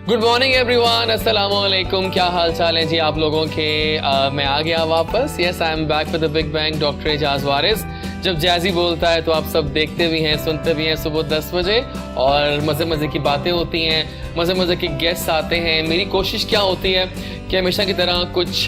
Good morning everyone, अस्सलाम वालेकुम। क्या हाल चाल है जी आप लोगों के। मैं आ गया वापस। Yes, I am back with the big bang, doctor Ejaz Waris. जब जैजी बोलता है तो आप सब देखते भी हैं, सुनते भी हैं सुबह 10 बजे, और मज़े मज़े की बातें होती हैं, मज़े मज़े के गेस्ट आते हैं। मेरी कोशिश क्या होती है कि हमेशा की तरह कुछ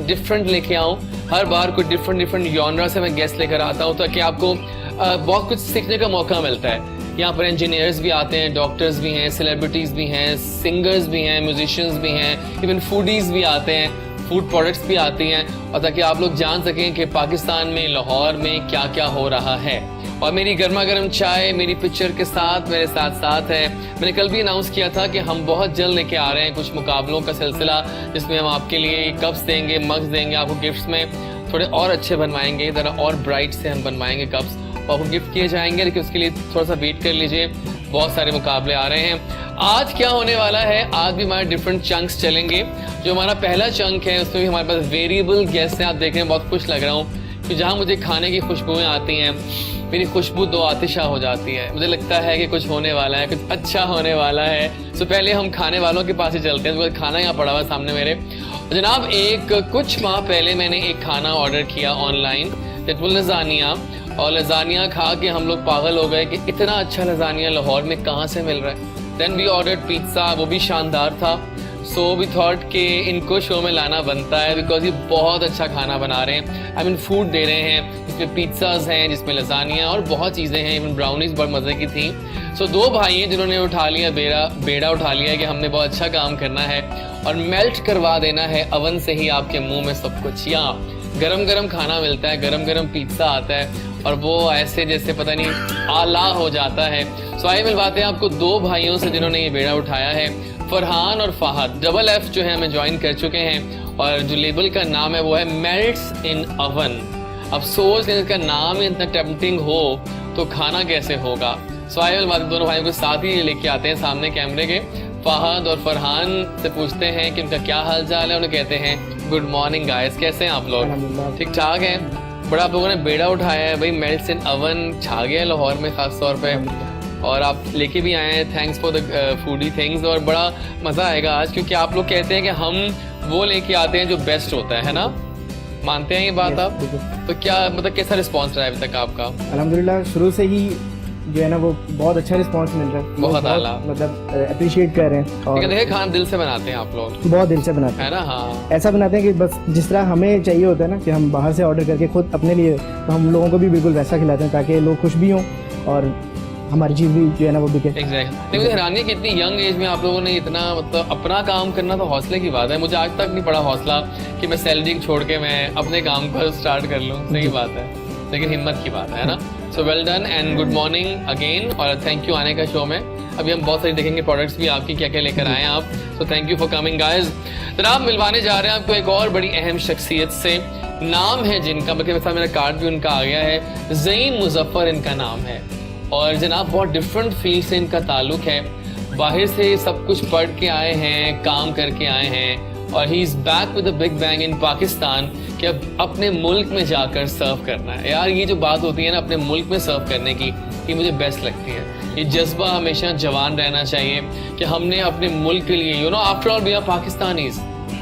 डिफरेंट लेके आऊँ। हर बार कुछ डिफरेंट जॉनरा से मैं गेस्ट लेकर आता हूँ ताकि आपको बहुत कुछ सीखने का मौका मिलता है। यहाँ पर इंजीनियर्स भी आते हैं, डॉक्टर्स भी हैं, सेलिब्रिटीज़ भी हैं, सिंगर्स भी हैं, म्यूजिशियंस भी हैं, इवन फूडीज़ भी आते हैं, फूड प्रोडक्ट्स भी आती हैं, और ताकि आप लोग जान सकें कि पाकिस्तान में, लाहौर में क्या क्या हो रहा है। और मेरी गर्मा गर्म चाय मेरी पिक्चर के साथ मेरे साथ है। मैंने कल भी अनाउंस किया था कि हम बहुत जल्द लेके आ रहे हैं कुछ मुकाबलों का सिलसिला, जिसमें हम आपके लिए कप्स देंगे, मग्स देंगे, आपको गिफ्ट्स में थोड़े और अच्छे बनवाएंगे, ज़रा और ब्राइट से हम बनवाएंगे कप्स और वो गिफ्ट किए जाएंगे। लेकिन उसके लिए थोड़ा सा वेट कर लीजिए, बहुत सारे मुकाबले आ रहे हैं। आज क्या होने वाला है, आज भी हमारे डिफरेंट चंक्स चलेंगे। जो हमारा पहला चंक है उसमें भी हमारे पास वेरिएबल गेस्ट हैं। आप देखने में बहुत खुश लग रहा हूँ कि जहाँ मुझे खाने की खुशबुएं आती हैं, मेरी खुशबू दो आतिशा हो जाती है। मुझे लगता है कि कुछ होने वाला है, कुछ अच्छा होने वाला है। तो पहले हम खाने वालों के पास ही चलते हैं। तो खाना यहाँ पड़ा हुआ सामने मेरे जनाब। कुछ माह पहले मैंने एक खाना ऑर्डर किया ऑनलाइन, लजानिया, और लजानिया खा के हम लोग पागल हो गए कि इतना अच्छा लजानिया लाहौर में कहाँ से मिल रहा है। देन वी ऑर्डर्ड पिज्ज़ा, वो भी शानदार था। सो वी थॉट कि इनको शो में लाना बनता है, बिकॉज ये बहुत अच्छा खाना बना रहे हैं। आई मीन फूड दे रहे हैं, जिसमें पिज्ज़ाज हैं, जिसमें लजानिया और बहुत चीज़ें हैं, इवन ब्राउनीज बहुत मज़े की थी। सो दो भाई हैं जिन्होंने उठा लिया बेड़ा उठा लिया कि हमने बहुत अच्छा काम करना है और मेल्ट करवा देना है अवन से ही आपके मुँह में सब कुछ। या गरम गरम खाना मिलता है, गरम गरम पिज्ज़ा आता है और वो ऐसे जैसे पता नहीं आला हो जाता है। सो आइए मिलवाते हैं आपको दो भाइयों से जिन्होंने ये बेड़ा उठाया है। फरहान और फहद, डबल एफ जो है हमें ज्वाइन कर चुके हैं, और जो लेबल का नाम है वो है मेल्ट्स इन अवन। अब सोच लें इसका नाम ही इतना टेम्पटिंग हो तो खाना कैसे होगा। सो आइए मिलवाते दोनों भाइयों को साथ ही लेके आते हैं सामने कैमरे के। फहद और फरहान से पूछते हैं कि उनका क्या हाल चाल है। उन्हें कहते हैं गुड मॉर्निंग गाइस, कैसे हैं आप लोग? ठीक ठाक हैं। बड़ा आप लोगों ने बेड़ा उठाया है भाई, मेल्ट्स इन अवन छा गया है लाहौर में खास तौर पे, और आप लेके भी आए हैं। Thanks for the foodie things. और बड़ा मज़ा आएगा आज, क्योंकि आप लोग कहते हैं कि हम वो लेके आते हैं जो बेस्ट होता है ना। मानते हैं ये बात आप? तो क्या मतलब कैसा रिस्पॉन्स रहा है अभी तक आपका? अल्हम्दुलिल्लाह शुरू से ही जो है ना वो बहुत अच्छा रिस्पांस मिल रहा है। बहुत आला, मतलब अप्रिशिएट कर रहे हैं। और देखिए खाना दिल से बनाते हैं आप लोग, बहुत दिल से बनाते हैं, है ना? हाँ, ऐसा बनाते हैं कि बस जिस तरह हमें चाहिए होता है ना कि हम बाहर से ऑर्डर करके खुद अपने लिए, तो हम लोगों को भी बिल्कुल वैसा खिलाते हैं ताकि लोग खुश भी हों और हमारी चीज़ भी जो है ना वो बिके। एग्जैक्टली। मुझे हैरानी है कि इतनी यंग एज में आप लोगों ने इतना मतलब अपना काम करना तो हौसले की बात है। मुझे आज तक नहीं पड़ा हौसला कि मैं सैलरी छोड़ के मैं अपने काम को स्टार्ट कर लूँ। सही बात है, लेकिन हिम्मत की बात है ना। So well done and good morning again, और थैंक यू आने का शो में। अभी हम बहुत सारी देखेंगे प्रोडक्ट्स भी आपकी, क्या क्या लेकर आए हैं आप। So thank you for coming guys. जनाब मिलवाने जा रहे हैं आपको एक और बड़ी अहम शख्सियत से। नाम है जिनका, बल्कि साथ मेरा कार्ड भी उनका आ गया है, ज़ईन मुज़फ़्फ़र इनका नाम है। और जनाब बहुत डिफरेंट फील्ड से इनका ताल्लुक है। बाहर से सब कुछ पढ़ के आए हैं, काम करके आए हैं, और he is back with a big bang in Pakistan कि अब अपने मुल्क में जाकर सर्व करना है। यार ये जो बात होती है ना अपने मुल्क में सर्व करने की, ये मुझे बेस्ट लगती है। ये जज्बा हमेशा जवान रहना चाहिए कि हमने अपने मुल्क के लिए, you know, after all we are Pakistanis.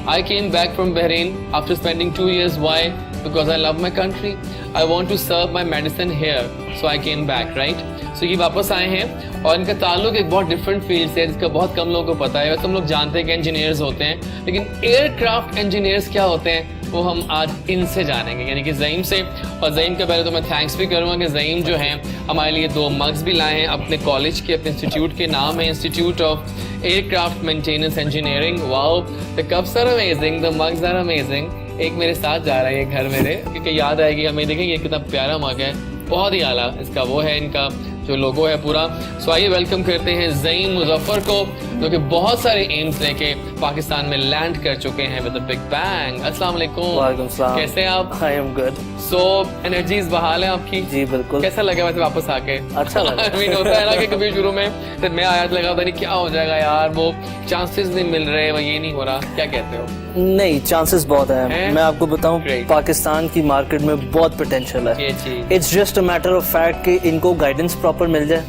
I came back from Bahrain after spending 2 years. Why? Because I love my country. I want to serve my medicine here. So I came back, right? So ये वापस आए हैं, और इनका ताल्लुक एक बहुत different field से है जिसका बहुत कम लोगों को पता है। वैसे हम लोग जानते हैं कि इंजीनियर्स होते हैं, लेकिन एयरक्राफ्ट इंजीनियर्स क्या होते हैं वो हम आज इनसे जानेंगे, यानी कि ज़ईम से। और ज़ईम के पहले तो मैं थैंक्स भी करूँगा कि ज़ईम जो हैं हमारे लिए 2 मग्स भी लाए हैं अपने कॉलेज के, अपने इंस्टीट्यूट के। नाम है institute of aircraft maintenance engineering. Wow, the cups are amazing, the mugs are amazing. एक मेरे साथ जा रहा है ये घर मेरे, क्योंकि याद आएगी हमें। देखें ये कितना प्यारा मग है, बहुत ही आला इसका वो है, इनका जो लोगो है पूरा। सो आइए वेलकम करते हैं ज़ईन मुज़फ़्फ़र को, जो कि बहुत सारे एम्स लेके पाकिस्तान में लैंड कर चुके हैं विद द बिग बैंग। अस्सलाम वालेकुम। वालेकुम सलाम। कैसे हैं आप? I am good. So energies बहाल है आपकी? जी बिल्कुल। कैसा लगा वैसे वापस आके? अच्छा लगा। I mean, होता है ना कि कभी शुरू में तो मैं आया तो लगा था नहीं क्या हो जाएगा यार, वो चांसेस नहीं मिल रहे, वो ये नहीं हो रहा। क्या कहते हो? नहीं, चांसेस बहुत है। मैं आपको बताऊं, पाकिस्तान की मार्केट में बहुत पोटेंशियल है। It's just a matter of fact कि इनको गाइडेंस प्रॉपर मिल जाए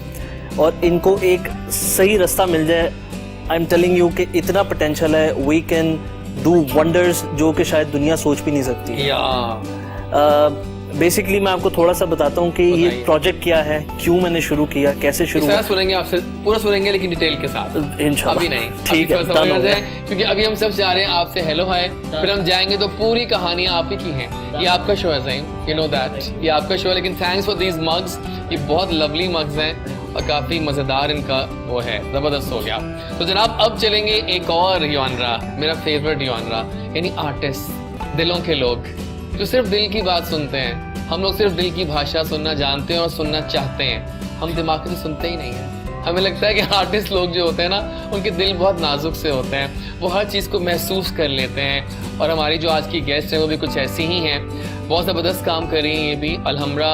और इनको एक सही रास्ता मिल जाए आई एम टेलिंग यू कि इतना पोटेंशियल है, वी कैन डू वंडर्स जो कि शायद दुनिया सोच भी नहीं सकती। बेसिकली मैं आपको थोड़ा सा बताता हूँ कि ये प्रोजेक्ट क्या है, क्यों मैंने शुरू किया, कैसे शुरू हुआ। सुनेंगे आपसे, पूरा सुनेंगे लेकिन डिटेल के साथ इंशाल्लाह। अभी नहीं, ठीक है, क्योंकि अभी हम सब जा रहे हैं आपसे हेलो हाय, फिर हम जाएंगे तो पूरी कहानी आप ही की है। ये आपका शो है ज़हीन, यू नो दैट, ये आपका शो है। लेकिन थैंक्स फॉर दीज मग्स, ये बहुत लवली मग्स हैं और काफ़ी मज़ेदार इनका वो है, ज़बरदस्त हो गया। तो जनाब अब चलेंगे एक और जॉनरा, मेरा फेवरेट जॉनरा, यानी आर्टिस्ट, दिलों के लोग जो सिर्फ दिल की बात सुनते हैं। हम लोग सिर्फ दिल की भाषा सुनना जानते हैं और सुनना चाहते हैं, हम दिमाग से सुनते ही नहीं हैं। हमें लगता है कि आर्टिस्ट लोग जो होते हैं ना, उनके दिल बहुत नाजुक से होते हैं, वो हर चीज़ को महसूस कर लेते हैं। और हमारी जो आज की गेस्ट हैं वो भी कुछ ऐसी ही हैं, बहुत ज़बरदस्त काम कर रही हैं ये भी। अलहमरा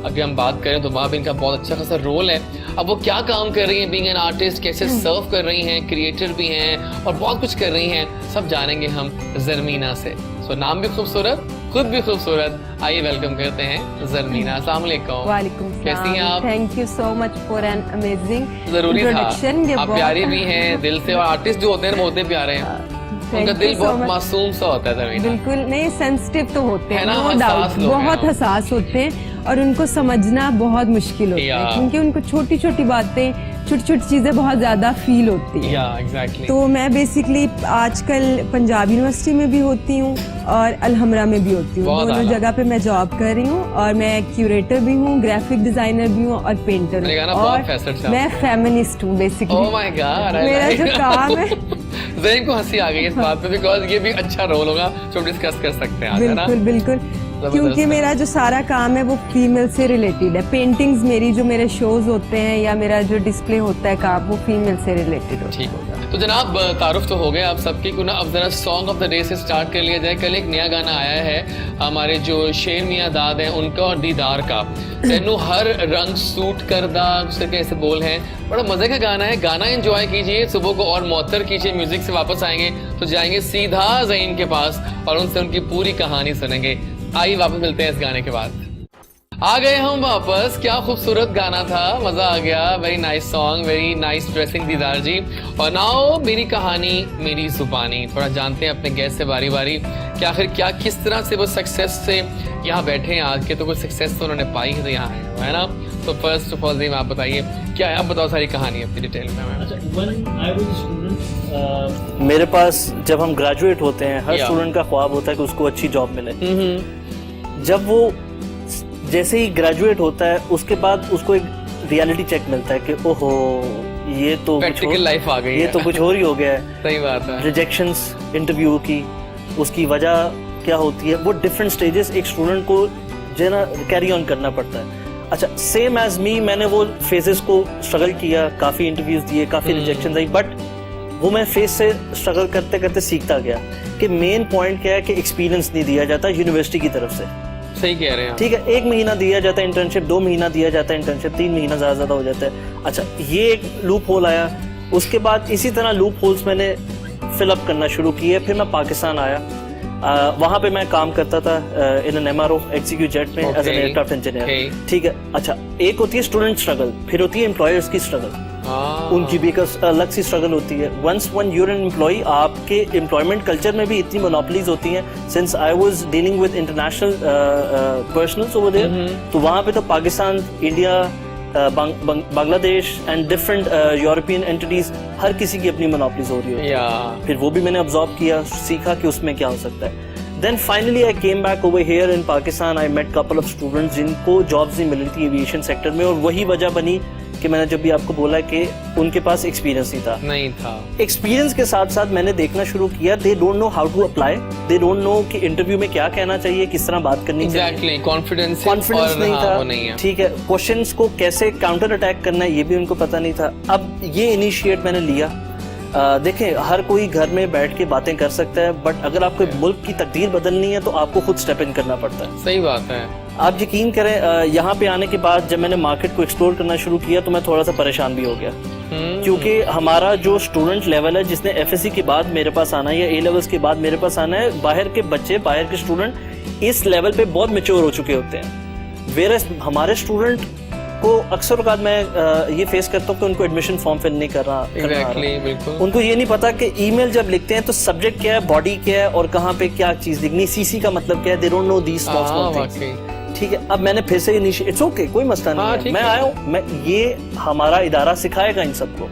अगर हम बात करें तो वहाँ भी इनका बहुत अच्छा खासा रोल है। अब वो क्या काम कर रही हैं बीइंग एन आर्टिस्ट, कैसे सर्व कर रही हैं, क्रिएटर भी हैं और बहुत कुछ कर रही हैं, सब जानेंगे हम ज़रमीना से। सो नाम भी खूबसूरत, खुद भी खूबसूरत। आइए वेलकम करते हैं ज़रमीना। अस्सलाम वालेकुम। वालेकुम सलाम। कैसी हैं आप? Thank you so much for an amazing जरूरी था, इंट्रोडक्शन। आप प्यारी भी हैं दिल से, और आर्टिस्ट जो होते हैं वो होते प्यारे हैं, उनका दिल बहुत मासूम सा होता है ज़मीना। बिल्कुल नहीं, सेंसिटिव तो होते हैं, ना, नो डाउट, बहुत हसास होते हैं और उनको समझना बहुत मुश्किल होता है क्योंकि उनको छोटी छोटी बातें, छोटी छोटी चीजें बहुत ज्यादा फील होती है। exactly. तो मैं बेसिकली आजकल पंजाब यूनिवर्सिटी में भी होती हूँ और अलहमरा में भी होती हूँ, दोनों जगह पे मैं जॉब कर रही हूँ और मैं क्यूरेटर भी हूँ, ग्राफिक डिजाइनर भी हूँ और पेंटर हूँ, और मैं फेमिनिस्ट हूँ बेसिकली। Oh my God, मेरा जो काम है ज़हीन को हंसी आ गई इस बात पे, बिकॉज ये भी अच्छा रोल होगा जो डिस्कस कर सकते हैं। बिल्कुल बिल्कुल, क्योंकि मेरा जो सारा काम है वो फीमेल से रिलेटेड है। पेंटिंग्स मेरी जो मेरे शोज होते हैं या मेरा जो डिस्प्ले होता है काम, वो फीमेल से रिलेटेड होता है। ठीक हो गया। तो जनाब तारुफ तो हो गया आप सबकी को ना, अब जरा सॉन्ग ऑफ द डे से स्टार्ट कर लिया जाए। कल एक नया गाना आया है हमारे जो शेर मियां दाद हैं उनका और दीदार का, तेनू हर रंग सूट करदा, उससे कैसे बोल हैं, बड़ा मजे का गाना है। गाना एंजॉय कीजिए, सुबह को और मौतर कीजिए। म्यूजिक से वापस आएंगे तो जाएंगे सीधा ज़हीन के पास और उनसे उनकी पूरी कहानी सुनेंगे। आइए वापस मिलते हैं इस गाने के बाद। आ गए हम वापस, क्या खूबसूरत गाना था, मजा आ गया। Very nice song, very nice dressing दीदार जी। और नाउ मेरी कहानी मेरी जुबानी, थोड़ा जानते हैं अपने गेस्ट से बारी बारी कि आखिर क्या किस तरह से वो सक्सेस से यहाँ बैठे हैं आज के। तो कोई सक्सेस तो उन्होंने पाई है तो यहाँ है ना। तो फर्स्ट ऑफ ऑल जी आप बताइए क्या है, आप बताओ सारी कहानी अपनी डिटेल में। मेरे पास जब हम ग्रेजुएट होते हैं, हर स्टूडेंट का ख्वाब होता है कि उसको अच्छी जॉब मिले। जब वो जैसे ही ग्रेजुएट होता है उसके बाद उसको एक रियलिटी चेक मिलता है कि ओहो ये तो प्रैक्टिकल लाइफ आ गई, ये तो कुछ और ही हो गया है। सही बात है। रिजेक्शंस इंटरव्यू की, उसकी वजह क्या होती है, वो डिफरेंट स्टेजेस एक स्टूडेंट को जो है ना कैरी ऑन करना पड़ता है। अच्छा, सेम एज मी, मैंने वो फेजेस को स्ट्रगल किया, काफी इंटरव्यूज दिए, काफी रिजेक्शन आई, बट वो मैं फेज से स्ट्रगल करते करते सीखता गया कि मेन पॉइंट क्या है कि एक्सपीरियंस नहीं दिया जाता यूनिवर्सिटी की तरफ से। सही कह रहे हैं, ठीक है, 1 महीना दिया जाता है इंटर्नशिप, 2 महीना दिया जाता है इंटर्नशिप, 3 महीना ज्यादा हो जाता है। अच्छा, ये एक लूप होल आया, उसके बाद इसी तरह लूप होल्स मैंने फिलअप करना शुरू किए। फिर मैं पाकिस्तान आया, वहाँ पे मैं काम करता था in an MRO executive jet में एज एन एयरक्राफ्ट इंजीनियर। ठीक है, अच्छा, एक होती है स्टूडेंट स्ट्रगल, फिर होती है एम्प्लॉयर्स की स्ट्रगल। उनकी भी एक अलग सी स्ट्रगल होती है। Once one you're an employ, आपके एम्प्लॉयमेंट कल्चर में भी इतनी मोनोपोलीज होती हैं। Since I was dealing with international personals over there, तो वहाँ पे तो Pakistan, India, Bangladesh and different European entities, हर किसी की अपनी मोनोपोलीज हो रही है। फिर वो भी मैंने ऑब्जर्व किया, सीखा कि उसमें क्या हो सकता है। Then finally I came back over here in Pakistan. I met couple of students जिनको जॉब्स नहीं मिल रही थी एविएशन सेक्टर में, और वही वजह बनी कि मैंने जब भी आपको बोला कि उनके पास एक्सपीरियंस नहीं था। एक्सपीरियंस के साथ साथ मैंने देखना शुरू किया, they don't know how to apply, they don't know कि इंटरव्यू में क्या कहना चाहिए, किस तरह बात करनी चाहिए। कॉन्फिडेंस नहीं था। ठीक है, क्वेश्चंस को कैसे काउंटर अटैक करना है ये भी उनको पता नहीं था। अब ये इनिशिएट मैंने लिया। देखें, हर कोई घर में बैठ के बातें कर सकता है, बट अगर आपको मुल्क की तकदीर बदलनी है तो आपको खुद स्टेप इन करना पड़ता है। सही बात है। आप यकीन करें, यहाँ पे आने के बाद जब मैंने मार्केट को एक्सप्लोर करना शुरू किया तो मैं थोड़ा सा परेशान भी हो गया, क्योंकि हमारा जो स्टूडेंट लेवल है, जिसने FSC के बाद मेरे पास आना है या A लेवल्स के बाद मेरे पास आना है, बाहर के बच्चे, बाहर के स्टूडेंट इस लेवल पे बहुत मेच्योर हो चुके होते हैं। वेरस हमारे स्टूडेंट को अक्सर औकात मैं ये फेस करता हूँ कि उनको एडमिशन फॉर्म फिल नहीं कर रहा बिल्कुल। उनको ये नहीं पता कि ईमेल जब लिखते हैं तो सब्जेक्ट क्या है, बॉडी क्या है और कहाँ पे क्या चीज लिखनी, सीसी का मतलब क्या है, they don't know these small things. ठीक है, अब मैंने फिर से इट्स ओके, कोई मसला नहीं है, मैं आया हूँ, मैं ये हमारा इदारा सिखाएगा इन सबको।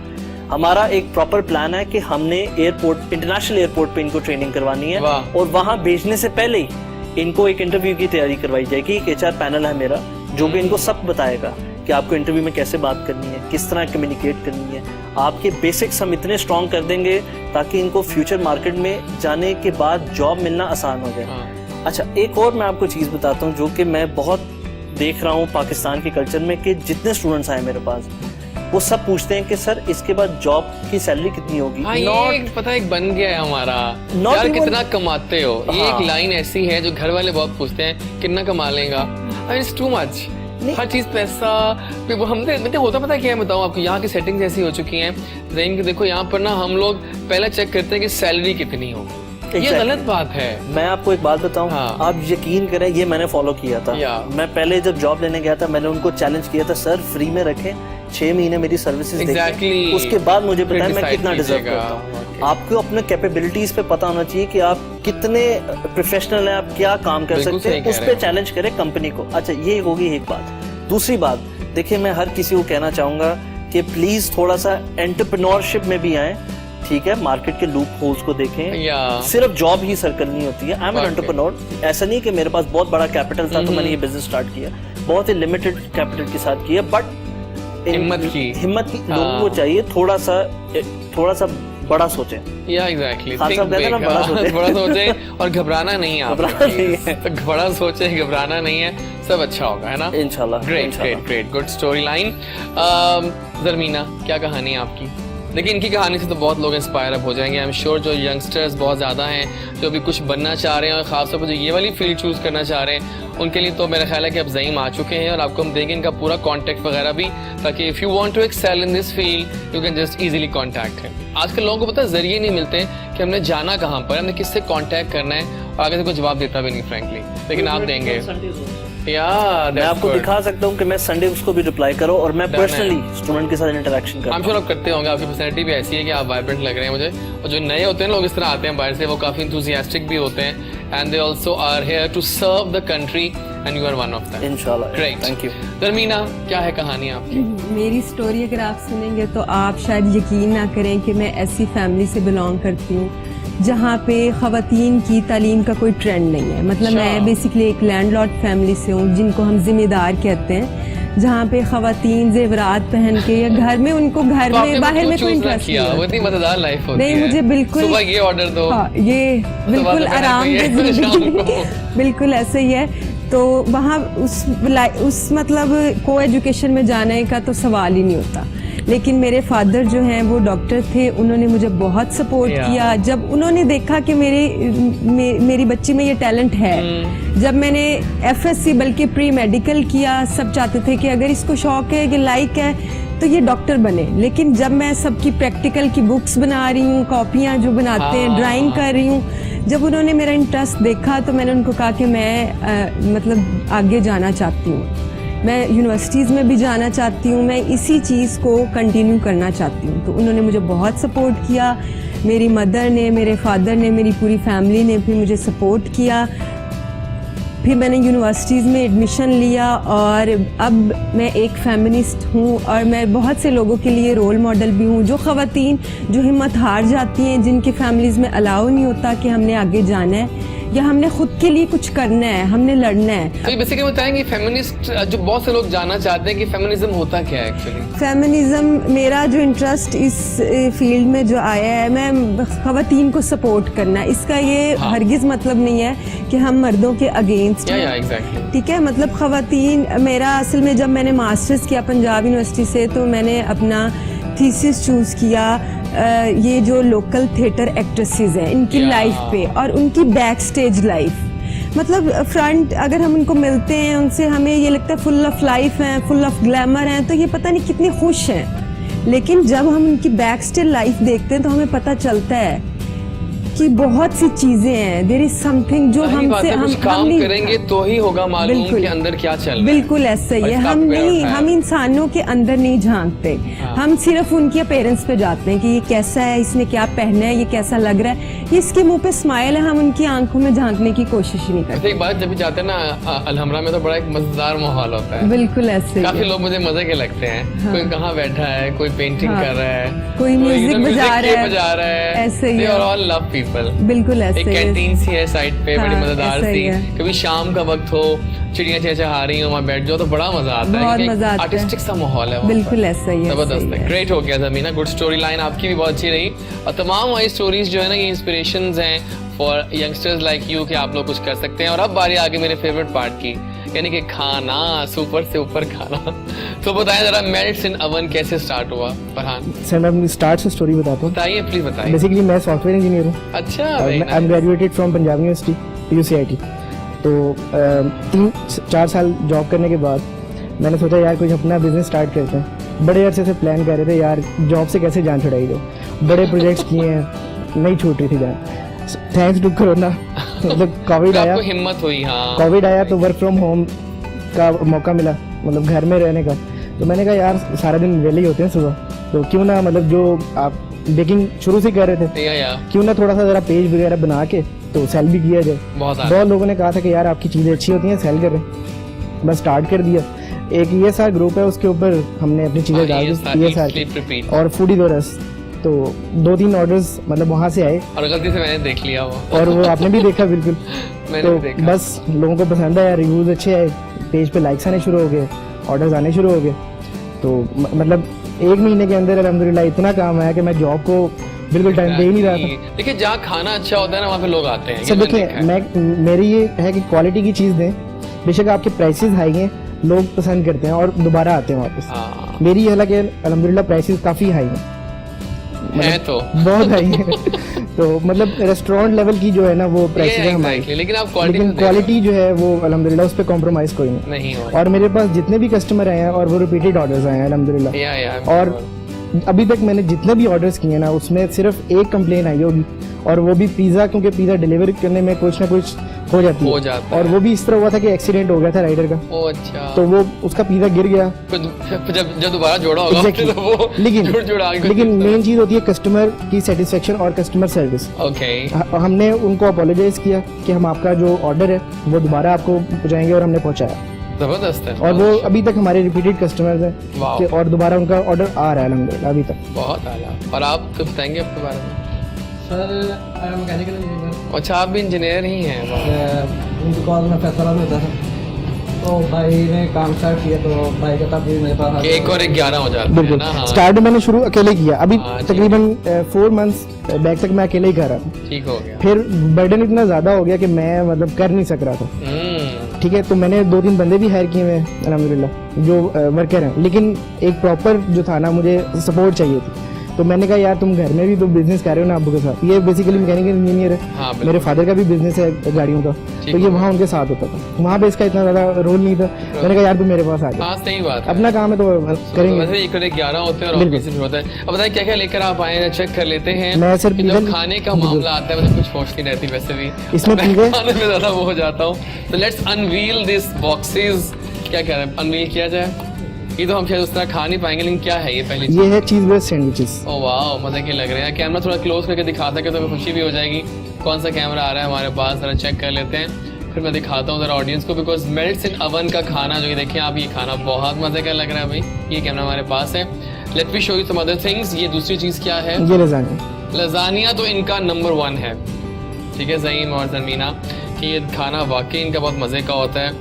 हमारा एक प्रॉपर प्लान है कि हमने एयरपोर्ट, इंटरनेशनल एयरपोर्ट पे इनको ट्रेनिंग करवानी है और वहां भेजने से पहले ही इनको एक इंटरव्यू की तैयारी करवाई जाएगी। एक HR पैनल है मेरा जो भी इनको सब बताएगा कि आपको इंटरव्यू में कैसे बात करनी है, किस तरह कम्युनिकेट करनी है। आपके बेसिक्स हम इतने स्ट्रॉन्ग कर देंगे ताकि इनको फ्यूचर मार्केट में जाने के बाद जॉब मिलना आसान हो जाए। अच्छा, एक और मैं आपको चीज बताता हूँ जो कि मैं बहुत देख रहा हूँ पाकिस्तान के कल्चर में, कि जितने स्टूडेंट्स आए मेरे पास वो सब पूछते हैं कि सर इसके बाद जॉब की सैलरी कितनी होगी। पता है एक बन गया है हमारा, यार कितना कमाते हो, ये एक लाइन ऐसी है जो घर वाले बहुत पूछते हैं, कितना कमा लेगा, इट्स टू मच, हर चीज पैसा। हमने मतलब होता पता क्या है, बताऊं आपको, यहाँ की सेटिंग्स ऐसी हो चुकी हैं, देखो यहाँ पर ना हम लोग पहले चेक करते हैं कि सैलरी कितनी होगी। ये गलत बात है। मैं आपको एक बात बताऊं, आप यकीन करें, ये मैंने फॉलो किया था। मैं पहले जब जॉब लेने गया था मैंने उनको चैलेंज किया था, सर फ्री में रखें, 6 महीने मेरी सर्विसेज देखें, उसके बाद मुझे पता है मैं कितना डिजर्व करता हूँ। आपको अपने कैपेबिलिटीज पे पता होना चाहिए कि आप कितने प्रोफेशनल हैं, आप क्या काम कर सकते हैं, उस पर चैलेंज करें कंपनी को। अच्छा, ये होगी एक बात। दूसरी बात, देखिए मैं हर किसी को कहना चाहूंगा कि प्लीज थोड़ा सा एंटरप्रेन्योरशिप में भी आए। ठीक है, मार्केट के लूप होल्स को देखें, सिर्फ जॉब ही सर्कल नहीं होती है। आई एम एन एंटरप्रेन्योर, ऐसा नहीं कि मेरे पास बहुत बड़ा कैपिटल था तो मैंने ये बिजनेस स्टार्ट किया, बहुत ही लिमिटेड कैपिटल के साथ किया, बट हिम्मत की लोगों को चाहिए थोड़ा सा बड़ा सोचे। एग्जैक्टली, बड़ा सोचे और घबराना नहीं है, तो बड़ा सोचे, घबराना नहीं है, सब अच्छा होगा, है ना, इंशाल्लाह। Great, good story line. Zarmina, क्या कहानी है आपकी? देखिए, इनकी कहानी से तो बहुत लोग इंस्पायर अप हो जाएंगे। आई एम श्योर जो यंगस्टर्स बहुत ज़्यादा हैं जो अभी कुछ बनना चाह रहे हैं और ख़ासतौर पर जो ये वाली फील्ड चूज़ करना चाह रहे हैं, उनके लिए तो मेरा ख्याल है कि अब ज़ईम आ चुके हैं और आपको हम देंगे इनका पूरा कॉन्टैक्ट वगैरह भी, ताकि if you want to excel in this field you can just easily contact him. आजकल लोगों को पता है जरिए नहीं मिलते कि हमने जाना कहाँ पर, हमने किससे कॉन्टैक्ट करना है, और आगे से कोई जवाब देता भी नहीं फ्रेंकली, लेकिन आप देंगे। मैं आपको दिखा सकता हूँ कि मैं संडे उसको भी रिप्लाई करो और मैं पर्सनली स्टूडेंट के साथ इंटरेक्शन करता हूँ। I'm sure आप करते होंगे, आपकी पर्सनैलिटी भी ऐसी है कि आप वाइब्रेंट लग रहे हैं मुझे। और जो नए होते हैं लोग इस तरह आते हैं बाहर से, वो काफी एंथुसियास्टिक भी होते हैं, and they also are here to serve the country and you are one of them. इंशाल्लाह, ग्रेट, थैंक यू। ज़रमीना, क्या है कहानी आपकी? मेरी स्टोरी अगर आप सुनेंगे तो आप शायद यकीन ना करें कि मैं ऐसी फैमिली से बिलोंग करती हूँ जहाँ पे ख़वातीन की तालीम का कोई ट्रेंड नहीं है। मतलब मैं बेसिकली एक लैंडलॉर्ड फैमिली से हूँ जिनको हम जिम्मेदार कहते हैं, जहाँ पे ख़वातीन ज़ेवरात पहन के या घर में उनको घर में बाहर में कोई इंटरेस्ट नहीं। मुझे बिल्कुल सुबह ये ऑर्डर दो, ये बिल्कुल आराम बिल्कुल ऐसे ही है। तो वहाँ उस मतलब को एजुकेशन में जाने का तो सवाल ही नहीं होता। लेकिन मेरे फादर जो हैं वो डॉक्टर थे, उन्होंने मुझे बहुत सपोर्ट किया। जब उन्होंने देखा कि मेरी बच्ची में ये टैलेंट है, जब मैंने FSC बल्कि प्री मेडिकल किया, सब चाहते थे कि अगर इसको शौक है कि लाइक है तो ये डॉक्टर बने। लेकिन जब मैं सबकी प्रैक्टिकल की बुक्स बना रही हूँ, कॉपियाँ जो बनाते हैं, ड्राइंग कर रही हूँ, जब उन्होंने मेरा इंटरेस्ट देखा तो मैंने उनको कहा कि मैं मतलब आगे जाना चाहती हूँ, मैं यूनिवर्सिटीज़ में भी जाना चाहती हूँ, मैं इसी चीज़ को कंटिन्यू करना चाहती हूँ। तो उन्होंने मुझे बहुत सपोर्ट किया, मेरी मदर ने, मेरे फादर ने, मेरी पूरी फैमिली ने भी मुझे सपोर्ट किया। फिर मैंने यूनिवर्सिटीज़ में एडमिशन लिया और अब मैं एक फेमिनिस्ट हूँ और मैं बहुत से लोगों के लिए रोल मॉडल भी हूँ, जो ख़वातीन जो हिम्मत हार जाती हैं, जिनके फैमिलीज़ में अलाउ नहीं होता कि हमने आगे जाना है या हमने खुद के लिए कुछ करना है, हमने लड़ना है। तो बेसिकली बताएंगे फेमिनिस्ट, जो बहुत से लोग जानना चाहते हैं कि फेमिनिज्म होता क्या है एक्चुअली? फेमिनिज्म, मेरा जो इंटरेस्ट इस फील्ड में जो आया है, मैं ख़वातीन को सपोर्ट करना, इसका ये हरगिज़ मतलब नहीं है कि हम मर्दों के अगेंस्ट हैं। ठीक है, मतलब ख़वातीन, मेरा असल में जब मैंने मास्टर्स किया पंजाब यूनिवर्सिटी से तो मैंने अपना थीसिस चूज़ किया ये जो लोकल थिएटर एक्ट्रेसेस हैं इनकी लाइफ पे और उनकी बैक स्टेज लाइफ। मतलब फ्रंट अगर हम उनको मिलते हैं, उनसे हमें ये लगता है फुल ऑफ लाइफ हैं, फुल ऑफ ग्लैमर हैं, तो ये पता नहीं कितनी खुश हैं। लेकिन जब हम उनकी बैक स्टेज लाइफ देखते हैं तो हमें पता चलता है कि बहुत सी चीजें हैं, देयर इज समथिंग जो सही बात हमसे है, कुछ काम नहीं- करेंगे तो ही होगा मालूम बिल्कुल। कि अंदर क्या चल रहा है। बिल्कुल ऐसा ही और है। इसका हम पेड़ नहीं, उठाया। हम इंसानों के अंदर नहीं झांकते, हाँ। हम सिर्फ उनके अपीयरेंस पे जाते हैं कि ये कैसा है, इसने क्या पहना है, ये कैसा लग रहा है, ये इसके मुंह पे स्माइल है, हम उनकी आंखों में झांकने की कोशिश ही नहीं करते। वैसे एक बात, जब भी जाते हैं ना अलहमरा में, तो बड़ा एक मजेदार माहौल होता है। बिल्कुल ऐसे ही काफी है। लोग मुझे मजे के लगते हैं। हाँ। कोई कहाँ बैठा है, कोई पेंटिंग हाँ। कर रहा है, कोई म्यूजिक बजा रहा है। ऐसे ही They है। are all love people। बिल्कुल ऐसे एक ही है। कैंटीन सी है साइड पे, बड़ी हाँ, मजेदार ऐसा ही सी। है। कभी शाम का वक्त हो, चिड़िया चहचहा रही हो, वहाँ बैठ जाओ तो बड़ा मजा आता है। बहुत क्योंकि मजा आता है। आर्टिस्टिक सा माहौल है वहाँ बिल्कुल पर। ऐसा ही है, जबरदस्त ऐसा ही है, है। ग्रेट हो गया ज़मीना। गुड स्टोरी लाइन आपकी भी बहुत अच्छी रही, और तमाम वही स्टोरीज जो है ना, ये इंस्पिरेशंस हैं फॉर यंगस्टर्स लाइक यू कि आप लोग कुछ कर सकते हैं। और अब बारी आ गई मेरे फेवरेट पार्ट की, यानी कि खाना, सुपर से ऊपर खाना। तो बताएं जरा, मेल्ट्स इन अवन कैसे स्टार्ट हुआ फरहान? सर मैं अपनी स्टार्ट से स्टोरी बताता हूँ। बताइए, प्लीज बताइए। बेसिकली मैं सॉफ्टवेयर इंजीनियर हूँ। अच्छा, I very am nice। Graduated from Punjab university UCIT। तो 3-4 साल जॉब करने के बाद मैंने सोचा यार कुछ अपना बिजनेस स्टार्ट करते हैं। बड़े अरसे से प्लान कर रहे थे यार जॉब से कैसे जान छुड़ाई जाए, बड़े प्रोजेक्ट्स किए हैं, नहीं छूट रही थी जान। थैंक्स टू कोरोना, मतलब कोविड आया, आपको हिम्मत हुई। हाँ, कोविड आया तो वर्क फ्रॉम होम का मौका मिला, मतलब घर में रहने का। तो मैंने कहा यार सारा दिन वेले ही होते हैं सुबह, तो क्यों ना मतलब जो आप बेकिंग शुरू से कर रहे थे, या क्यों ना थोड़ा सा जरा पेज वगैरह बना के तो सेल भी किया जाए। बहुत बहुत लोगों ने कहा था कि यार आपकी चीज़ें अच्छी होती हैं, सेल करें। बस स्टार्ट कर दिया। एक ESR ग्रुप है, उसके ऊपर हमने अपनी चीज़ें डाल दी, ESR और फूडी दोरस। तो 2-3 ऑर्डर्स मतलब वहाँ से आए, और गलती से मैंने देख लिया वो। और वो आपने भी देखा बिल्कुल। मैंने तो भी देखा। बस लोगों को पसंद आया, रिव्यूज अच्छे आए, पेज पे लाइक्स आने शुरू हो गए, ऑर्डर्स आने शुरू हो गए। तो मतलब 1 महीने के अंदर अल्हम्दुलिल्लाह इतना काम आया कि मैं जॉब को बिल्कुल टाइम दे ही नहीं रहा था। देखिए, जहाँ खाना अच्छा होता है ना, वहाँ पे लोग आते हैं। सर ये मैंने देखिए, देखा है। मैं मेरी ये है कि क्वालिटी की चीज़ दें, बेशक आपके प्राइसेस हाई हैं, लोग पसंद करते हैं और दोबारा आते हैं वापस। हाँ, मेरी हालांकि अल्हम्दुलिल्लाह प्राइसेस काफ़ी हाई हैं, है तो। बहुत हाई हैं। तो मतलब रेस्टोरेंट लेवल की जो है ना वो प्राइसेस है हमारी, Exactly, लेकिन आप क्वालिटी लेकिन क्वालिटी जो है वो अल्हम्दुलिल्लाह उस पर कॉम्प्रोमाइज़ कोई नहीं। नहीं हो। और मेरे पास जितने भी कस्टमर आए हैं और वो रिपीटेड ऑर्डर्स आए हैं अल्हम्दुलिल्लाह। या और अभी तक मैंने जितने भी ऑर्डर्स किए ना उसमें सिर्फ एक कंप्लेन आई होगी, और वो भी पिज़्ज़ा, क्योंकि पिज़्ज़ा डिलीवर करने में कुछ ना कुछ हो जाती हो है। जाता और वो भी इस तरह हुआ था कि एक्सीडेंट हो गया था राइडर का, ओ अच्छा। तो वो उसका पिज़्ज़ा गिर गया। फिर जब दोबारा जोड़ा होगा Exactly. तो वो लेकिन जुड़ लेकिन मेन चीज़ होती है कस्टमर की सेटिस्फेक्शन और कस्टमर सर्विस। ओके। हमने उनको अपोलोजाइज किया कि हम आपका जो ऑर्डर है वो दोबारा आपको पहुँचाएंगे, और हमने पहुँचाया। जबरदस्त है। और वो अभी तक हमारे रिपीटेड कस्टमर्स हैं वाह। कि और दोबारा उनका ऑर्डर आ रहा है अल्हम्दुलिल्लाह अभी तक। बहुत आला। और आप कुछ बताएंगे अपने बारे में? सर मैकेनिकल इंजीनियर, अच्छा, आप भी इंजीनियर ही हैं। वाह। दुकान में फैसला में होता था, तो भाई ने काम स्टार्ट किया, तो भाई का तब भी मेरे पास आ कि 1 और 1 11 हो जाते हैं बिल्कुल। ना। हाँ, स्टार्ट मैंने शुरू अकेले किया, अभी हाँ, जी। तकरीबन 4 मंथ्स बैक तक मैं अकेले ही कर रहा था। ठीक हो गया। फिर बर्डन इतना ज़्यादा हो गया कि मैं मतलब कर नहीं सक रहा था। ठीक है, तो मैंने 2-3 बंदे भी हायर किए हैं अल्हम्दुलिल्लाह जो वर्कर हैं, लेकिन एक प्रॉपर जो था ना मुझे सपोर्ट चाहिए थी। तो मैंने कहा यार तुम घर में भी तो बिजनेस कर रहे हो ना अब्बू के साथ, ये बेसिकली मैकेनिकल इंजीनियर है, हाँ, बिल्कुल। मेरे फादर का भी बिजनेस है गाड़ियों का, तो ये वहाँ उनके साथ होता था, वहाँ पे इसका इतना ज़्यादा रोल नहीं था। मैंने कहा यार तुम मेरे पास आ जाओ, हाँ, सही बात है। अपना काम है तो करेंगे। वैसे 1 और 1 11 होते हैं और बिल्कुल। ऑफिस में होता है। अब बताइए क्या क्या लेकर आप आए हैं, चेक कर लेते हैं। मैं सिर्फ कि जब इधर- खाने का मामला आता है, मुझे कुछ होश नहीं रहती वैसे भी, इसमें मैं चीज़ें- खाने में ज्यादा वो हो जाता हूँ। तो लेट्स अनवील दिस बॉक्सेस। क्या कह रहे हैं, अनवील किया जाए? ये तो हम शायद उस तरह खा नहीं पाएंगे, लेकिन क्या है ये पहली चीज? ये है चीज़ बेस्ड सैंडविचेस। ओ वाह, मजे के लग रहे हैं। कैमरा थोड़ा क्लोज करके दिखा सके तो हमें खुशी भी हो जाएगी। कौन सा कैमरा आ रहा है हमारे पास, जरा चेक कर लेते हैं, फिर मैं दिखाता हूँ जरा ऑडियंस को। बिकॉज मेल्ट्स इन अवन का खाना जो ये देखिए आप, ये खाना बहुत मजे का लग रहा है भाई। ये कैमरा हमारे पास है। Let me show you some other things. ये दूसरी चीज क्या है? ये लज़ानिया। लजानिया तो इनका नंबर 1 है, ठीक है ज़हीम और ज़मीना, कि ये खाना वाकई इनका बहुत मज़े का होता है।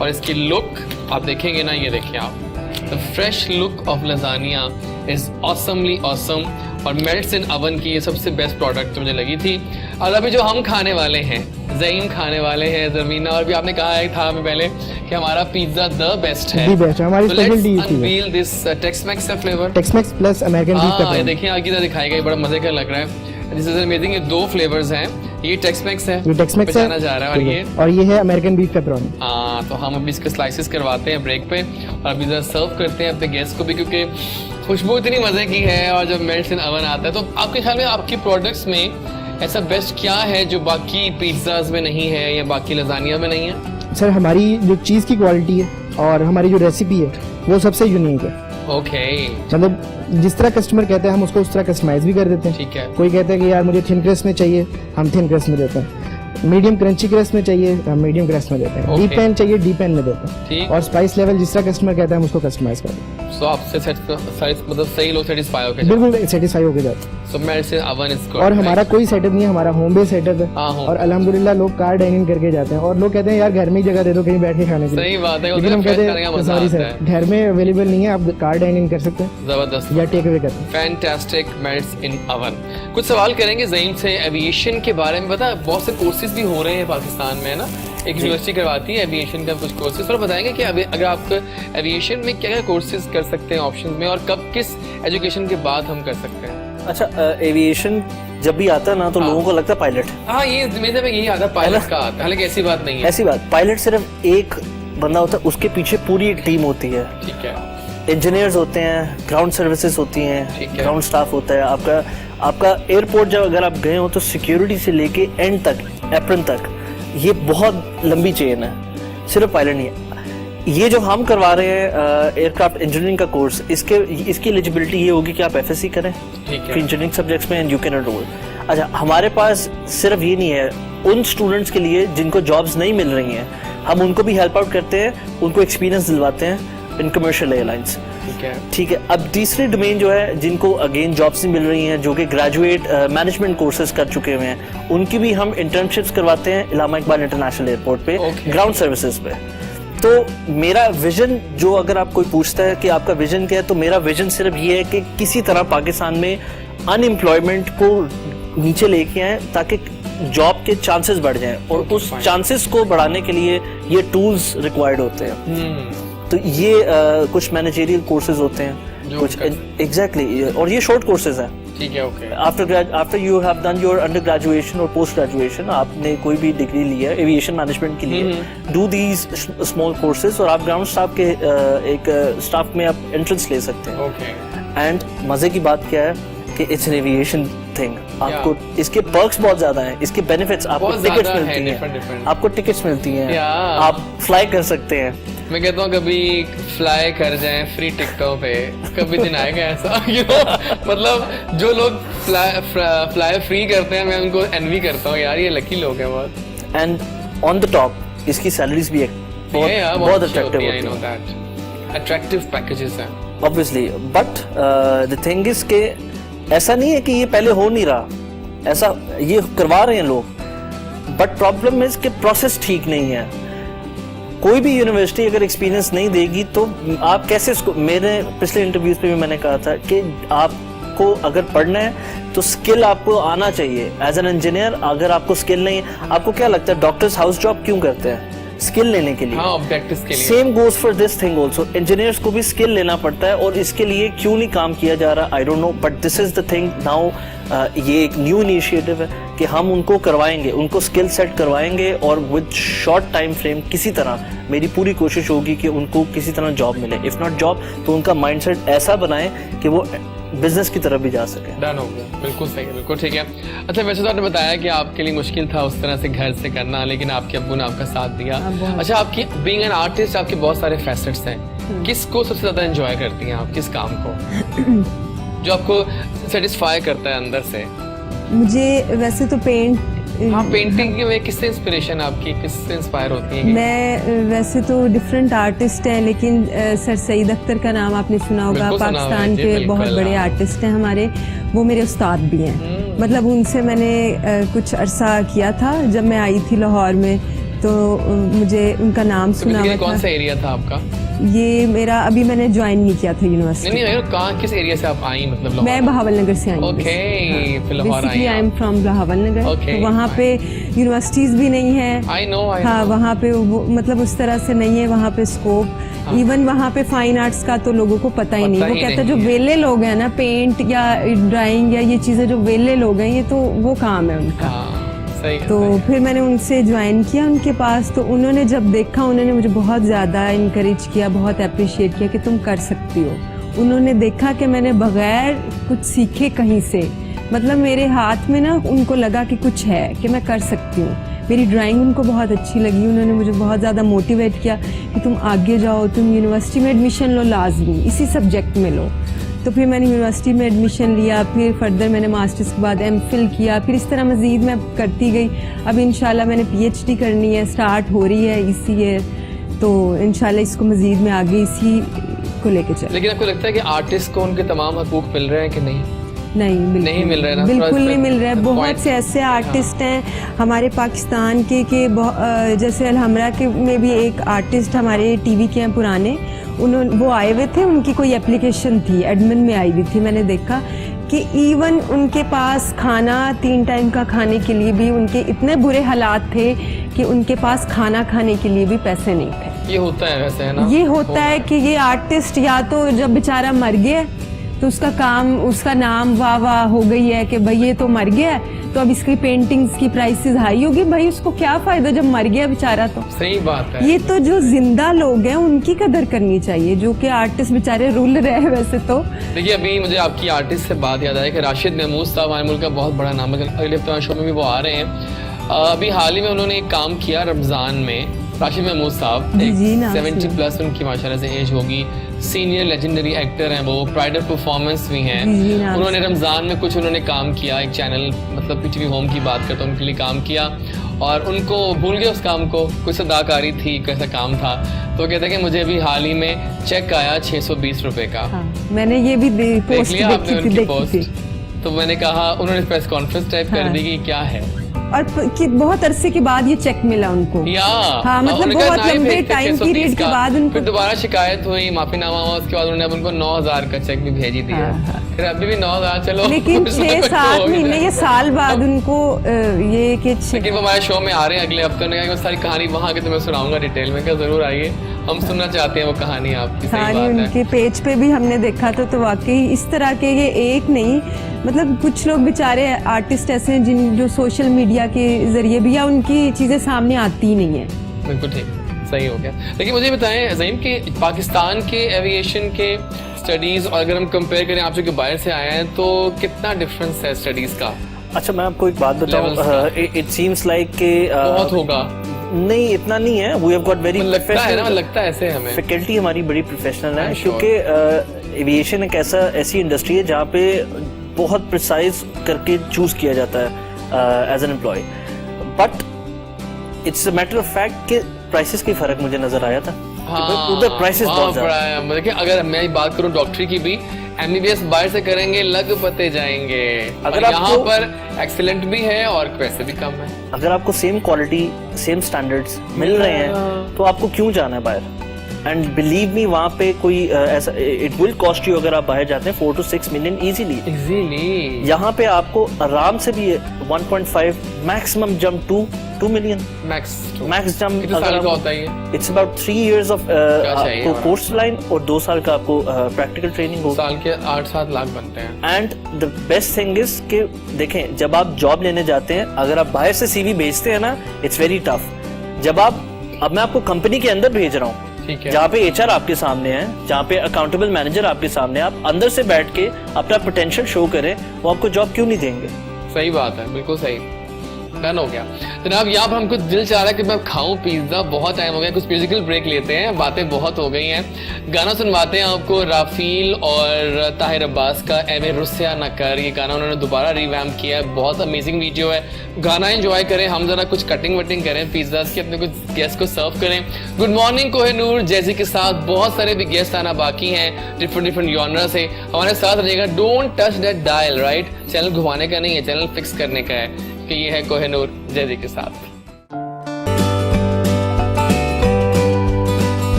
और इसकी लुक आप देखेंगे ना, ये देखिए आप, the fresh look of lasagne is awesomely awesome. और मेल्ट्स इन अवन की ये सबसे बेस्ट प्रोडक्ट मुझे लगी थी। और अभी जो हम खाने वाले हैं, ज़हीम खाने वाले हैं, ज़मीना, और भी आपने कहा है था हमें पहले कि हमारा पिज़्ज़ा द बेस्ट है। The best है, हमारी specialty ये चीज़ है। अनवील दिस टेक्स-मैक्स का flavour. Takes-max plus American beef हाँ, ये पेपरोनी। देखिए आगे इधर दिखाएगा, ये बड़ा मजे का लग रहा है। This is amazing. ये 2 फ्लेवर्स हैं। ये टेक्स-मैक्स है, ये टेक्स-मैक्स है, पहचाना जा रहा है। और ये है अमेरिकन बीफ पेपरोनी। हाँ, तो हम अभी इसके स्लाइसेस करवाते हैं ब्रेक पे, और अभी जरा सर्व करते हैं अपने गेस्ट को भी, क्योंकि खुशबू इतनी मजे की है। और जब मेल्ट्स इन अवन आता है, तो आपके ख्याल में आपके प्रोडक्ट्स में ऐसा बेस्ट क्या है जो बाकी पिज्जाज में नहीं है या बाकी लजानिया में नहीं है? सर हमारी जो चीज़ की क्वालिटी है और हमारी जो रेसिपी है वो सबसे यूनिक है। ओके मतलब जिस तरह कस्टमर कहते हैं हम उसको उस तरह कस्टमाइज भी कर देते हैं। ठीक है। कोई कहता है कि यार मुझे थिन क्रस्ट में चाहिए, हम थिन क्रस्ट में देते हैं। मीडियम क्रंची क्रस्ट में चाहिए, हम मीडियम क्रस्ट में देते हैं। Okay. डीप पैन चाहिए, डीप पैन में देते हैं। ठीक। और स्पाइस लेवल जिस तरह कस्टमर कहता है हम उसको कस्टमाइज कर देते हैं। सो आपसे मतलब सही लोग सेटिस्फाई हो गए? बिल्कुल सेटिस्फाई हो के जाते हैं। सो मेरे से अवन इज गुड। और हमारा कोई सेटअप नहीं है, हमारा होम बेस सेटअप है। हाँ, home और अल्हम्दुलिल्लाह लोग कार डाइनिंग करके जाते हैं और लोग कहते हैं यार घर में ही जगह दे दो कहीं बैठ के खाने के लिए। सही बात है, लेकिन हम उधर कहते खाने का हैं मजा सॉरी आता सर है। घर में अवेलेबल नहीं है, आप कार डाइनिंग कर सकते हैं जबरदस्त। या टेक अवे करते हैं। Fantastic melts in oven. कुछ सवाल करेंगे ज़ईम से एविएशन के बारे में। बता बहुत से कोर्सेज भी हो रहे हैं पाकिस्तान में, है ना? एक यूनिवर्सिटी करवाती है एविएशन का कुछ कोर्सेज, और बताएंगे कि अगर आप एविएशन में क्या क्या कोर्सेज कर सकते हैं ऑप्शन में, और कब किस एजुकेशन के बाद हम कर सकते हैं? अच्छा, एविएशन जब भी आता है ना तो लोगों को लगता है पायलट। हाँ, ये मेरे में यही आता है, पायलट का आता है। हालांकि ऐसी बात नहीं है। ऐसी बात, पायलट सिर्फ एक बंदा होता है, उसके पीछे पूरी एक टीम होती है। ठीक है। इंजीनियर्स होते हैं, ग्राउंड सर्विसेज होती ठीक हैं, है। ग्राउंड स्टाफ होता है। आपका एयरपोर्ट जब अगर आप गए हो तो सिक्योरिटी से लेके एंड तक, एप्रन तक, ये बहुत लंबी चेन है। सिर्फ पायलट नहीं है। ये जो हम करवा रहे हैं एयरक्राफ्ट इंजीनियरिंग का कोर्स, इसकी एलिजिबिलिटी ये होगी कि आप एफएससी करें इंजीनियरिंग सब्जेक्ट्स में एंड यू कैन एनरोल। अच्छा, हमारे पास सिर्फ ये नहीं है, उन स्टूडेंट्स के लिए जिनको जॉब्स नहीं मिल रही हैं, हम उनको भी हेल्प आउट करते हैं, उनको एक्सपीरियंस दिलवाते हैं इन कमर्शियल एयरलाइंस। ठीक है। अब तीसरी डोमेन जो है, जिनको अगेन जॉब्स नहीं मिल रही हैं, जो कि ग्रेजुएट मैनेजमेंट कोर्सेज कर चुके हुए हैं, उनकी भी हम इंटर्नशिप्स करवाते हैं इलामा इकबाल इंटरनेशनल एयरपोर्ट पे, ग्राउंड सर्विसेज पे। तो मेरा विजन, जो अगर आप कोई पूछता है कि आपका विजन क्या है, तो मेरा विजन सिर्फ ये है कि किसी तरह पाकिस्तान में अनएम्प्लॉयमेंट को नीचे लेके आए ताकि जॉब के चांसेस बढ़ जाएं, और उस चांसेस को बढ़ाने के लिए ये टूल्स रिक्वायर्ड होते हैं। तो ये कुछ मैनेजरियल कोर्सेज होते हैं, कुछ एग्जैक्टली, और ये शॉर्ट कोर्सेज हैं। ठीक है। Okay. After you have done your under graduation और पोस्ट ग्रेजुएशन, आपने कोई भी डिग्री ली है एविएशन मैनेजमेंट के लिए, डू दीज स्मॉल कोर्सेज, और आप ग्राउंड स्टाफ के एक स्टाफ में आप एंट्रेंस ले सकते हैं। ओके। एंड मजे की बात क्या है कि इट्स एन एविएशन थिंग, आपको इसके पर्क्स बहुत ज्यादा हैं, इसके बेनिफिट्स, आपको टिकट्स मिलती हैं, आपको टिकट्स मिलती हैं, आप फ्लाई कर सकते हैं। मैं कहता हूँ कभी फ्लाई कर जाएं फ्री टिकटों पे, कभी दिन आएगा ऐसा यू नो, मतलब जो लोग फ्लाई फ्री करते हैं, मैं उनको एनवी करता हूँ यार, ये लकी लोग हैं बहुत। एंड ऑन द टॉप इसकी सैलरीज भी बहुत अट्रैक्टिव होती हैं, अट्रैक्टिव पैकेजेस हैं obviously. But the thing is के ऐसा नहीं है कि ये पहले हो नहीं रहा, ऐसा ये करवा रहे हैं लोग, बट प्रॉब्लम इज कि प्रोसेस ठीक नहीं है। कोई भी यूनिवर्सिटी अगर एक्सपीरियंस नहीं देगी तो आप कैसे इसको, मेरे पिछले इंटरव्यूज पे भी मैंने कहा था कि आपको अगर पढ़ना है तो स्किल आपको आना चाहिए। एज एन इंजीनियर अगर आपको स्किल नहीं है, आपको क्या लगता है डॉक्टर्स हाउस जॉब क्यों करते हैं? स्किल लेने के लिए। प्रैक्टिस के लिए। Same goes for this thing also, engineers को भी स्किल लेना पड़ता है, और इसके लिए क्यों नहीं काम किया जा रहा, I don't know, but this is the thing now. ये एक न्यू इनिशिएटिव है कि हम उनको करवाएंगे, उनको स्किल सेट करवाएंगे, और विद शॉर्ट टाइम फ्रेम किसी तरह मेरी पूरी कोशिश होगी कि उनको किसी तरह जॉब मिले। इफ नॉट जॉब तो उनका माइंडसेट ऐसा बनाए कि वो बिजनेस की तरफ भी जा सके। डन हो गया, बिल्कुल सही है, बिल्कुल ठीक है। अच्छा, वैसे तो आपने बताया कि आपके लिए मुश्किल था उस तरह से घर से करना, लेकिन आपके अब्बू ने आपका साथ दिया। अच्छा, आपकी बीइंग एन आर्टिस्ट आपके बहुत सारे फैसेट्स हैं, किसको सबसे ज्यादा एंजॉय करती हैं आप, किस काम को जो आपको सेटिस्फाई करता है अंदर से? मुझे वैसे तो पेंटिंग में किससे इंस्पिरेशन आपकी, किससे इंस्पायर होती है? मैं वैसे तो डिफरेंट आर्टिस्ट हैं, लेकिन सर सईद अख्तर का नाम आपने सुना होगा, पाकिस्तान के बहुत बड़े आर्टिस्ट हैं हमारे, वो मेरे उस्ताद भी हैं। मतलब उनसे मैंने कुछ अरसा किया था, जब मैं आई थी लाहौर में तो मुझे उनका नाम सुना हुआ था। कौन सा एरिया था आपका? ये मेरा अभी मैंने ज्वाइन नहीं किया था यूनिवर्सिटी। नहीं, कहाँ, किस एरिया से आप आई, मतलब? मैं बहावल नगर से आई हूँ। ओके, फिर लाहौर आई। आई एम फ्रॉम बहावल नगर। तो वहाँ पे यूनिवर्सिटीज भी नहीं है। I know. हाँ, वहाँ पे मतलब उस तरह से नहीं है वहाँ पे स्कोप। इवन वहाँ पे फाइन आर्ट्स का तो लोगों को पता ही नहीं। वो कहते हैं जो वेले लोग हैं ना, पेंट या ड्राइंग या ये चीजें, जो वेले लोग हैं, ये तो वो काम है उनका। तो फिर मैंने उनसे ज्वाइन किया उनके पास, तो उन्होंने जब देखा, उन्होंने मुझे बहुत ज़्यादा इनकरेज किया, बहुत अप्रिशिएट किया कि तुम कर सकती हो। उन्होंने देखा कि मैंने बगैर कुछ सीखे कहीं से, मतलब मेरे हाथ में ना उनको लगा कि कुछ है, कि मैं कर सकती हूँ। मेरी ड्राइंग उनको बहुत अच्छी लगी, उन्होंने मुझे बहुत ज़्यादा मोटिवेट किया कि तुम आगे जाओ, तुम यूनिवर्सिटी में एडमिशन लो, लाजमी इसी सब्जेक्ट में लो। तो फिर मैंने यूनिवर्सिटी में एडमिशन लिया, फिर फर्दर मैंने मास्टर्स के बाद MPhil किया, फिर इस तरह मज़ीद मैं करती गई। अब इंशाल्लाह मैंने PhD करनी है, स्टार्ट हो रही है इसी ईयर, तो इंशाल्लाह इसको मज़ीद मैं आगे इसी को लेके चल। लेकिन आपको लगता है कि आर्टिस्ट को उनके तमाम हकूक मिल रहे हैं कि नहीं? नहीं मिल रहा है ना, बिल्कुल नहीं मिल रहा है। point- बहुत से ऐसे आर्टिस्ट हैं हमारे पाकिस्तान के जैसे अलहमरा के में भी एक आर्टिस्ट हमारे टीवी के हैं पुराने, वो आए हुए थे, उनकी कोई एप्लीकेशन थी, एडमिन में आई हुई थी, मैंने देखा कि इवन उनके पास खाना 3 टाइम का खाने के लिए भी उनके इतने बुरे हालात थे कि उनके पास खाना खाने के लिए भी पैसे नहीं थे। ये होता है वैसे, है ना? ये होता है कि ये आर्टिस्ट या तो जब बेचारा मर गया तो उसका नाम वाह वाह हो गई है कि भाई ये तो मर गया है, तो अब इसकी पेंटिंग्स की प्राइसेस हाई होगी। भाई उसको क्या फायदा जब मर गया बेचारा। तो सही बात है। ये तो जो जिंदा लोग हैं उनकी कदर करनी चाहिए, जो कि आर्टिस्ट बेचारे रुल रहे हैं वैसे तो। देखिए, अभी मुझे आपकी आर्टिस्ट से बात याद आई कि राशिद महमूद साहब हमारे मुल्क का बहुत बड़ा नाम है, अगले हफ्ते शो में भी वो आ रहे हैं। अभी हाल ही में उन्होंने एक काम किया रमज़ान में, राशिद महमूद साहब, जी, जी, नाम 70+ उनकी माशाल्लाह से एज होगी, सीनियर लेजेंडरी एक्टर हैं वो, प्राइड ऑफ परफॉर्मेंस भी हैं। जी, नाम उन्होंने रमज़ान में कुछ उन्होंने काम किया, एक चैनल मतलब PTV होम की बात करते उनके लिए काम किया, और उनको भूल गए उस काम को, कुछ अदाकारी थी, कैसा काम था, तो कहते हैं कि मुझे अभी हाल ही में चेक आया 620 रुपए का। हाँ, मैंने ये भी पोस्ट लिया आपने उनकी देखी पोस्ट? थी। तो मैंने कहा, उन्होंने प्रेस कॉन्फ्रेंस टाइप कर हाँ। दी कि क्या है, और कि बहुत अरसे के बाद ये चेक मिला उनको। या हाँ, मतलब उन्होंने कहा बहुत ना ही लंबे भेजते टाइम 630 पीरियड के का। बाद उनको फिर दोबारा शिकायत हुई, माफीनामा हुआ, उसके बाद उन्होंने अब उनको 9000 का चेक भी भेज ही दिया। हाँ। फिर अभी भी 9000, चलो लेकिन कुछ ना 6-7 कुछ तो हो ही महीने जाए। या साल बाद उनको ये कि लेकिन वो हमारे शो में आ रहे हैं अगले हफ्ते, उन्होंने कहा कि मैं सारी कहानी वहाँ की तुम्हें सुनाऊंगा डिटेल में, क्या जरूर आइए, हम सुनना चाहते हैं वो कहानी आपकी। सही कहानी बात है। उनके पेज पे भी हमने देखा तो वाकई इस तरह के ये एक नहीं, मतलब कुछ लोग बेचारे आर्टिस्ट ऐसे हैं जो सोशल मीडिया के जरिए भी या उनकी चीजें सामने आती ही नहीं है। बिल्कुल ठीक, सही हो गया। लेकिन मुझे बताएं ज़हीम कि पाकिस्तान के एविएशन के स्टडीज़, और अगर हम कंपेयर करें आप जो कि बाहर से आए हैं, तो कितना डिफरेंस है स्टडीज़ का? अच्छा, मैं आपको एक बात बताऊं, इट सीम्स लाइक कि बहुत होगा। नहीं, इतना नहीं है। वी हैव गॉट वेरी लगता है ना, लगता है ऐसे हमें। फैकल्टी हमारी बड़ी प्रोफेशनल है, I'm sure. क्योंकि एविएशन एक ऐसी इंडस्ट्री है जहाँ पे बहुत प्रिसाइज करके चूज किया जाता है as an employ, but it's a matter of fact कि प्राइसेस की फर्क मुझे नजर आया था। उधर प्राइसेस बहुत ज्यादा है। देखिए, अगर मैं बात करूं डॉक्टरी की भी, MBBS बाहर से करेंगे लग पते जाएंगे, अगर और यहाँ आपको- पर एक्सीलेंट भी है और पैसे भी कम है। अगर आपको सेम क्वालिटी, सेम स्टैंडर्ड्स मिल रहे हैं तो आपको क्यों जाना है बाहर? एंड बिलीव मी, वहाँ पे कोई ऐसा इट विल कॉस्ट यू, अगर आप बाहर जाते हैं 4 to 6 मिलियन इजीली। यहाँ पे आपको आराम से भी 1.5 maximum jump 2 million max jump. कितने साल का होता है ये? इट्स अबाउट 3 years ऑफ चाहिए आपको कोर्स लाइन और 2 साल का आपको प्रैक्टिकल ट्रेनिंग होगा। साल के 8-7 लाख बनते हैं। And the best thing is कि देखें, जब आप जॉब लेने जाते हैं, अगर आप बाहर से CV भेजते हैं ना, इट्स वेरी टफ। जब अब मैं आपको कंपनी के अंदर भेज रहा हूँ, ठीक है, जहाँ पे HR आपके सामने है, जहाँ पे अकाउंटेबल मैनेजर आपके सामने है, आप अंदर से बैठ के अपना पोटेंशियल शो करें, वो आपको जॉब क्यों नहीं देंगे? सही बात है, बिल्कुल सही। डन हो गया जनाब। यहाँ पर हमको दिल चाह रहा है कि मैं खाऊं पिज्जा, बहुत टाइम हो गया, कुछ म्यूजिकल ब्रेक लेते हैं, बातें बहुत हो गई हैं। गाना सुनवाते हैं आपको राफील और ताहिर अब्बास का एवे रुस्या न कर। ये गाना उन्होंने दोबारा रिवैम्प किया है, बहुत अमेजिंग वीडियो है, गाना एंजॉय करें, हम जरा कुछ कटिंग वटिंग करें पिज्जा की, अपने कुछ गेस्ट को सर्व करें। गुड मॉर्निंग कोहिनूर जैसी के साथ बहुत सारे भी गेस्ट आना बाकी हैं डिफरेंट जॉनरा से, हमारे साथ रहिएगा। Don't touch that dial, right? Channel घुमाने का नहीं है, चैनल फिक्स करने का है, कि ये है कोहिनूर जैदी के साथ।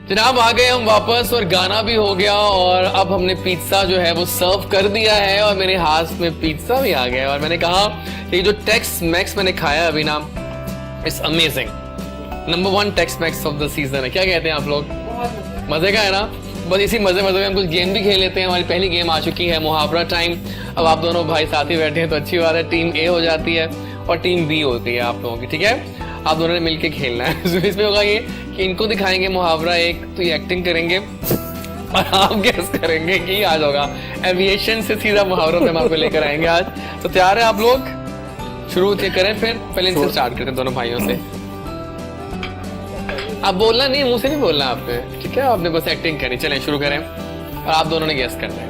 जनाब आ गए हम वापस, और गाना भी हो गया, और अब हमने पिज्जा जो है वो सर्व कर दिया है, और मेरे हाथ में पिज्जा भी आ गया। और मैंने कहा ये जो टेक्स मैक्स मैंने खाया अभी ना, it's amazing, number 1 tex mex of the season है। क्या कहते हैं आप लोग? मजे का है ना। बस इसी मजे मजे में हम कुछ गेम भी खेल लेते हैं। हमारी पहली गेम आ चुकी है मुहावरा टाइम। अब आप दोनों भाई साथ ही बैठे हैं तो अच्छी बात है। टीम ए हो जाती है और टीम बी होती है आप लोगों की, ठीक है। आप दोनों ने मिलके खेलना है। तो इसमें होगा ये कि इनको दिखाएंगे मुहावरा एक, तो ये एक्टिंग करेंगे और आप गेस करेंगे कि आज होगा। एविएशन से सीधा मुहावरों पे हम आपको लेकर आएंगे आज। तो तैयार है आप लोग? शुरू करें फिर, पहले इनसे स्टार्ट करते हैं दोनों भाइयों से। आप बोलना नहीं, मुंह से नहीं बोलना आपने, ठीक है। आपने बस एक्टिंग करी। चलें शुरू करें और आप दोनों ने गेस करना है।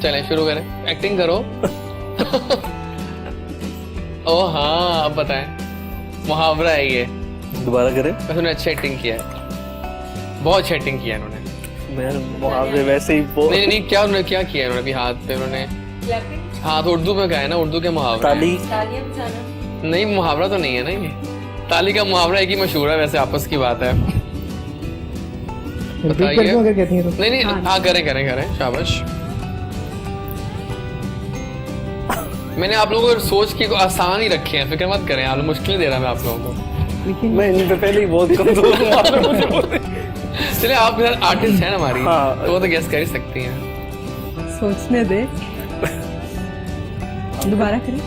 चलें शुरू करें, एक्टिंग करो। ओ हाँ, अब बताएं। मुहावरा है ये। दोबारा करें। बस उन्होंने अच्छी एक्टिंग किया है, बहुत अच्छी एक्टिंग किया है इन्होंने। मैं मुहावरे वैसे ही नहीं नहीं, क्या उन्होंने क्या किया है उन्होंने अभी हाथ पे उन्होंने हाँ तो उर्दू में कहा है ना, उर्दू के मुहावरा ताली। नहीं, मुहावरा तो नहीं है ना ये। ताली का मुहावरा एक ही मशहूर है, वैसे आपस की बात है। रिपीट कर दूं अगर कहती हैं तो? नहीं हाँ करें शाबाश। मैंने आप लोगों को सोच के आसान ही रखे हैं, फिक्र मत करें। आप लोग मुश्किल दे रहा मैं आप लोगों को। मैं इन पे पहले ही बहुत कमजोर हूं। चलिए आप आर्टिस्ट हैं हमारी, हाँ। तो वो तो गेस कर ही सकती हैं। सोचने दे। दोबारा करें।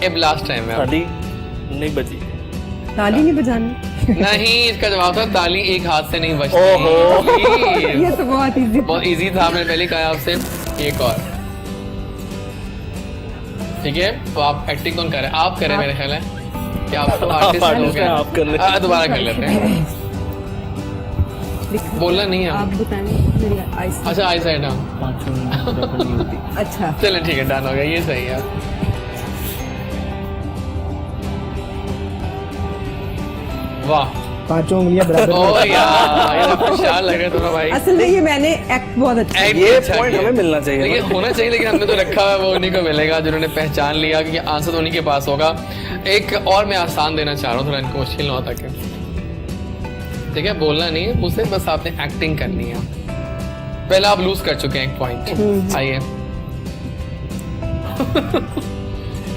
अब लास्ट टाइम है। ताली नहीं बजी। ताली नहीं बजानी। नहीं, इसका जवाब था ताली एक हाथ से नहीं बजती। ये तो बहुत इजी। बहुत इजी था, मैंने पहले कहा आपसे। एक और, ठीक है। तो आप एक्टिंग कौन कर रहे हैं? आप करें मेरे ख्याल है कि आप तो आर्टिस्ट हो गए। आप कर रहे। दोबारा कर लेते हैं। बोलना नहीं है आप बताएं। मेरी आइस। अच्छा आई साइड हाँ। अच्छा चलो ठीक है, डन हो गया, ये सही है। वाह, पांचों उंगलियां बराबर। ओ यार, ये तो खुशहाल लग रहे तुम्हारा भाई। असल में ये मैंने एक्ट बहुत अच्छा Act ये अच्छा पॉइंट किया। हमें मिलना चाहिए। लेकिन होना चाहिए, लेकिन हमने तो रखा हुआ है, वो उन्हीं को मिलेगा जिन्होंने पहचान लिया कि आंसर तो उन्हीं के पास होगा। एक और मैं आसान देना चाह रहा हूँ, थोड़ा इनको मुश्किल ना हो ताकि, ठीक है। बोलना नहीं है मुझसे, बस आपने एक्टिंग करनी है। पहले आप लूज कर चुके हैं एक पॉइंट। आइए।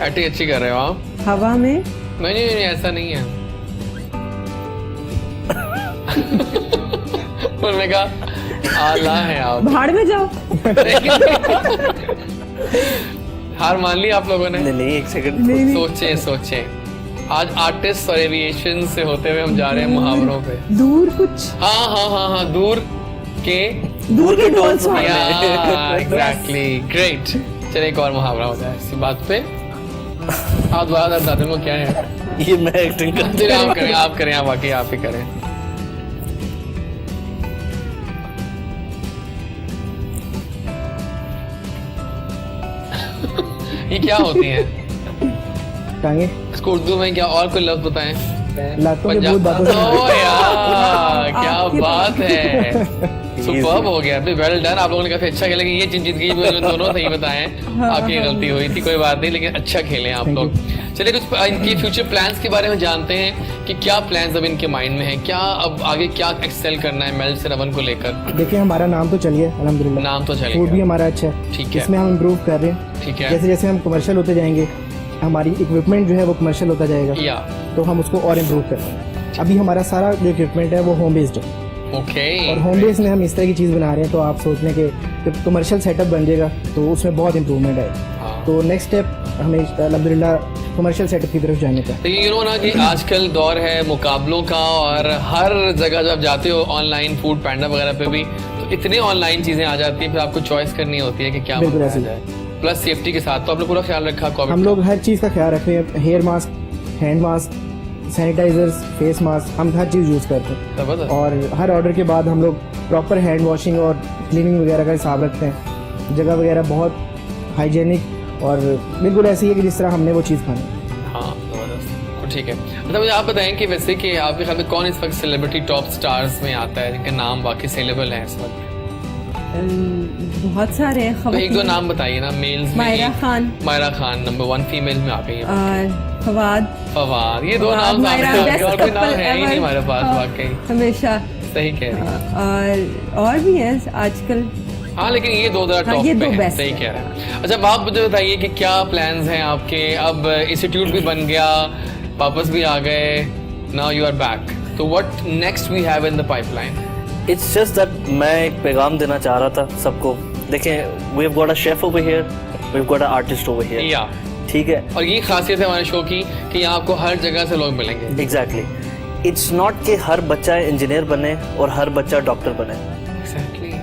एक्टिंग अच्छी कर रहे हो आप। हवा में। नहीं ऐसा नहीं है। उन्होंने कहा आला है आप। भाड़ में जाओ। हार मान ली आप लोगों ने? नहीं एक सेकंड। सोचे। आज आर्टिस्ट और एविएशन से होते हुए हम जा रहे हैं मुहावरों पे। दूर कुछ। हाँ, दूर के ढोल एग्जैक्टली, ग्रेट। चलिए एक और मुहावरा हो जाए इसी बात पे। आप दोबारा बताते वो क्या है। ये मैं एक्टिंग कर। चलिए आप करें, आप बाकी आप ही करें। ये क्या होती है? टांगे। इसको उर्दू में क्या और कोई लफ्ज बताएं? लातों के भूत बातों से। ओ यार, क्या बात है। सुपर्ब हो गया, वेल डन। आप लोगों ने काफी अच्छा खेला। ये जिंदगी दोनों सही बताएं। आपकी गलती हुई थी, कोई बात नहीं, लेकिन अच्छा खेले आप लोग। चलिए कुछ इनकी फ्यूचर प्लान्स के बारे में जानते हैं कि क्या प्लान्स अब इनके माइंड में है, क्या अब आगे क्या एक्सेल करना है मेल्स 11 को लेकर। देखिए हमारा नाम तो चलिए अल्हम्दुलिल्लाह, नाम तो चलेगा, फूड भी हमारा अच्छा है, ठीक है। इसमें हम इम्प्रूव कर रहे हैं। ठीक है, जैसे जैसे हम कमर्शियल होते जाएंगे, हमारी इक्विपमेंट जो है वो कमर्शियल होता जाएगा, या तो हम उसको और इम्प्रूव कर रहे हैं। अभी हमारा सारा जो इक्विपमेंट है वो होम बेस्ड है, ओके। और होम बेस में हम इस तरह की चीज़ बना रहे हैं, तो आप सोचने के जब कमर्शियल सेटअप बन जाएगा तो उसमें बहुत इंप्रूवमेंट आएगा। तो नेक्स्ट स्टेप हमें अल्हम्दुलिल्लाह कमर्शियल सेटअप की तरफ जाने का। तो ये ना कि आजकल दौर है मुकाबलों का, और हर जगह जब जाते हो ऑनलाइन, फूड पैंडा वगैरह पे भी, तो इतने ऑनलाइन चीजें आ जाती है, फिर आपको चॉइस करनी होती है कि क्या बिल्कुल मंगाया ऐसे। जाए। प्लस सेफ्टी के साथ तो आपने पूरा ख्याल रखा कोविड हम लोग हर चीज़ का ख्याल रख रहे हैं। Hair mask, hand mask, sanitisers, face mask, हम हर चीज़ यूज़ करते हैं। जबरदस्त। और हर ऑर्डर के बाद हम लोग प्रॉपर हैंड वॉशिंग और क्लीनिंग वगैरह का हिसाब रखते हैं। जगह वगैरह बहुत हाइजेनिक और बिल्कुल ऐसी है कि जिस तरह हमने वो चीज़ खानी है। हाँ जबरदस्त, ठीक है। मतलब मुझे आप बताएं कि वैसे कि आपके ख्याल में कौन इस वक्त सेलिब्रिटी टॉप स्टार्स में आता है जिनका नाम बाकी सेलेबल है इस वक्त? बहुत सारे हैं। तो एक दो नाम बताइए ना। मेल्स में मायरा खान। मायरा खान नंबर 1, फीमेल में आ गई है और फवाद। फवाद, ये दो फवाद, नाम मायरा, सामने आ गए, best और कोई नाम couple है ही नहीं ever। हमारे पास हाँ, वाकई। हमेशा। सही कह रही है। और भी हैं आजकल। हाँ लेकिन ये दो जरा हाँ, टॉप ये पे दो हैं, best सही हैं। कह रहे हैं। अच्छा, अब आप मुझे बताइए कि क्या प्लान्स हैं आपके? अब इंस्टीट्यूट भी बन गया, वापस भी आ गए, नाउ यू आर बैक, तो what next we have in the pipeline? It's just that मैं एक पैगाम देना चाह रहा था सबको। देखें, we have got a chef over here, we have got a artist over here. या ठीक है, और ये खासियत है हमारे शो की कि यहाँ आपको हर जगह से लोग मिलेंगे। एग्जैक्टली। इट्स नॉट कि हर बच्चा इंजीनियर बने और हर बच्चा डॉक्टर बने।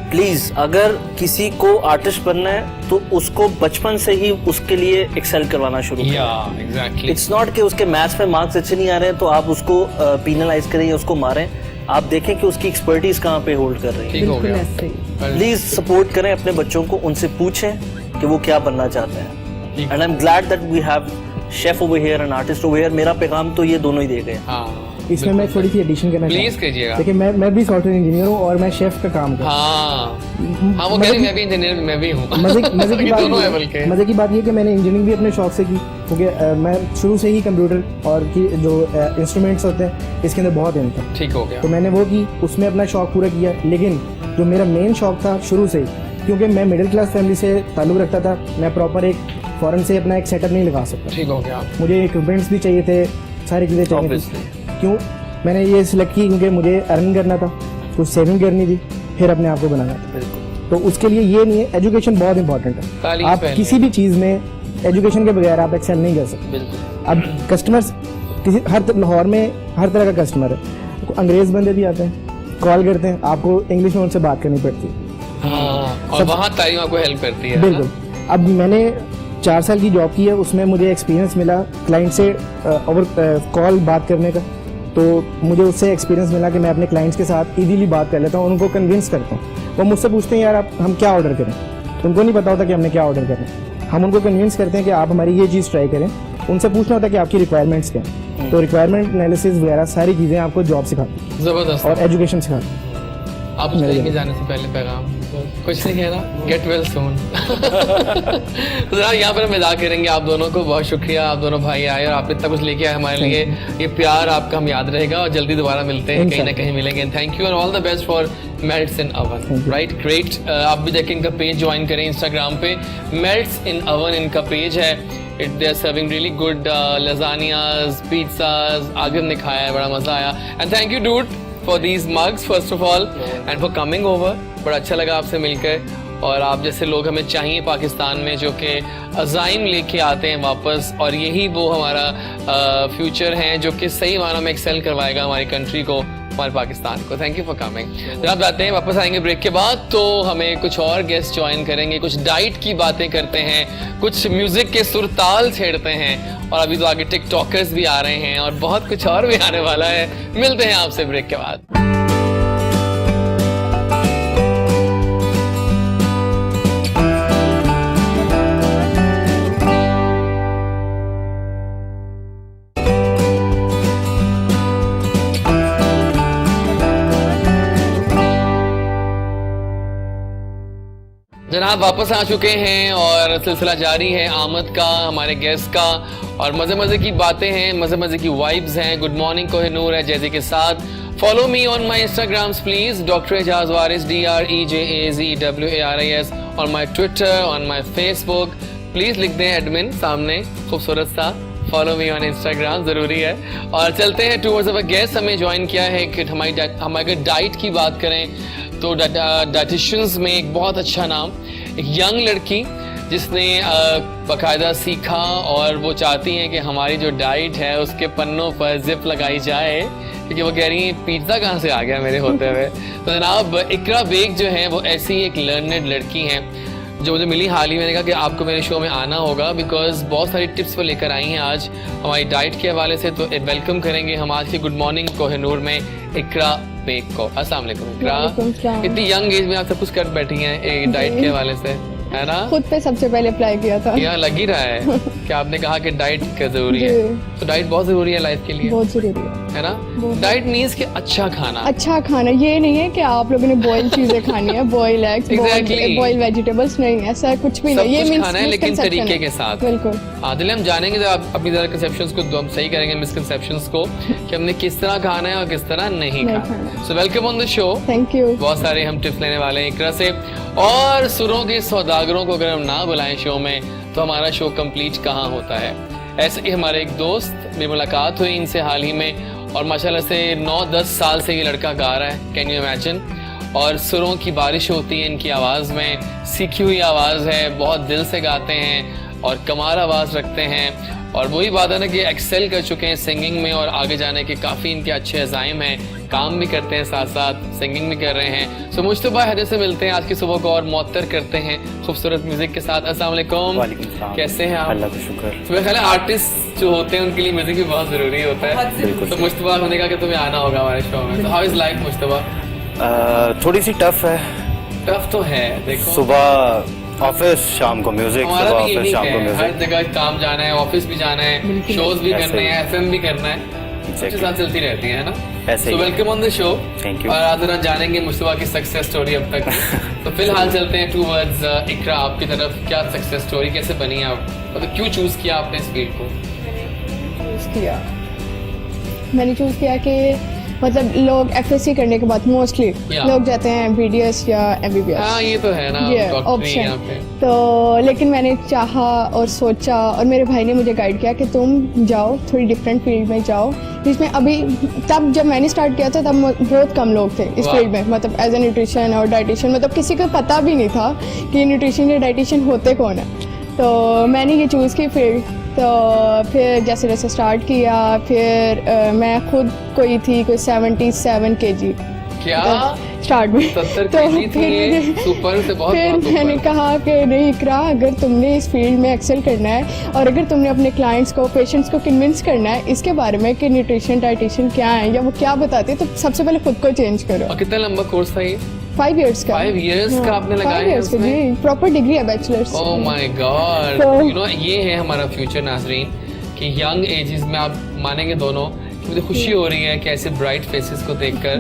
प्लीज, अगर किसी को आर्टिस्ट बनना है तो उसको बचपन से ही उसके लिए एक्सेल करवाना शुरू करें। एग्जैक्टली। इट्स नॉट कि उसके मैथ्स में मार्क्स अच्छे नहीं आ रहे हैं तो आप उसको पीनलाइज करें या उसको मारें। आप देखें कि उसकी एक्सपर्टीज कहाँ पे होल्ड कर रही है। ठीक हो बिल्कुल गया। ऐसे ही। प्लीज सपोर्ट करें अपने बच्चों को, उनसे पूछें कि वो क्या बनना चाहते हैं। And I am glad that we have chef over here and artist over here. मेरा पैगाम तो ये दोनों ही दे गए। हाँ, इसमें मैं थोड़ी सी एडिशन करना प्लीज चाहूँगा। कीजिएगा। देखिए, मैं भी सॉफ्टवेयर इंजीनियर हूँ और मैं शेफ का काम करता हूँ। हाँ, वो कह रही मैं भी इंजीनियर, मैं भी हूँ। मजे की बात दोनों है ये बल्कि। मजे की बात ये कि मैंने इंजीनियरिंग भी अपने शौक से की, क्योंकि मैं शुरू से ही कंप्यूटर और की जो इंस्ट्रूमेंट्स होते हैं इसके अंदर बहुत इन था। ठीक हो गया। तो मैंने वो की, उसमें अपना शौक पूरा किया। लेकिन जो मेरा मेन शौक था शुरू से, क्योंकि मैं मिडिल क्लास फैमिली से ताल्लुक़ रखता था, मैं प्रॉपर एक फॉरेन से अपना एक सेटअप नहीं लगा सकता। ठीक हो गया। मुझे इक्विपमेंट्स भी चाहिए थे, सारी चीज़ें चाहिए Obviously. थी। क्यों मैंने ये सिलेक्ट की? क्योंकि मुझे अर्न करना था, कुछ सेविंग करनी थी, फिर अपने आप को बनाना था। बिल्कुल। तो उसके लिए ये नहीं है, एजुकेशन बहुत इंपॉर्टेंट है। तालीम आप पहले। किसी भी चीज़ में एजुकेशन के बगैर आप एक्सेल नहीं कर सकते। बिल्कुल। अब कस्टमर्स किसी लाहौर में हर तरह का कस्टमर है। अंग्रेज़ बंदे भी आते हैं, कॉल करते हैं, आपको इंग्लिश में उनसे बात करनी पड़ती है। हाँ, और वहाँ तालीम आपको हेल्प करती है। बिल्कुल। अब मैंने 4 साल की जॉब की है, उसमें मुझे एक्सपीरियंस मिला क्लाइंट से ओवर कॉल बात करने का। तो मुझे उससे एक्सपीरियंस मिला कि मैं अपने क्लाइंट्स के साथ इजीली बात कर लेता हूँ, उनको कन्विंस करता हूँ। वो मुझसे पूछते हैं, यार हम क्या ऑर्डर करें? उनको नहीं पता होता कि हमने क्या ऑर्डर करना है। हम उनको कन्विंस करते हैं कि आप हमारी ये चीज़ ट्राई करें। उनसे पूछना होता है कि आपकी रिक्वायरमेंट्स क्या हैं। तो रिक्वायरमेंट एनालिसिस वगैरह सारी चीज़ें आपको जॉब सिखाती है जबरदस्त। और एजुकेशन सिखाती है। आप उस कहीं जाने से पहले पैगाम कुछ नहीं कहना, गेट वेल सून। तो जनाब यहाँ पर हम मजाक करेंगे आप दोनों को। बहुत शुक्रिया, आप दोनों भाई आए और आपने इतना कुछ लेके आए हमारे लिए। ये प्यार आपका हम याद रहेगा और जल्दी दोबारा मिलते हैं, कहीं ना कहीं मिलेंगे। Thank you and all the best for Melts in Oven. Right, great. आप भी देखें, इनका पेज ज्वाइन करें इंस्टाग्राम पे, मेल्ट्स इन अवन इनका पेज है। They are serving really good lasagnas, pizzas. आगे हमने खाया है, बड़ा मजा आया। And thank you dude for these mugs first of all and for coming over। बड़ा अच्छा लगा आपसे मिलकर, और आप जैसे लोग हमें चाहिए पाकिस्तान में जो कि अज़ाइम लेके आते हैं वापस, और यही वो हमारा फ्यूचर है जो कि सही माना में एक्सेल करवाएगा हमारी कंट्री को, हमारे पाकिस्तान को। Thank you for coming. जब आते हैं, वापस आएंगे ब्रेक के बाद, तो हमें कुछ और गेस्ट ज्वाइन करेंगे, कुछ डाइट की बातें करते हैं, कुछ म्यूजिक के सुरताल छेड़ते हैं, और अभी तो आगे टिकटॉकर्स भी आ रहे हैं और बहुत कुछ और भी आने वाला है। मिलते हैं आपसे ब्रेक के बाद। जनाब वापस आ चुके हैं और सिलसिला जारी है आमद का, हमारे गेस्ट का, और मज़े मज़े की बातें हैं, मज़े मज़े की वाइब्स हैं। गुड मॉर्निंग कोहिनूर है जैजी के साथ। Follow me on my instagrams please, doctor Ejaz Waris, DREJAZWARIS, on my Twitter, on my Facebook. Please लिख दें एडमिन सामने खूबसूरत सा, फॉलो मी ऑन इंस्टाग्राम, ज़रूरी है। और चलते हैं टूवर्ड्स अवर गेस्ट। हमें ज्वाइन किया है कि हमारी डाइट की बात करें तो डाइटिशियंस में एक बहुत अच्छा नाम, एक यंग लड़की जिसने बाकायदा सीखा, और वो चाहती हैं कि हमारी जो डाइट है उसके पन्नों पर जिप लगाई जाए, क्योंकि वो कह रही हैं पिज़्ज़ा कहाँ से आ गया मेरे होते हुए। तो जनाब इकरा बेग जो है वो ऐसी एक लर्नड लड़की हैं जो मुझे मिली हाल ही। मैंने कहा कि आपको मेरे शो में आना होगा, बिकॉज बहुत सारी टिप्स वो लेकर आई हैं आज हमारी डाइट के हवाले से। तो वेलकम करेंगे हम आज के गुड मॉर्निंग कोहिनूर में इकरा बेग को। अस्सलाम वालेकुम इकरा, इतनी यंग एज में आप सब कुछ कर बैठी हैं डाइट के हवाले से, है ना? खुद पे सबसे पहले अप्लाई किया था। यहाँ लग ही रहा है कि आपने कहा कि डाइट का जरूरी है, तो डाइट बहुत जरूरी है लाइफ के लिए, बहुत जरूरी है ना? डाइट मीन्स कि अच्छा खाना, अच्छा खाना। ये नहीं है कि आप लोगों ने बॉयल चीजें खानी है, बॉयल एग्स, बॉयल वेजिटेबल्स, नहीं, ऐसा कुछ भी नहीं। ये मीन्स खाना है लेकिन तरीके के साथ। बिल्कुल। हाँ, दिल हम जानेंगे आप अपनी तरह कंसेप्शंस को हम सही करेंगे, मिसकंसेप्शंस को, कि हमने किस तरह खाना है और किस तरह नहीं खाना। So welcome on the show. Thank you. बहुत सारे हम टिप्स लेने वाले हैं इकरा से, और सुरों के सौदागरों को अगर हम ना बुलाएं शो में तो हमारा शो कंप्लीट कहाँ होता है। ऐसे ही हमारे एक दोस्त, मेरी मुलाकात हुई इनसे हाल ही में, और माशाल्लाह से 9-10 साल से ये लड़का गा रहा है, कैन यू इमेजिन। और सुरों की बारिश होती है इनकी आवाज़ में, सीखी हुई आवाज़ है, बहुत दिल से गाते हैं और कमाल आवाज़ रखते हैं। और वही बात है ना कि एक्सेल कर चुके हैं सिंगिंग में और आगे जाने के काफ़ी इनके अच्छे अज़ाइम हैं, काम भी करते हैं साथ साथ सिंगिंग भी कर रहे हैं। सो मुश्तबा हैदर से मिलते हैं आज की सुबह को और मुअत्तर करते हैं खूबसूरत म्यूजिक के साथ। अस्सलाम वालेकुम, कैसे हैं आप? अल्लाह का शुक्र। तो मेरा ख्याल है आर्टिस्ट जो होते हैं उनके लिए म्यूजिक भी बहुत ज़रूरी होता है। तो मुश्तबा होने का कि तुम्हें आना होगा हमारे शो में। तो हाउ इज़ लाइफ मुश्तबा? थोड़ी सी टफ है। टफ तो है, देखो सुबह ऑफिस, शाम को म्यूजिक, हमारा सुबह भी ऑफिस, यही शाम को है, हर म्यूजिक। जगह काम जाना है, ऑफिस भी जाना है, शोज भी ऐसे करने ही। हैं, एफएम भी करना है, Exactly. साथ चलती रहती है ना। ऐसे तो ही। Welcome on the show. Thank you. और आज जरा जानेंगे मुश्तबा की सक्सेस स्टोरी अब तक की। तो फिलहाल चलते हैं टूवर्ड्स इकरा, आपकी तरफ क्या सक्सेस स्टोरी, कैसे बनी आप, मतलब क्यों चूज किया आपने इस फील्ड को? मैंने चूज़ किया कि मतलब लोग एफएससी करने के बाद मोस्टली Yeah. लोग जाते हैं बीडीएस या एमबीबीएस। हाँ ये तो है ना, ये डॉक्टरी यहाँ पे। तो लेकिन मैंने चाहा और सोचा और मेरे भाई ने मुझे गाइड किया कि तुम जाओ थोड़ी डिफरेंट फील्ड में जाओ, जिसमें अभी तब जब मैंने स्टार्ट किया था तब बहुत कम लोग थे इस वाह। फील्ड में, मतलब एज ए न्यूट्रिशन और डाइटिशियन, मतलब किसी को पता भी नहीं था कि न्यूट्रिशन या डाइटिशियन होते कौन है। तो मैंने ये चूज़ की फील्ड। तो फिर जैसे जैसे स्टार्ट किया फिर मैं खुद कोई थी कोई 77 kg क्या स्टार्ट में। 70 तो kg थी फिर ये? मुझे- सुपर से बहुत फिर बहुत मैंने ऊपर। कहा कि नहीं इकरा, अगर तुमने इस फील्ड में एक्सेल करना है और अगर तुमने अपने क्लाइंट्स को, पेशेंट्स को कन्विंस करना है इसके बारे में कि न्यूट्रिशन डाइटिशियन क्या है या वो क्या बताते हैं, तो सबसे पहले खुद को चेंज करो। और कितना लंबा कोर्स था ये? 5 years का। 5 years का आपने लगाया है उसमें? जी, प्रॉपर डिग्री है बैचलर्स। ओह माय गॉड, तो- यू नो ये है हमारा फ्यूचर नाजरीन, कि यंग एजेस में आप मानेंगे दोनों कि मुझे खुशी हो रही है कि ऐसे ब्राइट फेसेस को देखकर,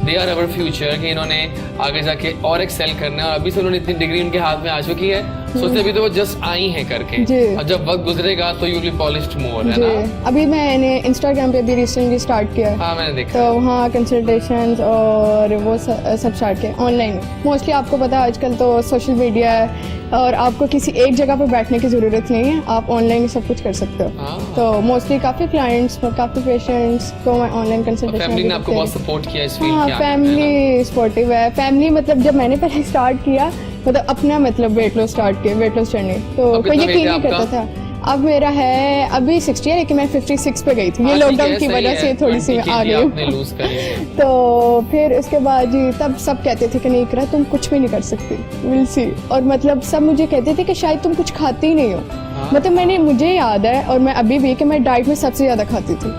दे आर अवर फ्यूचर, कि इन्होंने आगे जाके और एक्सेल करना है। और अभी से उन्होंने इतनी डिग्री उनके हाथ में आ चुकी है, सोचते अभी तो वो जस्ट आई हैं करके, जी। और जब वक्त गुजरेगा तो यू विल बी पॉलिश्ड मोर, है जी, ना? अभी मैंने इंस्टाग्राम पे भी रिसेंटली स्टार्ट किया है। हाँ मैंने देखा। तो वहाँ कंसल्टेशंस और वो सब स्टार्ट किया ऑनलाइन। मोस्टली आपको पता है आजकल तो सोशल मीडिया है और आपको किसी एक जगह पर बैठने की ज़रूरत नहीं है, आप ऑनलाइन ही सब कुछ कर सकते हो। हाँ। तो मोस्टली काफ़ी क्लाइंट्स और काफ़ी पेशेंट्स को मैं ऑनलाइन कंसल्टेशन फैमिली ने आपको बहुत सपोर्ट किया इस फील्ड हाँ, के आने में, है ना? फैमिली सपोर्टिव है। फैमिली मतलब जब मैंने पहले स्टार्ट किया, मतलब अपना मतलब वेट लॉस स्टार्ट किया, वेट लॉस जर्नी, तो अब कोई कितना यकीन weight है नहीं करता आपका? था। अब मेरा है अभी 60 है, लेकिन मैं 56 पे गई थी, ये हाँ, ठीक है, लॉकडाउन की सही वजह है, से थोड़ी सी 20 आ kg गई आपने हूँ। लूज करी है। तो फिर उसके बाद जी तब सब कहते थे कि नहीं करा, तुम कुछ भी नहीं कर सकती, विल सी। और मतलब सब मुझे कहते थे कि शायद तुम कुछ खाती ही नहीं हो। मतलब मुझे याद है और मैं अभी भी कि मैं डाइट में सबसे ज़्यादा खाती थी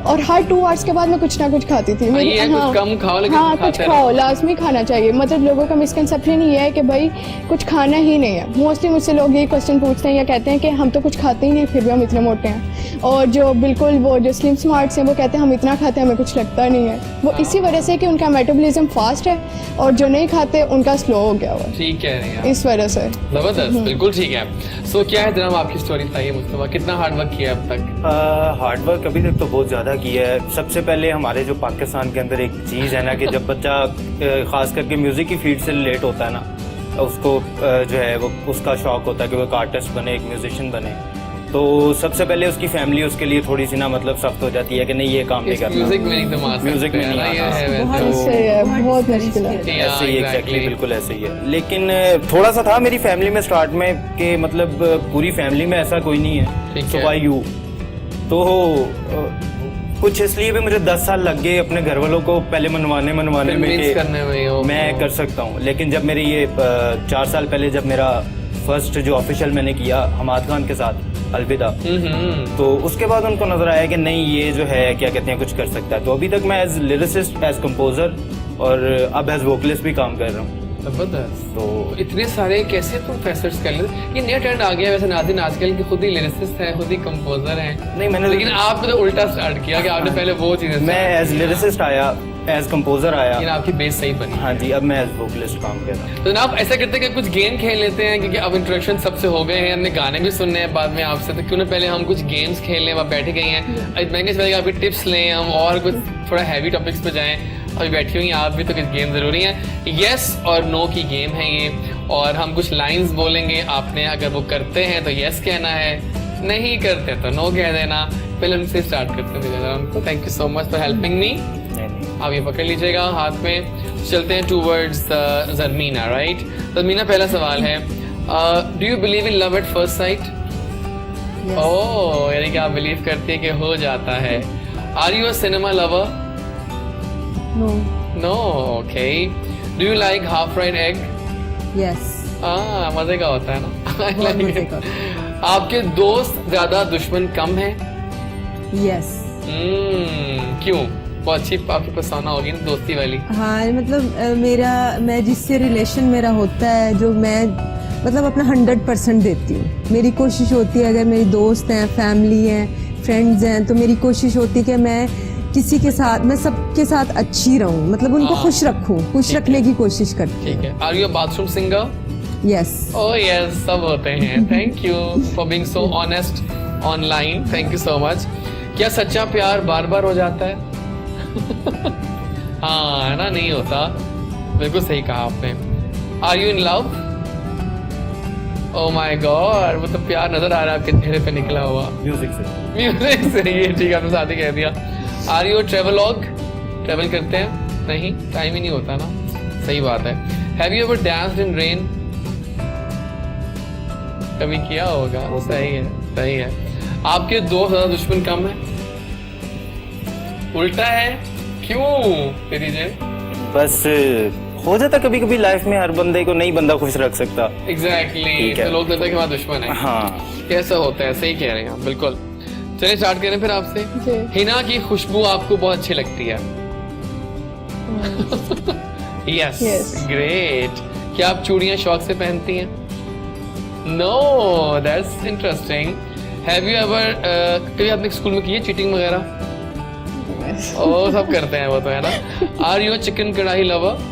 और हर 2 आवर्स के बाद मैं कुछ ना कुछ खाती थी। ये है, कुछ कम खाओ लेकिन हाँ खाते कुछ रहो। खाओ, लाजमी खाना चाहिए। मतलब लोगों का मिसकंसेप्शन ये है कि भाई कुछ खाना ही नहीं है। मोस्टली मुझसे लोग ये क्वेश्चन पूछते हैं या कहते हैं कि हम तो कुछ खाते ही नहीं फिर भी हम इतने मोटे हैं, और जो बिल्कुल वो जो स्लिम स्मार्ट्स हैं वो कहते हैं हम इतना खाते हैं हमें कुछ लगता नहीं है। वो इसी वजह से कि उनका मेटाबॉलिज्म फास्ट है और जो नहीं खाते उनका स्लो हो गया हुआ है, ठीक कह रही हैं आप। इस वजह से। जबरदस्त, बिल्कुल ठीक है। सो क्या है जनाब आपकी स्टोरी बताइए मुस्तफा, कितना हार्ड वर्क किया अब तक? हार्ड वर्क अभी तक तो बहुत ज़्यादा किया है। सबसे पहले हमारे जो पाकिस्तान के अंदर एक चीज़ है ना कि जब बच्चा ख़ास करके म्यूज़िक की फील्ड से रिलेट होता है ना, उसको जो है वो उसका शौक होता है कि वो एक आर्टिस्ट बने, एक म्यूजिशियन बने, तो सबसे पहले उसकी फैमिली उसके लिए थोड़ी सी ना मतलब सख्त हो जाती है कि नहीं ये काम नहीं करना। म्यूजिक में एकदम आ म्यूजिक में सकते हैं नहीं ना, ये आना। है वैसे। बहुत इससे है, बहुत मुश्किल है। Yeah, ऐसे ही exactly. एग्जैक्टली बिल्कुल ऐसे ही है। लेकिन थोड़ा सा था मेरी फैमिली में स्टार्ट में कि मतलब पूरी फैमिली में ऐसा कोई नहीं ठीक है, सो है। Why you. तो कुछ इसलिए भी मुझे 10 साल लग गए अपने घर वालों को पहले मनवाने में Convince करने में वो- मैं कर सकता हूँ। लेकिन जब मेरे ये 4 साल पहले जब मेरा फर्स्ट जो ऑफिशियल मैंने किया हमाद खान के साथ अलविदा, तो उसके बाद उनको नजर आया कि नहीं ये जो है क्या कहते हैं कुछ कर सकता है। तो अभी तक मैं एज लिरिसिस्ट, एज कंपोजर और अब एज वोकलिस्ट भी काम कर रहा हूँ। जबरदस्त। तो इतने सारे कैसे प्रोफेसर्स कर लेते? ये नया ट्रेंड आ गया है वैसे नाज़रीन आजकल की, खुद ही लिरिसिस्ट है, खुद ही कंपोजर हैं। नहीं मैंने लेकिन आपने तो उल्टा स्टार्ट किया कि आपने पहले वो चीजें मैं एज लिरिसिस्ट आया, एज कंपोजर आया। लेकिन आपकी बेस सही बनी। हाँ जी, अब मैं एज वोकलिस्ट काम कर रहा हूँ। तो जनाब ऐसा करते हैं कि कुछ गेम खेल लेते हैं, क्योंकि अब इंट्रोडक्शन सबसे हो गए हैं, हमने गाने भी सुनने हैं बाद में आपसे, तो क्यों ना पहले हम कुछ गेम्स खेल लें। आप बैठे गए हैं, महंगे चलेगा, अभी टिप्स लें हम और कुछ थोड़ा हैवी टॉपिक्स पे जाएं। अभी बैठी हुई हैं आप भी, तो कुछ गेम जरूरी हैं। यस और नो की गेम है ये, और हम कुछ लाइंस बोलेंगे, आपने अगर वो करते हैं तो यस कहना है, नहीं करते तो नो कह देना। पहले हमसे स्टार्ट करते हैं। Thank you so much for helping me. आप ये पकड़ लीजिएगा हाथ में, चलते हैं टूवर्ड्स ज़रमीना, राइट? ज़रमीना, पहला सवाल है, do you believe in love at first sight? Oh, यानी कि आप बिलीव करते हैं कि हो जाता है। Are you a cinema lover? No. No, okay. Do you like half fried egg? Yes. मजे का होता है ना। I like मजे it. का। आपके दोस्त ज्यादा दुश्मन कम है? यस। क्यों? बहुत अच्छी आपकी पसंद होगी ना दोस्ती वाली। हाँ, मतलब मैं जिससे रिलेशन मेरा होता है, जो मैं मतलब अपना 100% देती हूँ। मेरी कोशिश होती है, अगर मेरी दोस्त हैं, फैमिली हैं, फ्रेंड्स हैं, तो मेरी कोशिश होती है कि मैं किसी के साथ, मैं सबके साथ अच्छी रहूँ, मतलब उनको खुश रखूँ, खुश रखने की कोशिश करती हूँ। ठीक है। Are you a bathroom singer? Yes. Oh yes, सब होते हैं। Thank you for being so honest online, thank you so much. क्या सच्चा प्यार बार बार हो जाता है? हाँ, है ना, नहीं होता। बिल्कुल सही कहा आपने। Are you in love? Oh my god, वो तो प्यार नजर आ रहा है आपके चेहरे पे निकला हुआ। म्यूजिक से। म्यूजिक से, ये ठीक है, आपने साथ ही कह दिया। Are you travelogue? ट्रेवल करते हैं? नहीं, टाइम ही नहीं होता ना। सही बात है। Have you ever danced in rain? कभी किया होगा। सही है, सही है। आपके दो ज्यादा दुश्मन कम है? उल्टा है, क्यों? तेरी जे बस हो जाता कभी कभी लाइफ में, हर बंदे को नहीं बंदा खुश रख सकता। एग्जैक्टली, ठीक है। तो लोग कहते हैं कि हमारा दुश्मन है। हाँ, कैसा होता है, सही कह रहे हैं आप, बिल्कुल। चलिए स्टार्ट करें फिर आपसे। जी। हिना की खुशबू आपको बहुत अच्छी लगती है? Yes, Yes. ग्रेट। क्या आप चूड़ियां शौक से पहनती हैं? No, that's interesting. Have you ever, कभी आपने स्कूल में की है चीटिंग वगैरह? ओ, सब करते हैं वो तो, है ना। आर यू चिकन कढ़ाई lover?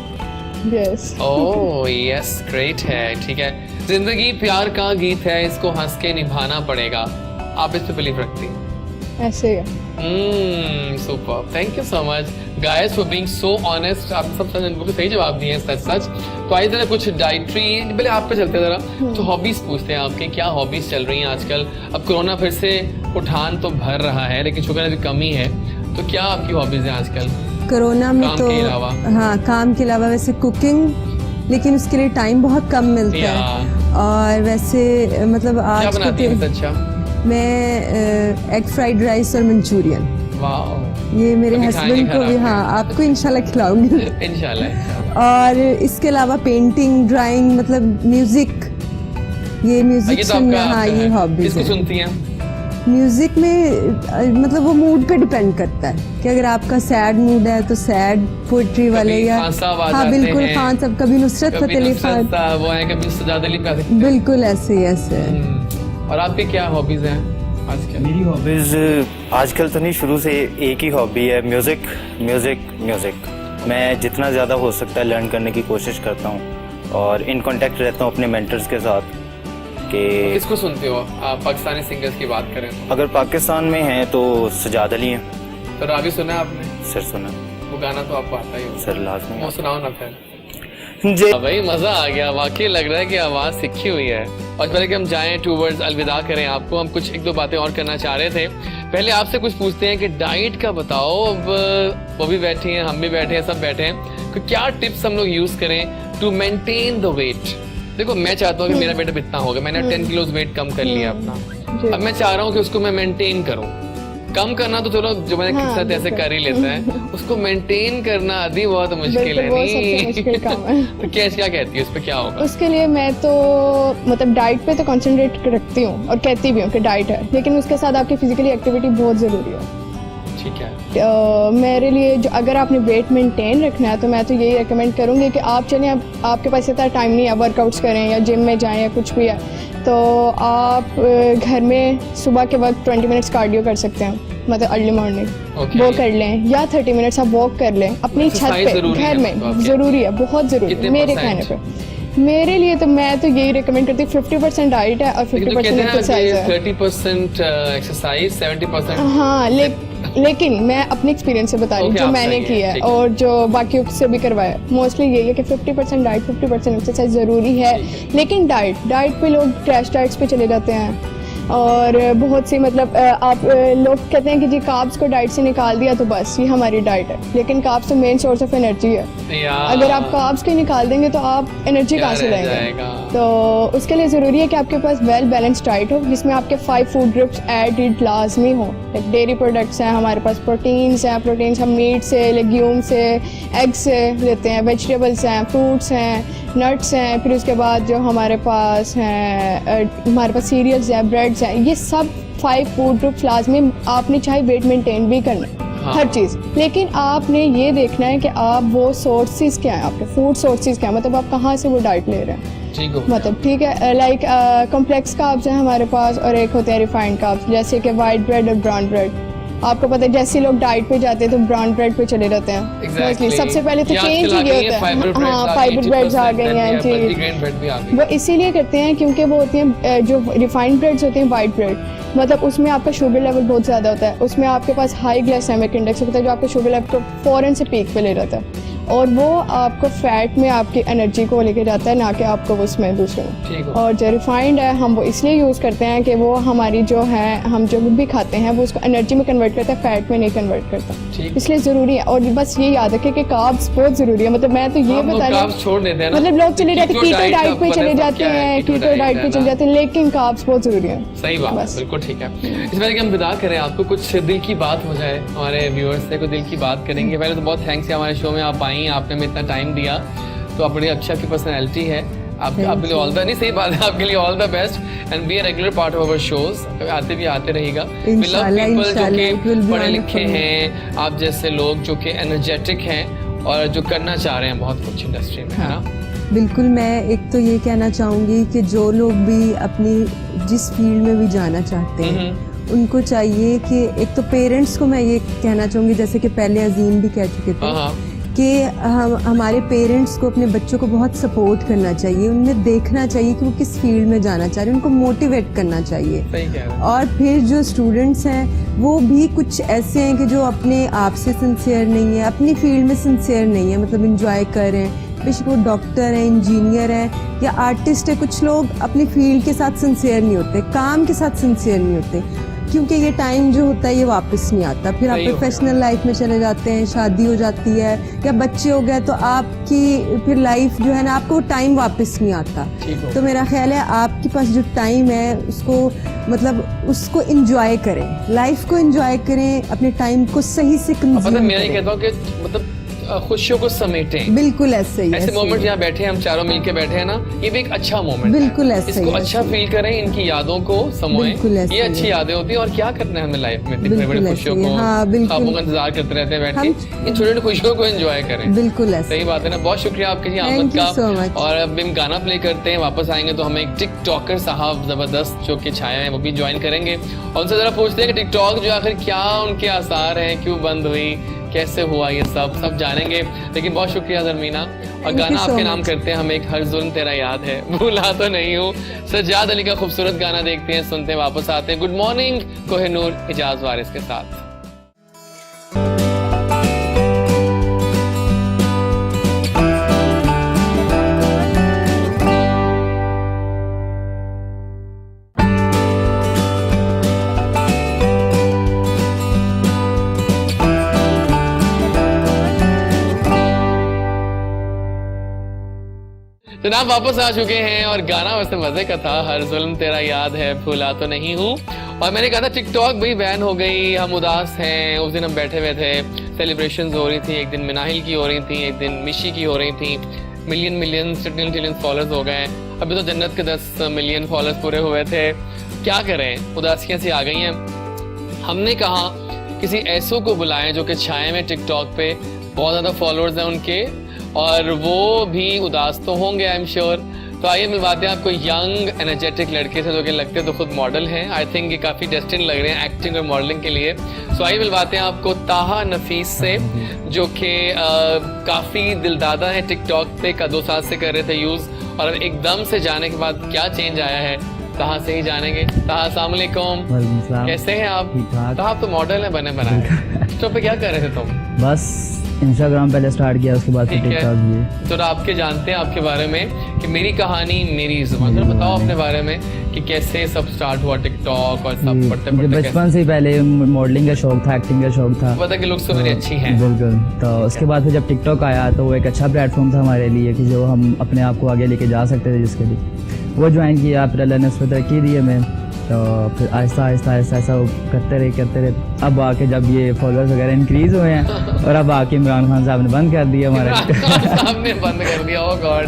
Yes. Oh yes, great है, ठीक है। जिंदगी प्यार का गीत है, इसको हंस के निभाना पड़ेगा, आप इस पे बिलीव रखती हैं? ऐसे ही। Super, thank you so much guys for being so honest. आप सब बिल्कुल सही जवाब दिए हैं, सच सच। तो आई जरा कुछ डाइटरी, पहले आप पे चलते हैं जरा। तो हॉबीज पूछते हैं आपके, क्या हॉबीज चल रही हैं आजकल? अब कोरोना फिर से उठान तो भर रहा है, लेकिन शुक्र है अभी कमी है। तो क्या आपकी हॉबीज हैं आजकल कोरोना में? काम तो के अलावा? हाँ, काम के अलावा वैसे कुकिंग, लेकिन उसके लिए टाइम बहुत कम मिलता या है। और वैसे मतलब क्या आज बनाती हैं अच्छा? मैं एग फ्राइड राइस और मंचूरियन, वाह, ये मेरे कभी खाएंगे हस्बैंड को घर भी, आके। हाँ, आपको इंशाल्लाह खिलाऊंगी। इंशाल्लाह। और इसके अलावा पेंटिंग, ड्राइंग, मतलब म्यूजिक, ये म्यूजिक ये तो सुनना, आपका हाँ, आपका ये है। हॉबीज किसको है। सुनती हैं? म्यूजिक में मतलब वो मूड पे डिपेंड करता है कि अगर आपका सैड मूड है तो सैड पोइट्री वाले, कभी या खान साहब आ हाँ जाते बिल्कुल हैं, खान साहब, कभी नुसरत कभी फतेह अली नुसरत खान, साहब वो है, कभी सजाद अली का। बिल्कुल ऐसे ही ऐसे। और आपके क्या हॉबीज हैं आजकल? मेरी हॉबीज आजकल तो नहीं, शुरू से एक ही हॉबी है, म्यूजिक म्यूजिक म्यूजिक। मैं जितना ज़्यादा हो सकता है लर्न करने की कोशिश करता हूँ और इन कांटेक्ट रहता हूँ अपने मेंटर्स के साथ। कि किसको सुनते हो आप? पाकिस्तानी सिंगर्स की बात करें तो अगर पाकिस्तान में हैं तो सजाद अली हैं। तो रावी सुना है आपने? सर सुना, वो गाना तो आपको आता ही होगा। सर लाजमी। वो सुनाओ ना फिर। जे भाई मजा आ गया, वाकई लग रहा है कि आवाज सीखी हुई है। और पहले कि हम जाएं टूवर्ड्स अलविदा करें आपको, हम कुछ एक दो बातें और करना चाह रहे थे। पहले आपसे कुछ पूछते हैं कि डाइट का बताओ। अब वो भी बैठी हैं, हम भी बैठे हैं, सब बैठे हैं, तो क्या टिप्स हम लोग यूज करें टू मेंटेन द वेट? देखो मैं चाहता हूँ कि मेरा वेट अब इतना होगा, मैंने 10 किलो वेट कम कर लिया अपना, अब मैं चाह रहा हूँ कि उसको मैं मेंटेन करूँ। कम करना तो चलो जो मैंने किसी साथ ऐसे कर ही लेता है, उसको मेंटेन करना आदि बहुत मुश्किल है। वो सबसे मुश्किल काम है। तो क्या कहती है उस पे, क्या होगा? उसके लिए मैं तो मतलब डाइट पे तो कंसंट्रेट रखती हूँ और कहती भी हूँ कि डाइट है, लेकिन उसके साथ आपकी फिजिकली एक्टिविटी बहुत ज़रूरी है। ठीक है। मेरे लिए जो अगर आपने वेट मेंटेन रखना है तो मैं तो यही रेकमेंड करूँगी कि आप चलें, आपके पास इतना टाइम नहीं है वर्कआउट्स करें या जिम में जाएं या कुछ भी है, तो आप घर में सुबह के वक्त 20 मिनट्स कार्डियो कर सकते हैं, मतलब अर्ली मॉर्निंग वो कर लें, या 30 मिनट्स आप वॉक कर लें अपनी छत पे घर में। ज़रूरी है, बहुत ज़रूरी है मेरे कहने पे। मेरे लिए तो मैं तो यही रेकमेंड करती हूँ 50% डाइट है और 50% एक्सरसाइज है। 30% एक्सरसाइज, 70%। हाँ, लेकिन मैं अपने एक्सपीरियंस से बता रही हूँ जो मैंने किया है और जो बाकियों से भी करवाया, मोस्टली यही है कि 50% डाइट 50% एक्सरसाइज ज़रूरी है। लेकिन डाइट पे लोग क्रैश डाइट्स पे चले जाते हैं, और बहुत सी मतलब आप लोग कहते हैं कि जी कार्ब्स को डाइट से निकाल दिया तो बस ये हमारी डाइट है, लेकिन कार्ब्स तो मेन सोर्स ऑफ एनर्जी है। अगर आप कार्ब्स को निकाल देंगे तो आप एनर्जी कहाँ से लेंगे? तो उसके लिए ज़रूरी है कि आपके पास वेल बैलेंस्ड डाइट हो जिसमें आपके 5 फूड ग्रुप्स एडिड लाजमी हो। लाइक डेयरी प्रोडक्ट्स हैं, हमारे पास प्रोटीन्स हैं, प्रोटीन्स हम मीट से, लेग्यूम से, एग से लेते हैं, वेजिटेबल्स हैं, फ्रूट्स हैं, नट्स हैं, फिर उसके बाद जो हमारे पास हैं हमारे पास सीरियल्स हैं, ब्रेड्स हैं, ये सब 5 फूड ग्रुप्स लाजमी। आपने चाहे वेट मेंटेन भी करना है, हर चीज़, लेकिन आपने ये देखना है कि आप वो सोर्सेज क्या हैं, आपके फूड सोर्सेज क्या हैं, मतलब आप कहाँ से वो डाइट ले रहे हैं। मतलब ठीक है, लाइक कॉम्प्लेक्स कार्ब्स हैं हमारे पास और एक होते हैं रिफाइंड कार्ब्स, जैसे कि वाइट ब्रेड और ब्राउन ब्रेड। आपको पता है जैसे लोग डाइट पे जाते हैं तो ब्राउन ब्रेड पे चले रहते हैं। Exactly. सबसे पहले तो चेंज ही ये होता है, हाँ फाइबर ब्रेड्स आ गई हैं जी। वो इसीलिए करते हैं क्योंकि वो होती हैं जो रिफाइंड ब्रेड्स होती हैं वाइट ब्रेड, मतलब उसमें आपका शुगर लेवल बहुत ज़्यादा होता है, उसमें आपके पास हाई ग्लाइसेमिक इंडेक्स होता है जो आपके शुगर लेवल को फ़ौरन से पीक पे ले जाता है, और वो आपको फैट में आपकी एनर्जी को लेके जाता है, ना कि आपको उसमें दूसरे में। और जो रिफाइंड है हम वो इसलिए यूज़ करते हैं कि वो हमारी जो है हम जो भी खाते हैं वो उसको एनर्जी में कन्वर्ट करता है, फैट में नहीं कन्वर्ट करता, इसलिए ज़रूरी है। और बस ये याद रखें कि कार्ब्स बहुत ज़रूरी है। मतलब मैं तो ये बता रही हूँ, छोड़ देते हैं, मतलब लोग चले जाते हैं कीटो डाइट पे चले जाते हैं, कीटो डाइट पे चले जाते हैं, लेकिन कार्ब्स बहुत ज़रूरी है। सही बात, बिल्कुल ठीक है। इस बार कि हम विदा करें आपको, कुछ दिल की बात हो जाए हमारे व्यूअर्स से, कुछ दिल की बात करेंगे। पहले तो बहुत थैंक्स है हमारे शो में आप आई, आपने हमें इतना टाइम दिया, तो आप बड़ी अच्छा की पर्सनैलिटी है, आपके लिए ऑल द नहीं सही बात है, आपके लिए all the best and be a regular part of our shows, आते रहेगा। वी लव पीपल जो कि पढ़े लिखे हैं, आप जैसे लोग जो कि एनर्जेटिक हैं और जो करना चाह रहे हैं बहुत कुछ इंडस्ट्री में, है ना? बिल्कुल। मैं एक तो ये कहना चाहूँगी कि जो लोग भी अपनी जिस फील्ड में भी जाना चाहते हैं उनको चाहिए कि एक तो पेरेंट्स को मैं ये कहना चाहूँगी, जैसे कि पहले अजीम भी कह चुके थे कि हमारे पेरेंट्स को अपने बच्चों को बहुत सपोर्ट करना चाहिए, उन्हें देखना चाहिए कि वो किस फील्ड में जाना चाह रहे हैं, उनको मोटिवेट करना चाहिए। और फिर जो स्टूडेंट्स हैं वो भी कुछ ऐसे हैं कि जो अपने आप से सिंसियर नहीं है, अपनी फील्ड में सिंसियर नहीं है, मतलब इंजॉय कर रहे हैं, बेशक वो डॉक्टर हैं, इंजीनियर हैं या आर्टिस्ट है। कुछ लोग अपनी फील्ड के साथ सिंसियर नहीं होते, काम के साथ सिंसियर नहीं होते, क्योंकि ये टाइम जो होता है ये वापस नहीं आता। फिर आप प्रोफेशनल लाइफ में चले जाते हैं, शादी हो जाती है या बच्चे हो गए, तो आपकी फिर लाइफ जो है ना, आपको टाइम वापस नहीं आता। तो मेरा ख्याल है आपके पास जो टाइम है उसको मतलब उसको एंजॉय करें, लाइफ को एंजॉय करें, अपने टाइम को सही से कंज्यूम करें। मैं ये कहता हूँ कि मतलब खुशियों को समेटें। बिल्कुल ऐसे ही, ऐसे मोमेंट यहाँ बैठे हैं हम चारों मिलके बैठे हैं ना, ये भी एक अच्छा मोमेंट बिल्कुल है। ऐसे इसको अच्छा फील करें, इनकी यादों को समोएं, ये अच्छी यादें होती हैं। और क्या करना है हमें लाइफ में, इतनी बड़ी खुशियों को, ख्वाबों का इंतजार करते रहते हैं बैठ के, इन छोटी छोटी खुशियों को एंजॉय करें। बिल्कुल सही बात है ना। बहुत शुक्रिया आपके जी आमद का। और अब हम गाना प्ले करते हैं, वापस आएंगे तो हमें एक टिकटॉकर साहब जबरदस्त जो कि छाया है वो भी ज्वाइन करेंगे, और उनसे जरा पूछते हैं कि टिकटॉक जो आखिर क्या उनके आसार हैं, क्यों बंद हुई, कैसे हुआ, ये सब जानेंगे। लेकिन बहुत शुक्रिया ज़रमीना। और गाना आपके नाम करते हैं हम, एक हर जुल्म तेरा याद है, भूला तो नहीं हूँ, सज्जाद अली का खूबसूरत गाना देखते हैं, सुनते हैं, वापस आते हैं। गुड मॉर्निंग कोहिनूर इजाज वारिस के साथ। जनाब वापस आ चुके हैं और गाना वैसे मजे का था, हर जुल्म तेरा याद है, भूला तो नहीं हूँ। और मैंने कहा था टिकटॉक भी बैन हो गई, हम उदास हैं। उस दिन हम बैठे हुए थे, सेलिब्रेशंस हो रही थी, एक दिन मिनाहिल की हो रही थी, एक दिन मिशी की हो रही थी, मिलियन ट्रिलियन फॉलोअर्स हो गए। अभी तो जन्नत के 10 मिलियन फॉलोअर्स पूरे हुए थे। क्या करें, उदासियाँ सी आ गई हैं। हमने कहा किसी ऐसों को बुलाएं जो कि छाए में टिकटॉक पे बहुत ज़्यादा फॉलोअर्स हैं उनके, और वो भी उदास तो होंगे आई एम श्योर। तो आइए मिलवाते हैं आपको यंग एनर्जेटिक लड़के से जो कि लगते तो खुद मॉडल हैं। आई थिंक ये काफ़ी डेस्टिन लग रहे हैं एक्टिंग और मॉडलिंग के लिए। सो आइए मिलवाते हैं आपको ताहा नफीस से, जो कि काफ़ी दिलदादा है टिकटॉक पे, 2 साल से कर रहे थे यूज़, और एकदम से जाने के बाद क्या चेंज आया है ताहा से ही जानेंगे। ताहा अस्सलाम वालेकुम, कैसे हैं आप? ताहा आप तो मॉडल है बने बनाए, तो पे क्या कर रहे थे तुम? बस इंस्टाग्राम पहले स्टार्ट किया, उसके बाद फिर ठीक है। टिकटॉक भी। तो आपके जानते हैं आपके बारे में कि मेरी कहानी मेरी जुबान। तो बताओ अपने बारे में कि कैसे सब स्टार्ट हुआ टिकटॉक और सब पढ़ते मुझे पढ़ते बचपन से ही पहले मॉडलिंग का शौक था, एक्टिंग का शौक था। पता कि लुक्स तो मेरी अच्छी हैं। बिल्कुल। तो उसके बाद फिर जब टिकटॉक आया तो वो एक अच्छा प्लेटफॉर्म था हमारे लिए कि जो हम अपने आप को आगे लेके जा सकते थे, जिसके लिए वो ज्वाइन किया। फिर अल्लाह ने उस पर तरक्की दी हमें, तो फिर आहिस्ता आहिस्ता आहिस्ता ऐसा करते रहे। अब आके जब ये फॉलोअर्स वगैरह इंक्रीज हुए हैं और अब आके इमरान खान साहब ने बंद कर दिया हमारे सामने बंद कर दिया। ओह गॉड,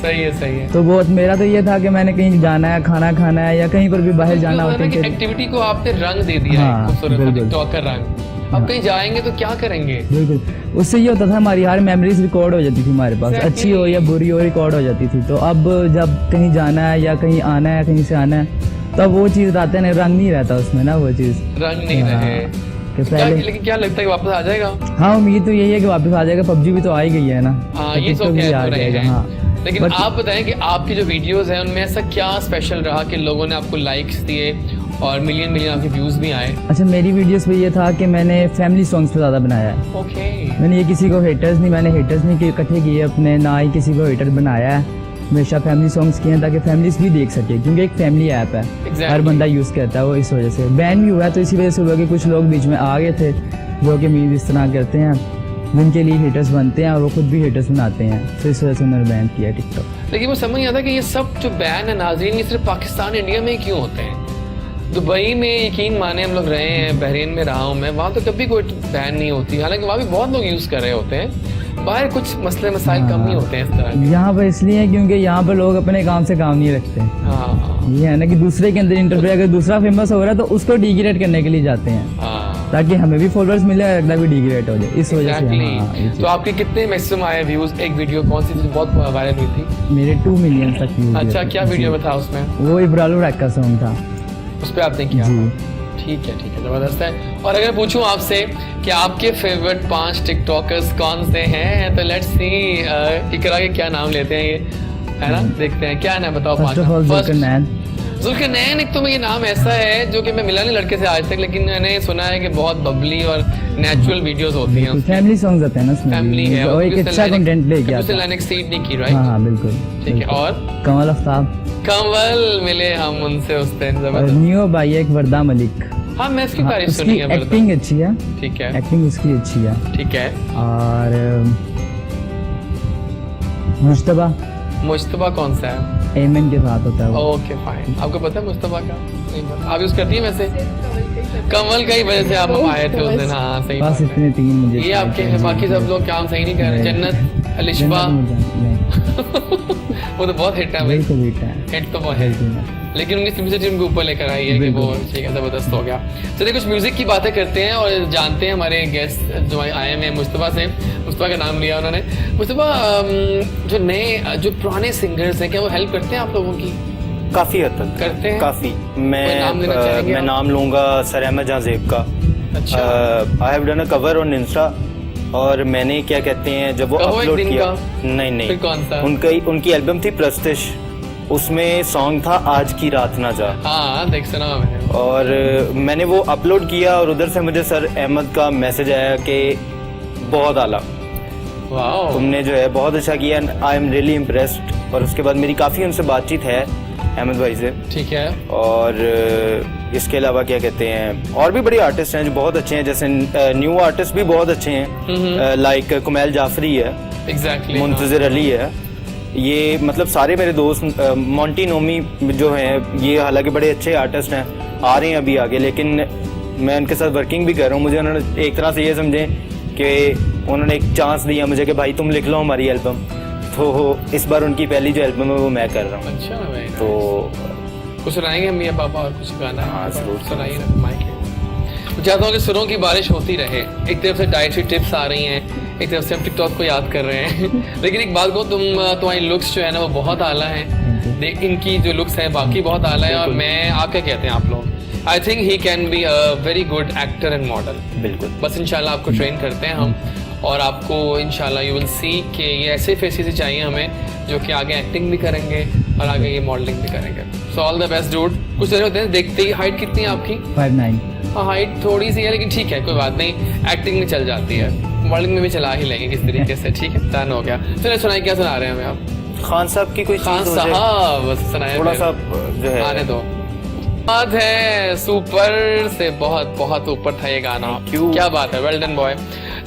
सही है। तो बहुत मेरा तो ये था कि मैंने कहीं जाना है, खाना खाना है या कहीं पर भी बाहर जाना होता है। एक्टिविटी को आपने रंग दे दिया है, हाँ, खूबसूरत बिल्कुल। टिकटॉक का रंग। अब कहीं जाएंगे तो क्या करेंगे? बिल्कुल, उससे ये होता था हमारी हर मेमोरीज रिकॉर्ड हो जाती थी हमारे पास, Exactly. अच्छी हो या बुरी हो रिकॉर्ड हो जाती थी। तो अब जब कहीं जाना है या कहीं आना है, कहीं से आना है, तब वो चीज़ रहता है, रंग नहीं रहता उसमें ना, वो चीज़ रंग नहीं हाँ, रहे। कि क्या, पहले लेकिन क्या लगता है कि वापस आ जाएगा? हाँ, उम्मीद तो यही है कि वापस आ जाएगा। पबजी भी तो आ ही गई है ना। हाँ, तो ये तो TikTok भी कह आ तो रहे जाएगा, हैं। हाँ। लेकिन But- आप बताएं कि आपकी जो वीडियोस हैं उनमें ऐसा क्या स्पेशल रहा कि लोगों ने आपको लाइक्स दिए और मिलियन आपके व्यूज भी आए? अच्छा, मेरी वीडियोस में ये था कि मैंने फैमिली सॉन्ग्स पे ज़्यादा बनाया है। ओके। मैंने ये किसी को हेटर्स नहीं इकट्ठे किए अपने, ना ही किसी को हेटर बनाया है। हमेशा फैमिली सॉन्ग्स किए हैं ताकि फैमिलीज भी देख सके, क्योंकि एक फैमिली ऐप है। Exactly. हर बंदा यूज़ करता है, वो इस वजह से बैन भी हुआ है। तो इसी वजह से हुआ कि कुछ लोग बीच में आ गए थे जो कि मीम्स इस तरह करते हैं, जिनके लिए हेटर्स बनते हैं और वो खुद भी हेटर्स बनाते हैं। तो इस वजह से उन्होंने बैन किया टिकटॉक। लेकिन वो समझ नहीं आता कि ये सब जो बैन है नाज़रीन, ये सिर्फ पाकिस्तान इंडिया में ही क्यों होते हैं? दुबई में यकीन माने हम लोग रहे हैं, बहरीन में रहा हूँ मैं, वहाँ तो कभी कोई बैन नहीं होती। हालांकि वहाँ भी बहुत लोग यूज़ कर रहे होते हैं। बाहर कुछ मसले मसाइल कम ही होते हैं इस तरह के। यहाँ पर इसलिए है क्योंकि यहाँ पर लोग अपने काम से काम नहीं रखते। हाँ ये है ना कि दूसरे के अंदर इंटरफेयर, अगर दूसरा फेमस हो रहा है तो उसको डिग्रेड करने के लिए जाते हैं, हाँ, ताकि हमें भी फॉलोअर्स मिले और अगला भी डिग्रेड हो जाए। इस वजह से हाँ, ये Exactly. चीज़। तो आपके कितने मैक्सिमम आए व्यूज एक वीडियो? कौन सी बहुत वायरल हुई थी? मेरे 2 मिलियन तक व्यूज। अच्छा, क्या वीडियो में था उसमें? वो इब्राहिम रैक का सॉन्ग था। उस पर आपने किया? जी। ठीक है, जबरदस्त है। और अगर पूछूं आपसे कि आपके फेवरेट 5 टिकटॉकर्स कौन से हैं, तो लेट्स सी इकरा के क्या नाम लेते हैं ये, है ना? देखते हैं क्या नाम, बताओ। First of all Zulqarnain. Zulqarnain एक तो ये नाम ऐसा है जो कि मैं मिला नहीं लड़के से आज तक, लेकिन मैंने सुना है कि बहुत बबली और नेचुरल वीडियोस होती हैं। फैमिली सॉन्ग्स आते हैं ना उसमें, फैमिली है और एक अच्छा कंटेंट लेके आता है। लाइन एक्सीड नहीं की, राइट? हाँ बिल्कुल। ठीक है। और कमल आफ्ताब कंवल मिले हम उनसे उस दिन, और जबरदस्त। न्यू भाई एक वर्दा मलिक। हाँ, मैं इसकी हाँ, तारीफ उसकी सुनी है। बरदा। एक्टिंग अच्छी है, ठीक है, एक्टिंग उसकी अच्छी है। ठीक है। और मुश्तबा मुश्तबा कौन सा है? एमन के साथ होता है वो। Okay fine. आपको पता है मुश्तबा का? नहीं पता। आप यूज करती हैं वैसे? कमल का ही वजह से आप आए थे उस दिन। हाँ सही बस बात है। इतने 3 मुझे ये आपके हैं, बाकी सब लोग काम सही नहीं कर रहे। जन्नत अलिशबा वो तो बहुत हिट है भाई, बिल्कुल बेटा है। हिट तो बहुत है, लेकिन उनकी सिंपलिसिटी उनके ऊपर लेकर आई है कि वो ठीक है, जबरदस्त हो गया। चलिए कुछ म्यूजिक की बातें करते हैं और जानते हैं हमारे गेस्ट जो आए हैं मुस्तफा से। मुस्तफा का नाम लिया उन्होंने। मुस्तफा, जो नए जो पुराने सिंगर्स हैं, क्या वो हेल्प करते हैं आप लोगों की? काफी हद तक करते हैं? काफी। कोई नाम लेना चाहेंगे मैं आप? नाम लूंगा सर अहमद जहांजेब का। अच्छा। I have done a cover on Insta, और मैंने क्या कहते हैं जब वो कहो एक अपलोड दिन किया, का? नहीं फिर कौन सा? उनकी एल्बम थी प्रस्तिश, उसमें सॉन्ग था आज की रात ना जा। हाँ देख सुना मैंने। और मैंने वो अपलोड किया और उधर से मुझे सर अहमद का मैसेज आया कि बहुत आला, वाओ, तुमने जो है बहुत अच्छा किया, आई एम रियली इम्प्रेस्ड। और उसके बाद मेरी काफ़ी उनसे बातचीत है अहमद भाई से। ठीक है। और इसके अलावा क्या कहते हैं, और भी बड़े आर्टिस्ट हैं जो बहुत अच्छे हैं, जैसे न्यू आर्टिस्ट भी बहुत अच्छे हैं, लाइक कुमैल जाफरी है, एग्जैक्टली, मुंतजिर अली है। ये मतलब सारे मेरे दोस्त, मोंटी नोमी जो हैं, ये हालांकि बड़े अच्छे आर्टिस्ट हैं, आ रहे हैं अभी आगे, लेकिन मैं उनके साथ वर्किंग भी कर रहा हूँ। मुझे उन्होंने एक तरह से ये समझें कि उन्होंने एक चांस दिया मुझे कि भाई तुम लिख लो हमारी एल्बम। तो इस बार उनकी पहली जो एल्बम है वो मैं कर रहा हूँ। अच्छा भाई, तो कुछ सुनाएंगे हम, या पापा और कुछ गाना? हाँ, जरूर। सुनाइए ना माइक। चाहता हूँ कि सुरों की बारिश होती रहे। एक तरफ से डाइटरी टिप्स आ रही हैं, एक तरफ से हम टिकटॉक को याद कर रहे हैं। लेकिन एक बात को, तुम्हारी लुक्स जो है ना वो बहुत आला है। इनकी जो लुक्स है बाकी बहुत आला है। और मैं, आप क्या कहते हैं आप लोग? I think he can be a very good actor and model. बिल्कुल। बस इंशाल्लाह आपको ट्रेन करते हैं हम, और आपको इंशाल्लाह यू विल सी कि ये ऐसे फेसेस चाहिए हमें जो कि आगे एक्टिंग भी करेंगे और आगे ये मॉडलिंग भी करेंगे। So all the best dude. कुछ तरह होते हैं देखते ही। हाइट कितनी है आपकी? 5'9". हाँ हाइट थोड़ी सी है लेकिन ठीक है, कोई बात नहीं, एक्टिंग में चल जाती है, मॉडलिंग में भी चला ही लेंगे किस तरीके से। ठीक है, डन हो गया। चलिए सुनाइए, क्या सुना रहे हैं हमें आप? खान साहब की कोई खान चीज़ हो जाए, साहब बस सुनाए, थोड़ा सा जो है आने दो। बात है सुपर से बहुत बहुत ऊपर था ये गाना। क्यों? क्या बात है, वेल डन बॉय।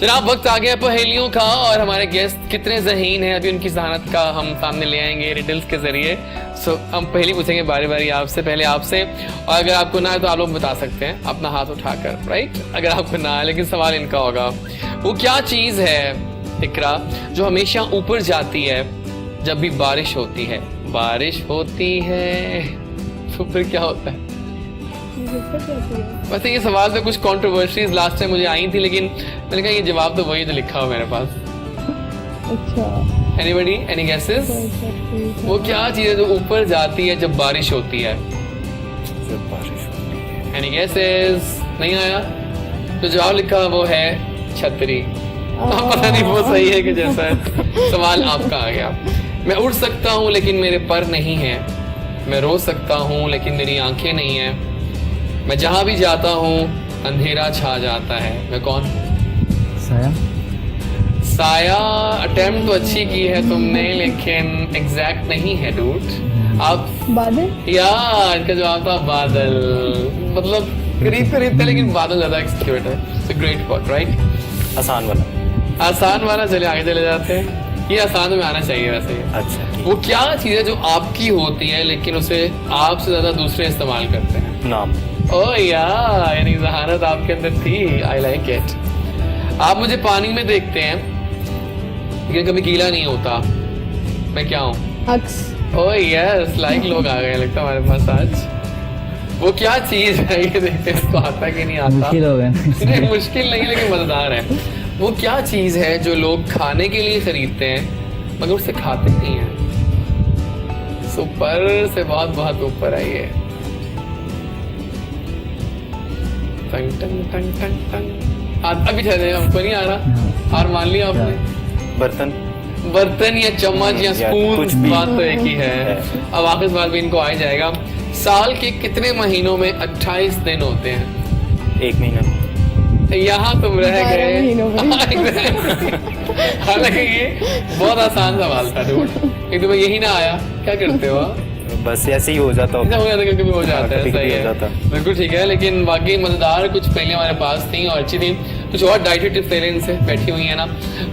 जनाब वक्त आ गया पहेलियों का, और हमारे गेस्ट कितने ज़हीन हैं अभी उनकी जहानत का हम सामने ले आएंगे रिडल्स के जरिए। सो हम पहली पूछेंगे बारी बारी आपसे, पहले आपसे, और अगर आपको ना है तो आप लोग बता सकते हैं अपना हाथ उठाकर, राइट? अगर आपको ना है, लेकिन सवाल इनका होगा, वो क्या चीज़ है इकरा जो हमेशा ऊपर जाती है जब भी बारिश होती है? बारिश होती है तो फिर क्या होता है? वैसे ये सवाल पे कुछ कंट्रोवर्सीज लास्ट टाइम मुझे आई थी, लेकिन मैंने कहा ये जवाब तो वही जो लिखा हो मेरे पास। अच्छा, एनीबॉडी, एनी गेसेस? वो क्या चीज़ है जो ऊपर जाती है जब बारिश होती है? जब बारिश होती है। Any guesses? नहीं आया? तो जवाब लिखा वो है छतरी। पता नहीं वो सही है कि जैसा है। सवाल आपका आ गया। मैं उड़ सकता हूँ लेकिन मेरे पर नहीं है, मैं रो सकता हूँ लेकिन मेरी आंखें नहीं है, मैं जहाँ भी जाता हूँ अंधेरा छा जाता है, मैं कौन? साया। साया। अटेम्प्ट तो अच्छी की है तुमने, लेकिन एग्जैक्ट नहीं है डूड। आप बादल। यार इनका जवाब था बादल। मतलब करीब करीब थे लेकिन बादल ज्यादा एक्सक्यूट है। Great point, right? आसान वाला। आसान वाला। चले आगे चले जाते हैं। ये आसान में आना चाहिए वैसे ये। अच्छा, वो क्या चीज़ है जो आपकी होती है लेकिन उसे आपसे ज्यादा दूसरे इस्तेमाल करते हैं? नाम। ओ यार, यानी जहानत आपके अंदर थी। I like it. आप मुझे पानी में देखते हैं लेकिन कभी गीला नहीं होता, मैं क्या हूँ? अक्स। ओ यस, लाइक लोग आ गए लगता है हमारे पास आज। वो क्या चीज है ये देखते हैं इसको आता कि नहीं आता? मुश्किल हो गया। नहीं मुश्किल नहीं लेकिन मजेदार है। वो क्या चीज है जो लोग खाने के लिए खरीदते हैं मगर उसे खाते नहीं है? सुपर से बहुत बहुत ऊपर है ये। टंग टंग टंग टंग टंग। अभी ठहरे, हमको नहीं आ रहा। हार मान लिया आपने? बर्तन। बर्तन या चम्मच या कुछ स्पून, भी। बात तो एक ही है। अब आखिर सवाल भी इनको आ ही जाएगा। साल के कितने महीनों में 28 दिन होते हैं? 1 महीना। यहाँ तुम रह 12 गए। महीनों में। हालांकि ये बहुत आसान सवाल था डूड, एक तो यही ना आया, क्या करते हो आप? बस ऐसे ही हो जाता ऐसा हो जाता है, कभी हो जाता है। कभी-कभी सही हो है, जाता। बिल्कुल ठीक है। लेकिन वाकई मजेदार कुछ पहले हमारे पास थी और अच्छी थी। कुछ और डाइट टिप्स ले लें इनसे, बैठी हुई है ना।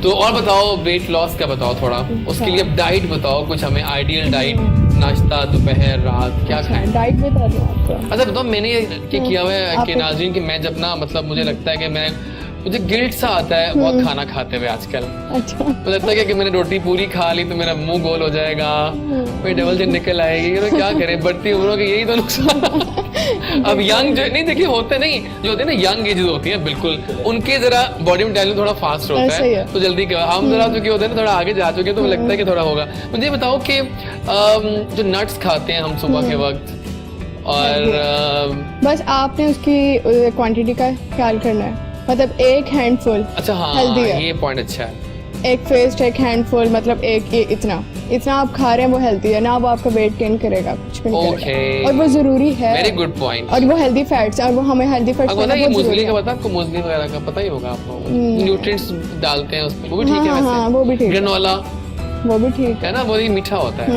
तो और बताओ, वेट लॉस का बताओ थोड़ा, उसके लिए अब डाइट बताओ कुछ हमें, आइडियल डाइट, नाश्ता, दोपहर, रात, क्या खाएं? डाइट बता दूं आपको? अच्छा बताओ, मैंने ये किया हुआ है कि नाज़रीन कि मैं जब ना, मतलब मुझे लगता है कि मुझे गिल्ट सा आता है बहुत खाना खाते हुए आजकल। अच्छा। मुझे लगता है कि मैंने रोटी पूरी खा ली तो मेरा मुंह गोल हो जाएगा, मेरी डबल चिन निकल आएगी, तो क्या करें, बढ़ती उम्रों के यही तो नुकसान। अब यंग जो नहीं, देखिए होते नहीं, जो होते हैं ना यंग एजेस होती है बिल्कुल, उनके जरा बॉडी में डायलिंग थोड़ा फास्ट होता ऐसा ही है, है। तो जल्दी हम जरा चुके होते हैं ना, थोड़ा आगे जा चुके हैं, तो मुझे लगता है कि थोड़ा होगा। मुझे बताओ कि जो नट्स खाते हैं हम सुबह के वक्त, और बस आपने उसकी क्वांटिटी का ख्याल करना है, मतलब एक हैंडफुल। अच्छा हाँ, हेल्दी है। ये पॉइंट अच्छा है। एक फेस्ट, एक हैंडफुल, मतलब एक ये इतना आप खा रहे हैं वो हेल्दी है ना, वो आपका वेट गेन करेगा, कुछ भी नहीं Okay. करेगा। और वो जरूरी है। Very good point. और वो हेल्दी फैट्स है, और वो हमें हेल्दी फैट्स आपको पता है ये मूसली का पता है आपको? मूसली वगैरह का पता ही होगा आपको, न्यूट्रिएंट्स डालते हैं उसमें, वो भी ठीक है वैसे। हाँ, वो भी ठीक है। ग्रेनोला वो भी ठीक है ना, वो ही मीठा होता है,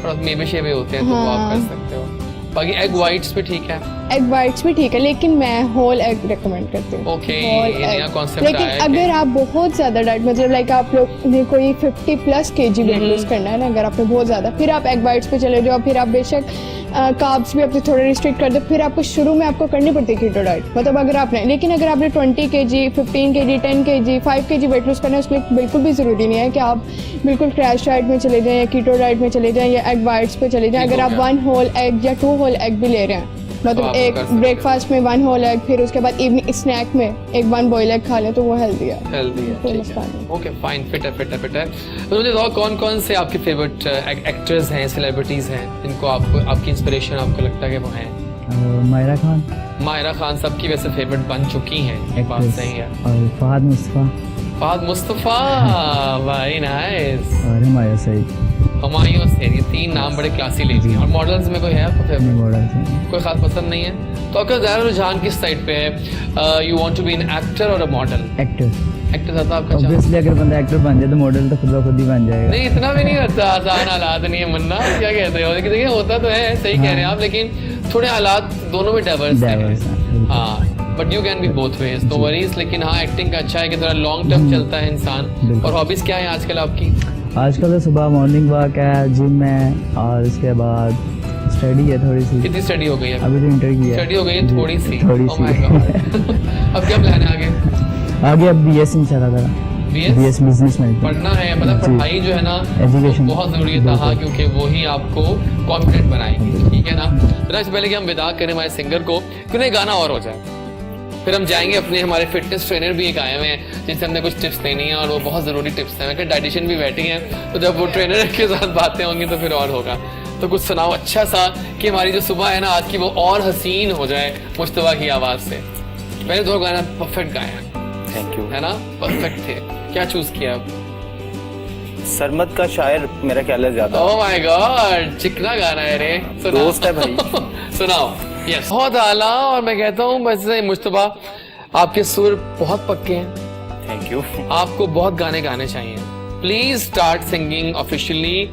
थोड़ा मेवे शेवे होते हैं, तो वो आप कर सकते हो। बाकी एग वाइट्स भी ठीक है। एग वाइट्स भी ठीक है, लेकिन मैं होल एग रेकमेंड करती हूँ। ओके, Whole ये नया egg। कॉन्सेप्ट लेकिन आया है अगर आप बहुत ज्यादा डाइट, मतलब लाइक आप लोग ने कोई 50+ kg वेट लूज करना है ना, अगर आपने बहुत ज्यादा, फिर आप एग वाइट्स पे चले जाओ, फिर आप बेशक कार्ब्स भी अपने थोड़े रिस्ट्रिक्ट कर दो, फिर आपको शुरू में आपको करनी पड़ती है कीटो डाइट, मतलब अगर आपने, लेकिन अगर आपने 20 kg, 15 kg, 10 kg, 5 kg weight lose करना है, उसमें बिल्कुल भी जरूरी नहीं है कि आप बिल्कुल क्रैश डाइट में चले जाएं या कीटो डाइट में चले जाएं या एग वाइट्स पे चले जाएं। अगर आप 1 होल एग या 2 होल एग भी ले रहे हैं, मतलब आप एक कर सकते हैं। ब्रेकफास्ट में 1 होल एग, फिर उसके बाद इवनिंग स्नैक में एक 1 बॉयल एग खा लें, तो वो हेल्दी है। हेल्दी है, कोई ठीक मसला है। नहीं। ओके फाइन, फिट है। तो मुझे बताओ कौन कौन से आपके फेवरेट एक्टर्स हैं, सेलिब्रिटीज हैं, जिनको आपको, आपकी इंस्पिरेशन आपको लगता है कि वो हैं? मायरा खान, मायरा खान सबकी वैसे फेवरेट बन चुकी हैं, एक बात एक्ट्रेस, सही है। और फहद मुस्तफा फहद मुस्तफा, वेरी नाइस। और हुमायूं सईद। हुमायूं और सेरी, 3 नाम बड़े क्लासी ले लिए। और मॉडल्स में कोई है आपको फेवरेट? मॉडल कोई खास पसंद नहीं है? तो आपका ज़्यादा रुझान किस साइड पे है? You want to be an actor और अ मॉडल? एक्टर ज़्यादा आपका चाह? ऑब्वियसली अगर बंदा एक्टर बन जाए तो मॉडल तो खुद ब खुद ही बन जाएगा। नहीं, इतना भी नहीं रहता, आसान हालात नहीं है मुन्ना, क्या कहते हो? लेकिन देखिए होता तो है, सही कह रहे हैं आप, लेकिन थोड़े हालात दोनों में डाइवर्स हैं। हाँ, but you can be both ways, no worries. लेकिन हाँ, एक्टिंग का अच्छा है कि थोड़ा लॉन्ग टर्म चलता है इंसान। और हॉबीज क्या है आजकल आपकी? आजकल तो सुबह मॉर्निंग वॉक है, जिम है, और उसके बाद स्टडी है थोड़ी सी। कितनी स्टडी हो गई है? अभी तो इंटर की है। स्टडी हो गई है थोड़ी सी? थोड़ी Oh my God। अब क्या प्लान है आगे? आगे अब BS इंशाल्लाह करा। BS बिजनेस मैनेजमेंट पढ़ना है, मतलब पढ़ाई जो है ना एजुकेशन बहुत जरूरी है। हाँ, क्योंकि वो ही आपको कॉन्फिडेंट बनाएगी, ठीक है ना? तो इससे पहले कि हम विदा करें हमारे सिंगर को, क्यों नहीं गाना और हो जाए, फिर हम जाएंगे अपने हमारे फिटनेस ट्रेनर भी एक आए हुए हैं जिनसे हमने कुछ टिप्स लेनी है, और वो बहुत ज़रूरी टिप्स हैं। मैं डाइटिशियन भी बैठी हैं, तो जब वो ट्रेनर के साथ बातें होंगी तो फिर और होगा। तो कुछ सुनाओ अच्छा सा कि हमारी जो सुबह है ना आज की वो और हसीन हो जाए मुश्तबा की आवाज़ से। मैंने 2 गाना परफेक्ट गाए हैं, थैंक यू। है ना, परफेक्ट थे। क्या चूज किया अब? सरमद का शायर मेरा ख्याल है ज्यादा। ओह माय गॉड, चिकना गाना है रे, सुनाओ। दोस्त है भाई। सुनाओ। यस, बहुत आला। और मैं कहता हूँ वैसे मुश्तबा आपके सुर बहुत पक्के हैं, थैंक यू। आपको बहुत गाने गाने चाहिए। Please start singing officially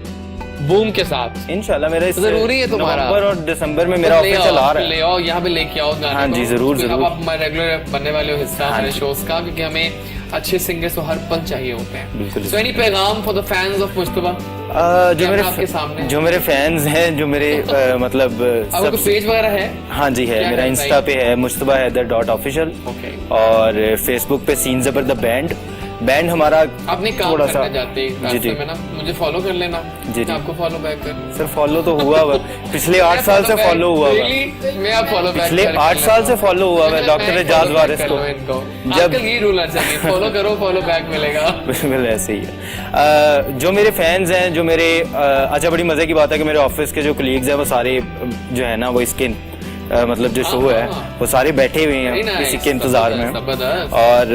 boom के साथ। इंशाल्लाह मेरा इस जरूरी है तुम्हारा। नवंबर और दिसंबर में मेरा ऑफिशियल आ रहा है। ले आओ, यहाँ पे लेके आओ गाने। हाँ जी, जरूर अब जरूर। आप हमारे रेगुलर बनने वाले हो हिस्सा हमारे शोज का, क्योंकि हमें अच्छे सिंगर्स तो हर पल चाहिए होते हैं। बिल्कुल। सो एनी पैगाम for the fans of Mushtaba? आपके सामने जो मेरे फैंस हैं, जो मेरे मतलब आपको पेज वगैरह है? हाँ जी है, मेरा इंस्टा पे है मुश्तबा हैदर.official, और फेसबुक पे सीन जबर द बैंड हमारा आपने काम थोड़ा सा करने जाते रास्ते में ना, मुझे फॉलो कर लेना। जी जी, आपको फॉलो बैक कर। सर फॉलो तो हुआ हुआ पिछले 8 साल से फॉलो हुआ हुआ। मैं आप फॉलो बैक पिछले 8 साल से फॉलो हुआ है डॉक्टर एजाज वारिस को। जब ये रूल चाहिए, फॉलो करो फॉलो बैक मिलेगा। बिल्कुल ऐसे ही है। जो मेरे फैंस हैं, जो मेरे अच्छा, बड़ी मजे की बात है कि मेरे ऑफिस के जो कलीग्स हैं वो सारे जो है ना वो इसके मतलब जो शो है वो सारे बैठे हुए हैं इसी के इंतजार में। और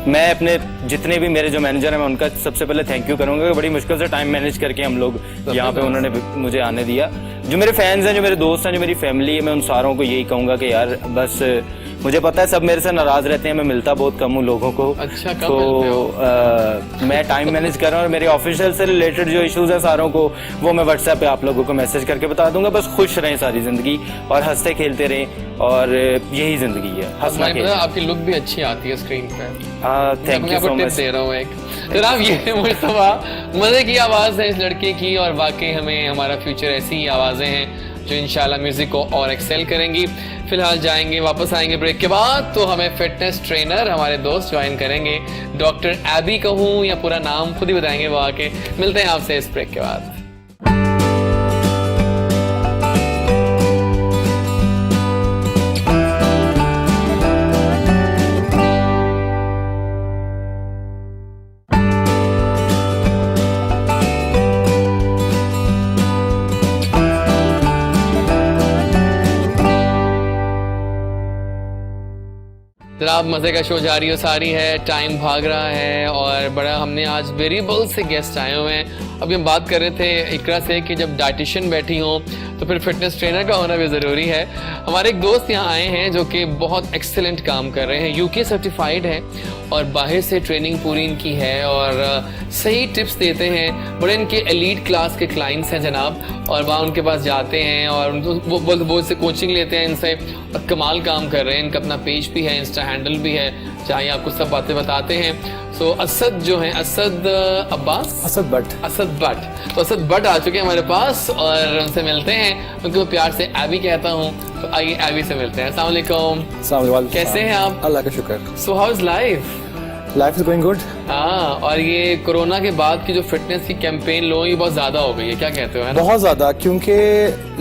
मैं अपने जितने भी मेरे जो मैनेजर हैं मैं उनका सबसे पहले थैंक यू करूंगा कि बड़ी मुश्किल से टाइम मैनेज करके हम लोग यहाँ पे उन्होंने मुझे आने दिया। जो मेरे फैंस हैं, जो मेरे दोस्त हैं, जो मेरी फैमिली है, मैं उन सारों को यही कहूंगा कि यार बस मुझे पता है सब मेरे से नाराज रहते हैं, मैं मिलता बहुत कम हूँ लोगों को। अच्छा, कम तो मैं टाइम मैनेज कर रहा हूँ और मेरे ऑफिशियल से रिलेटेड जो इश्यूज हैं सारों को वो मैं व्हाट्सएप पे आप लोगों को मैसेज करके बता दूंगा। बस खुश रहें सारी जिंदगी और हंसते खेलते रहें, और यही जिंदगी है, हंसना खेलना। आपकी लुक भी अच्छी आती है स्क्रीन पे। Thank you so much. दे रहा हूँ एक जनाब, ये मुश्तबा मजे की आवाज है इस लड़के की, और वाकई हमें हमारा फ्यूचर ऐसी ही आवाजें हैं जो इंशाल्लाह म्यूजिक को और एक्सेल करेंगी। फिलहाल जाएंगे, वापस आएंगे ब्रेक के बाद, तो हमें फिटनेस ट्रेनर हमारे दोस्त ज्वाइन करेंगे। डॉक्टर एबी कहूँ या पूरा नाम खुद ही बताएंगे वो आके। मिलते हैं आपसे इस ब्रेक के बाद। जनाब मज़े का शो जारी हो सारी है, टाइम भाग रहा है, और बड़ा हमने आज वेरिएबल से गेस्ट आए हुए हैं। अभी हम बात कर रहे थे इकरा से कि जब डाइटिशियन बैठी हो तो फिर फिटनेस ट्रेनर का होना भी ज़रूरी है। हमारे एक दोस्त यहाँ आए हैं जो कि बहुत एक्सेलेंट काम कर रहे हैं, UK सर्टिफाइड है और बाहर से ट्रेनिंग पूरी इनकी है, और सही टिप्स देते हैं। बड़े इनके एलीट क्लास के क्लाइंट्स हैं जनाब, और वहाँ उनके पास जाते हैं और वो से कोचिंग लेते हैं इनसे, और कमाल काम कर रहे हैं। इनका अपना पेज भी है, इंस्टा हैंडल भी है, चाहे आपको सब बातें बताते हैं। सो असद जो है, असद अब्बास, असद भट्ट, तो असद भट्ट आ चुके हैं हमारे पास और उनसे मिलते हैं। उनको प्यार से एबी कहता हूँ, तो आइए एबी से मिलते हैं। अस्सलाम वालेकुम, कैसे हैं आप? अल्लाह का शुक्र। So how is life? Life is going good. हाँ, और ये कोरोना के बाद की जो फिटनेस की कैंपेन लोगों की बहुत ज्यादा हो गई है, क्या कहते हो? है ना? बहुत ज्यादा, क्योंकि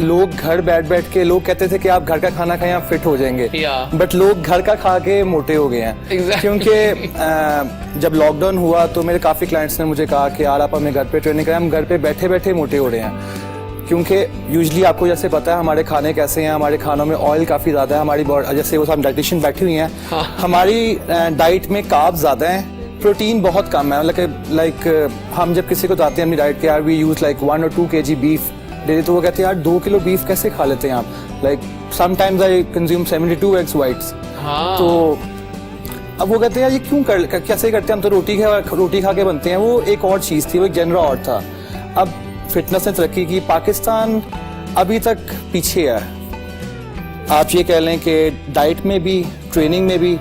लोग घर बैठ के लोग कहते थे कि आप घर का खाना खाएं आप फिट हो जाएंगे, बट लोग घर का खा के मोटे हो गए हैं। क्योंकि जब लॉकडाउन हुआ तो मेरे काफी क्लाइंट्स ने मुझे कहा कि यार आप हमें घर पे ट्रेनिंग करें, हम घर पे बैठे बैठे मोटे हो रहे हैं। क्योंकि यूजली आपको जैसे पता है हमारे खाने कैसे हैं, हमारे खानों में ऑयल काफी ज्यादा है, हमारी बॉडी जैसे वो हम डाइटिशियन बैठी हुई हैं, हमारी डाइट में कार्ब्स ज्यादा हैं, प्रोटीन बहुत कम है, लाइक हम जब किसी को बताते हैं अपनी डाइट के, यार we use like 1 or 2 kg beef daily, तो वो कहते हैं यार 2 किलो बीफ कैसे खा लेते हैं आप, like sometimes I consume 72 eggs whites। तो अब वो कहते हैं यार ये क्यों कैसे करते हैं, हम तो रोटी खा के बनते हैं। वो एक और चीज़ थी, वो एक जनरा और था। अब फिटनेस ने तरक्की की, पाकिस्तान अभी तक पीछे है। आप ये कह लें कि डाइट में भी, ट्रेनिंग में भी।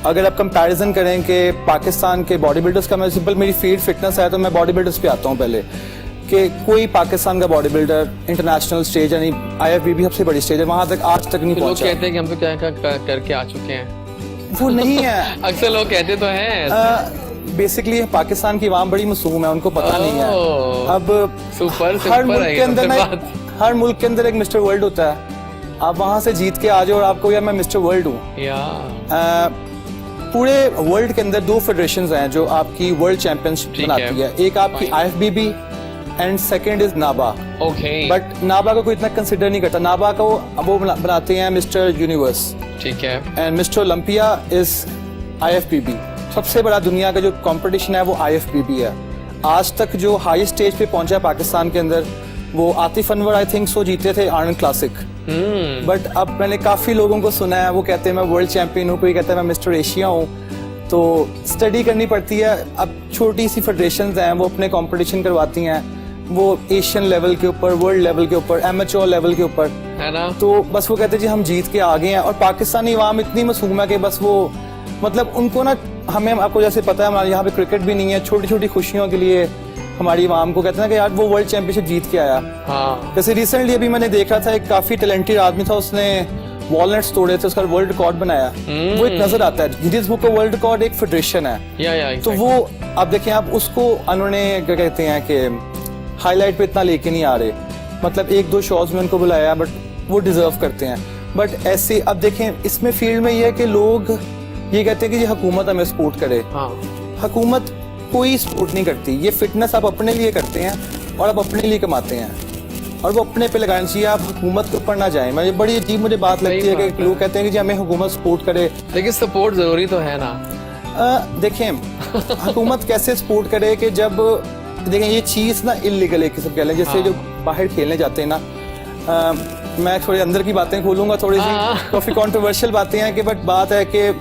अगर आप कंपैरिजन करें कि पाकिस्तान के बॉडी बिल्डर्स का, मैं सिंपल मेरी फील्ड फिटनेस है तो मैं बॉडी बिल्डर्स पे आता हूँ पहले, कि कोई पाकिस्तान का बॉडी बिल्डर इंटरनेशनल स्टेज, यानी IFBB सबसे बड़ी स्टेज है, वहां तक आज तक नहीं पहुंचा। लोग कहते हैं कि हम तो क्या करके आ चुके हैं, वो नहीं है। अक्सर लोग कहते तो हैं। बेसिकली पाकिस्तान की आवाम बड़ी मासूम है, उनको पता नहीं है। अब हर मुल्क के अंदर एक मिस्टर वर्ल्ड होता है, आप वहां से जीत के आ जाओ और आपको यार मैं मिस्टर वर्ल्ड हूँ। पूरे वर्ल्ड के अंदर 2 फेडरेशंस हैं जो आपकी वर्ल्ड चैंपियनशिप बनाती है, एक आपकी IFBB and second is NABA. बट नाबा को कोई इतना कंसिडर नहीं करता, नाबा को वो बनाते हैं मिस्टर यूनिवर्स, ठीक है, and mister Olympia is IFBB। सबसे बड़ा दुनिया का जो कंपटीशन है वो IFBB है। आज तक जो हाई स्टेज पे पहुंचा पाकिस्तान के अंदर, वो Atif Anwar I think so जीते थे आर्नल्ड क्लासिक। बट अब मैंने काफी लोगों को सुना है वो कहते हैं मैं वर्ल्ड चैंपियन हूँ, कोई कहता है मैं मिस्टर एशिया हूँ। तो स्टडी करनी पड़ती है। अब छोटी सी फेडरेशंस हैं, वो अपने कंपटीशन करवाती हैं, वो एशियन लेवल के ऊपर, वर्ल्ड लेवल के ऊपर, एमेच्योर लेवल के ऊपर, है ना। तो बस वो कहते हैं जी हम जीत के आ गए हैं। और पाकिस्तानी अवाम इतनी मासूम है कि बस वो, मतलब उनको ना, हमें आपको जैसे पता है हमारे यहाँ पे क्रिकेट भी नहीं है, छोटी छोटी खुशियों के लिए हमारी आवाम को कहते हैं कि यार वो वर्ल्ड चैंपियनशिप जीत के आया। जैसे रिसेंटली अभी मैंने देखा था, एक काफी टैलेंटेड आदमी था, उसने वॉलनट्स तोड़े थे, उसका वर्ल्ड रिकॉर्ड बनाया। वो एक नजर आता है, Guinness book of world record एक फेडरेशन है। तो वो आप देखें, आप उसको उन्होंने क्या कहते हैं कि हाईलाइट पे इतना लेके नहीं आ रहे, मतलब 1-2 शोज में उनको बुलाया, बट वो डिजर्व करते हैं। बट ऐसे अब देखें, इसमें फील्ड में ये है कि लोग ये कहते हैं कि ये हुकूमत हमें सपोर्ट करे। हुकूमत कोई सपोर्ट नहीं करती, ये फिटनेस आप अपने लिए करते हैं और आप अपने लिए कमाते हैं, और वो अपने पे लगाना चाहिए, आप हुकूमत के ऊपर ना जाएं। मुझे बड़ी अजीब मुझे बात लगती है कि लोग कहते हैं कि जी हमें हुकूमत सपोर्ट करे, लेकिन सपोर्ट जरूरी तो है ना। देखें हुकूमत कैसे सपोर्ट करे कि जब देखें ये चीज़ ना इलीगल है, किसी कह लें, जैसे जो बाहर खेलने जाते हैं ना, मैं थोड़ी अंदर की बातें खोलूंगा, थोड़ी सी काफी कंट्रोवर्शियल बातें हैं कि, बट बात है कि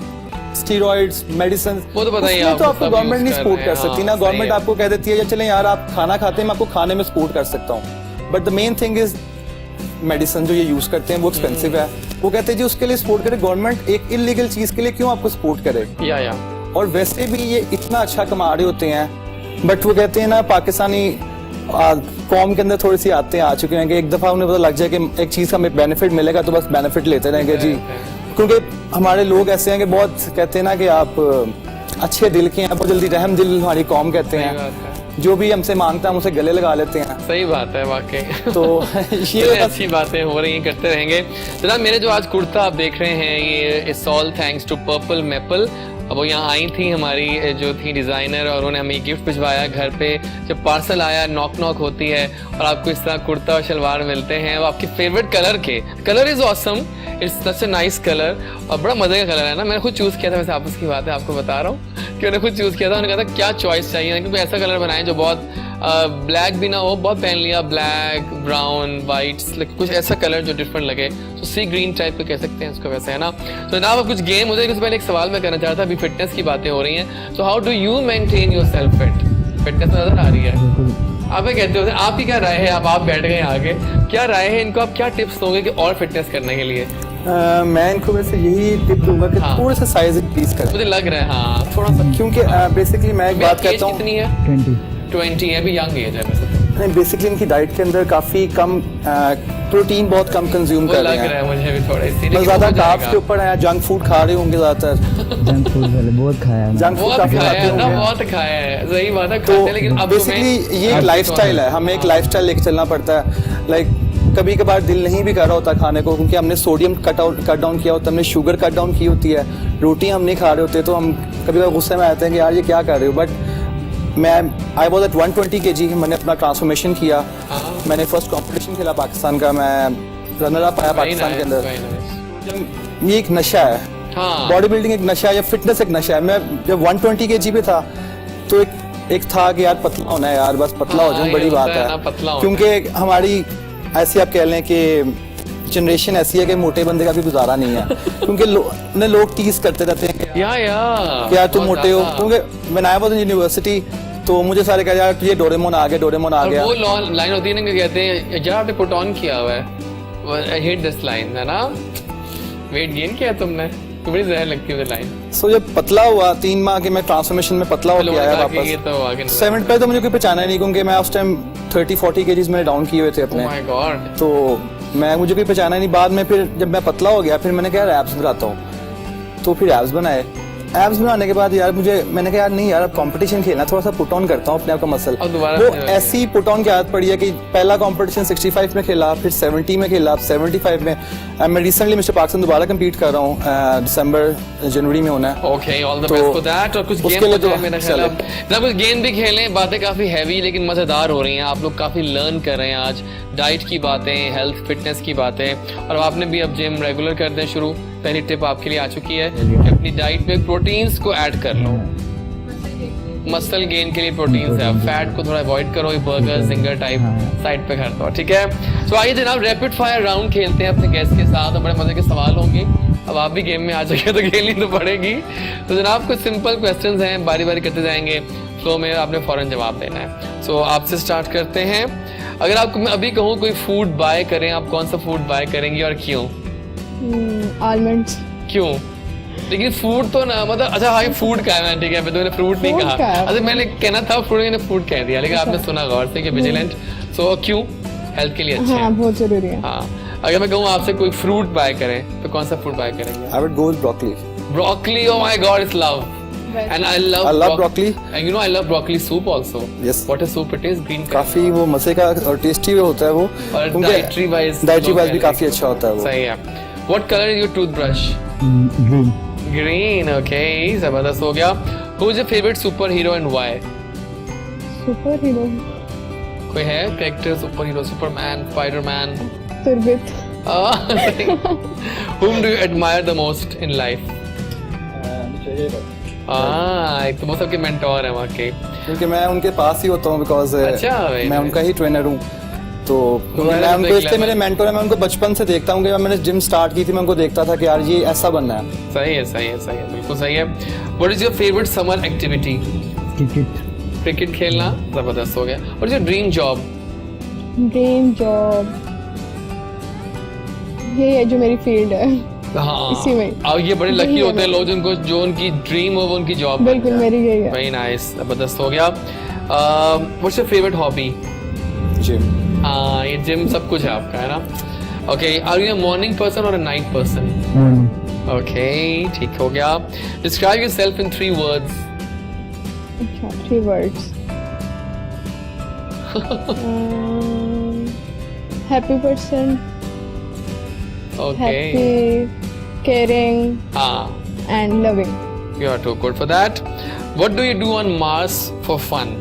स्टीरॉइड्स, मेडिसिन, वो तो पता ही है, तो आपको गवर्नमेंट नहीं सपोर्ट कर सकती ना। गवर्नमेंट आपको कह देती है चलें यार आप खाना खाते हैं, मैं आपको खाने में सपोर्ट कर सकता हूँ, but the main thing is medicine जो ये यूज करते हैं वो एक्सपेंसिव है। वो कहते हैं जी उसके लिए सपोर्ट करे गवर्नमेंट, एक इलीगल चीज के लिए क्यों आपको सपोर्ट करे। और वैसे भी ये इतना अच्छा कमा रहे होते हैं, बट वो कहते हैं ना पाकिस्तानी कौम के अंदर थोड़ी सी आते आ चुके हैं कि एक दफा उन्हें पता लग जाए कि एक चीज का हमें बेनिफिट मिलेगा तो बस बेनिफिट लेते रहेंगे जी। क्योंकि हमारे लोग ऐसे हैं कि बहुत कहते हैं ना कि आप अच्छे दिल के हैं, बहुत जल्दी रहम दिल हमारी कौम कहते हैं, जो भी हमसे मांगता है हम उसे गले लगा लेते हैं। सही बात है वाकई। तो ये अच्छी बातें हो रही हैं, करते रहेंगे। जनाब मेरे जो आज कुर्ता आप देख रहे हैं, ये it's all thanks to purple maple. अब वो यहाँ आई थी हमारी जो थी डिज़ाइनर, और उन्होंने हमें गिफ्ट भिजवाया घर पे। जब पार्सल आया, नॉक नॉक होती है और आपको इस तरह कुर्ता और शलवार मिलते हैं, वो आपके फेवरेट कलर के। Colour is awesome, it's such a nice colour, और बड़ा मजे का कलर है ना। मैंने खुद चूज़ किया था, वैसे आपस की बात है आपको बता रहा हूँ कि मैंने खुद चूज़ किया था। उन्होंने कहा था क्या चॉइस चाहिए, क्योंकि ऐसा कलर बनाए जो बहुत ब्लैक भी ना हो, बहुत पहन लिया ब्लैक, ब्राउन, वाइट, कुछ ऐसा कलर जो डिफरेंट लगे, तो सी ग्रीन टाइप का कह सकते हैं इसको, वैसे है ना। तो जनाब अब कुछ गेम हो जाए, उससे पहले एक सवाल मैं करना चाहता था। अभी फिटनेस की बातें हो रही हैं, तो how do you maintain your self fit? Fitness नजर आ रही है आप कहते हो, आपकी क्या राय है? अब आप बैठ गए आगे, क्या राय है इनको, आप क्या टिप्स दोगे कि और फिटनेस करने के लिए? मैं इनको वैसे यही टिप दूंगा कि थोड़ा सा साइज इंक्रीज करें। मुझे लग रहा है हाँ थोड़ा सा, क्योंकि बेसिकली मैं एक बात कहता हूँ, कितनी है? 20 है, अभी यंग एज है वैसे। बेसिकली इनकी डाइट के अंदर काफी कम प्रोटीन बहुत कम कंज्यूम कर रहे हैं। लग रहा है मुझे भी थोड़ा, इसीलिए ज्यादा कार्ब्स के ऊपर है, जंक फूड खा रहे होंगे ज्यादातर। जंक फूड बहुत खाया है, जंक फूड काफी खाते होंगे, बहुत खाया है, सही बात है, तो खाते, लेकिन अब बेसिकली ये एक लाइफस्टाइल है, हमें एक लाइफस्टाइल लेके चलना पड़ता है। लाइक कभी कभार दिल नहीं भी कर रहा होता खाने को, क्योंकि हमने सोडियम कट डाउन किया होता है, हमने शुगर कट डाउन की होती है, रोटी हम नहीं खा रहे होते, तो हम कभी कभी गुस्से में आते हैं कि यार ये क्या कर रहे हो। बट मैं आई वॉज एट 120 kg, मैंने अपना ट्रांसफॉर्मेशन किया। मैंने फर्स्ट कंपटीशन खेला पाकिस्तान का, मैं रनर अप आया पाकिस्तान के अंदर। ये एक नशा है, बॉडी बिल्डिंग एक नशा है, या फिटनेस एक नशा है। मैं जब 120 kg पे था, तो एक था कि यार पतला होना है यार, बस पतला हो जाऊं, बड़ी बात है। क्योंकि हमारी ऐसी आप कह लें कि जनरेशन ऐसी है कि मोटे बंदे का भी गुजारा नहीं है। क्योंकि लोग टीज करते रहते हैं कि यार तुम मोटे हो। क्योंकि मैं आया था यूनिवर्सिटी तो मुझे सारे कह यार तुझे डोरेमोन आ गया। वो लाइन होती है ना कि कहते हैं यार आपने पुट ऑन किया हुआ है, आई हेट दिस लाइन, है ना, वेट गेन किया तुमने, तो बड़ी जहर लगती है लाइन। सो जब पतला हुआ 3 माह के मैं ट्रांसफॉर्मेशन में पतला होकर आया वापस 7 पे, तो मुझे कोई पहचाना नहीं, क्योंकि मैं उस टाइम 30-40 केजीज मैंने डाउन किए हुए थे अपने। My God. तो मुझे कोई पहचाना नहीं। बाद में फिर जब मैं पतला हो गया फिर मैंने कहा एब्स बनाता हूँ, तो फिर एब्स बनाए। एब्स बनाने के बाद यार मैंने कहा यार नहीं यार अब कंपटीशन खेलना, थोड़ा सा पुट ऑन करता हूँ अपने आप का मसल। वो ऐसी पुट ऑन की आदत पड़ी है कि पहला कंपटीशन 65 में खेला, फिर 70 में खेला, 75 में। मैं रिसेंटली मिस्टर पाकिस्तान दोबारा compete कर रहा हूँ, दिसंबर जनवरी में होना है। Okay, all the best for that. और कुछ गेम भी खेलें। बातें काफी हैवी लेकिन मजेदार हो रही हैं, आप लोग काफी लर्न कर रहे हैं आज, डाइट की बातें, हेल्थ फिटनेस की बातें, और आपने भी अब जिम रेगुलर कर दें शुरू। पहली टिप आपके लिए आ चुकी है कि अपनी डाइट में प्रोटीन्स को ऐड कर लो। मसल गेन के लिए प्रोटीन्स है, फैट को थोड़ा अवॉइड करो, बर्गर जिंगर टाइप साइड पे कर दो, ठीक है। तो आइए जनाब रैपिड फायर राउंड खेलते हैं अपने गेस्ट के साथ, और बड़े मजे के सवाल होंगे। अब आप भी गेम में आ चुके तो खेलनी तो पड़ेगी। तो जनाब कुछ सिंपल क्वेश्चंस हैं, बारी बारी करते जाएंगे, फ्लो में आपने फौरन जवाब देना है। सो आपसे स्टार्ट करते हैं। अगर आपको मैं अभी कहूँ कोई फूड बाय करें, आप कौन सा फूड बाय करेंगे और क्यों? आलमंड्स। क्यों? लेकिन फूड तो ना, मतलब अच्छा हाँ फूड का है, ठीक है, मैंने फ्रूट नहीं कहा। अच्छा मैंने कहना था फ्रूट, मैंने फूड कह दिया, लेकिन आपने सुना गौर से कि विजिलेंट। सो क्यों? हेल्थ के लिए अच्छा है, बहुत जरूरी है। हाँ, अगर मैं कहूँ आपसे कोई फ्रूट बाय करें तो कौन सा फ्रूट बाय करेंगे? I would go with broccoli. Broccoli, oh my god, it's love. And I love broccoli. And you know I love broccoli soup also. Yes. What a soup it is, green. काफी वो मजे का और tasty होता है वो। और dietary wise भी काफी अच्छा होता है वो। सही है। What color is your toothbrush? Green. Green, okay, जबरदस्त हो गया। Who is your favorite superhero and why? Superhero कोई है character superhero? Superman, Spiderman? तुर्बित। Whom do you admire the most in life? एक तो वो सबके मेंटोर है वहाँ के। क्योंकि मैं उनके पास ही होता हूँ, बिकॉज मैं उनका ही ट्रेनर हूँ। तो मैं उनको इसलिए मेरे मेंटोर है, मैं उनको बचपन से देखता हूँ कि मैंने जिम स्टार्ट की थी, मैं उनको देखता था कि यार ये ऐसा बनना है। सही है, सही है, सही है, बिल्कुल सही है। What is your favorite summer activity? Cricket खेलना, जबरदस्त हो गया। What is your dream job? Dream job ये है जो मेरी फील्ड है। हाँ, इसी में। और ये बड़े लकी होते हैं लोग जिनको जो उनकी ड्रीम हो वो उनकी जॉब। बिल्कुल मेरी यही है। वेरी नाइस, जबरदस्त हो गया। What's your favourite hobby? Gym. हाँ, ये जिम सब कुछ है आपका, है ना। Okay, are you a morning person और अ नाइट पर्सन? ओके, ठीक हो गया। Describe yourself in 3 words. अच्छा, 3 words. Happy person. Okay. Happy, caring, and loving. You are too good for that. What do you do on Mars for fun?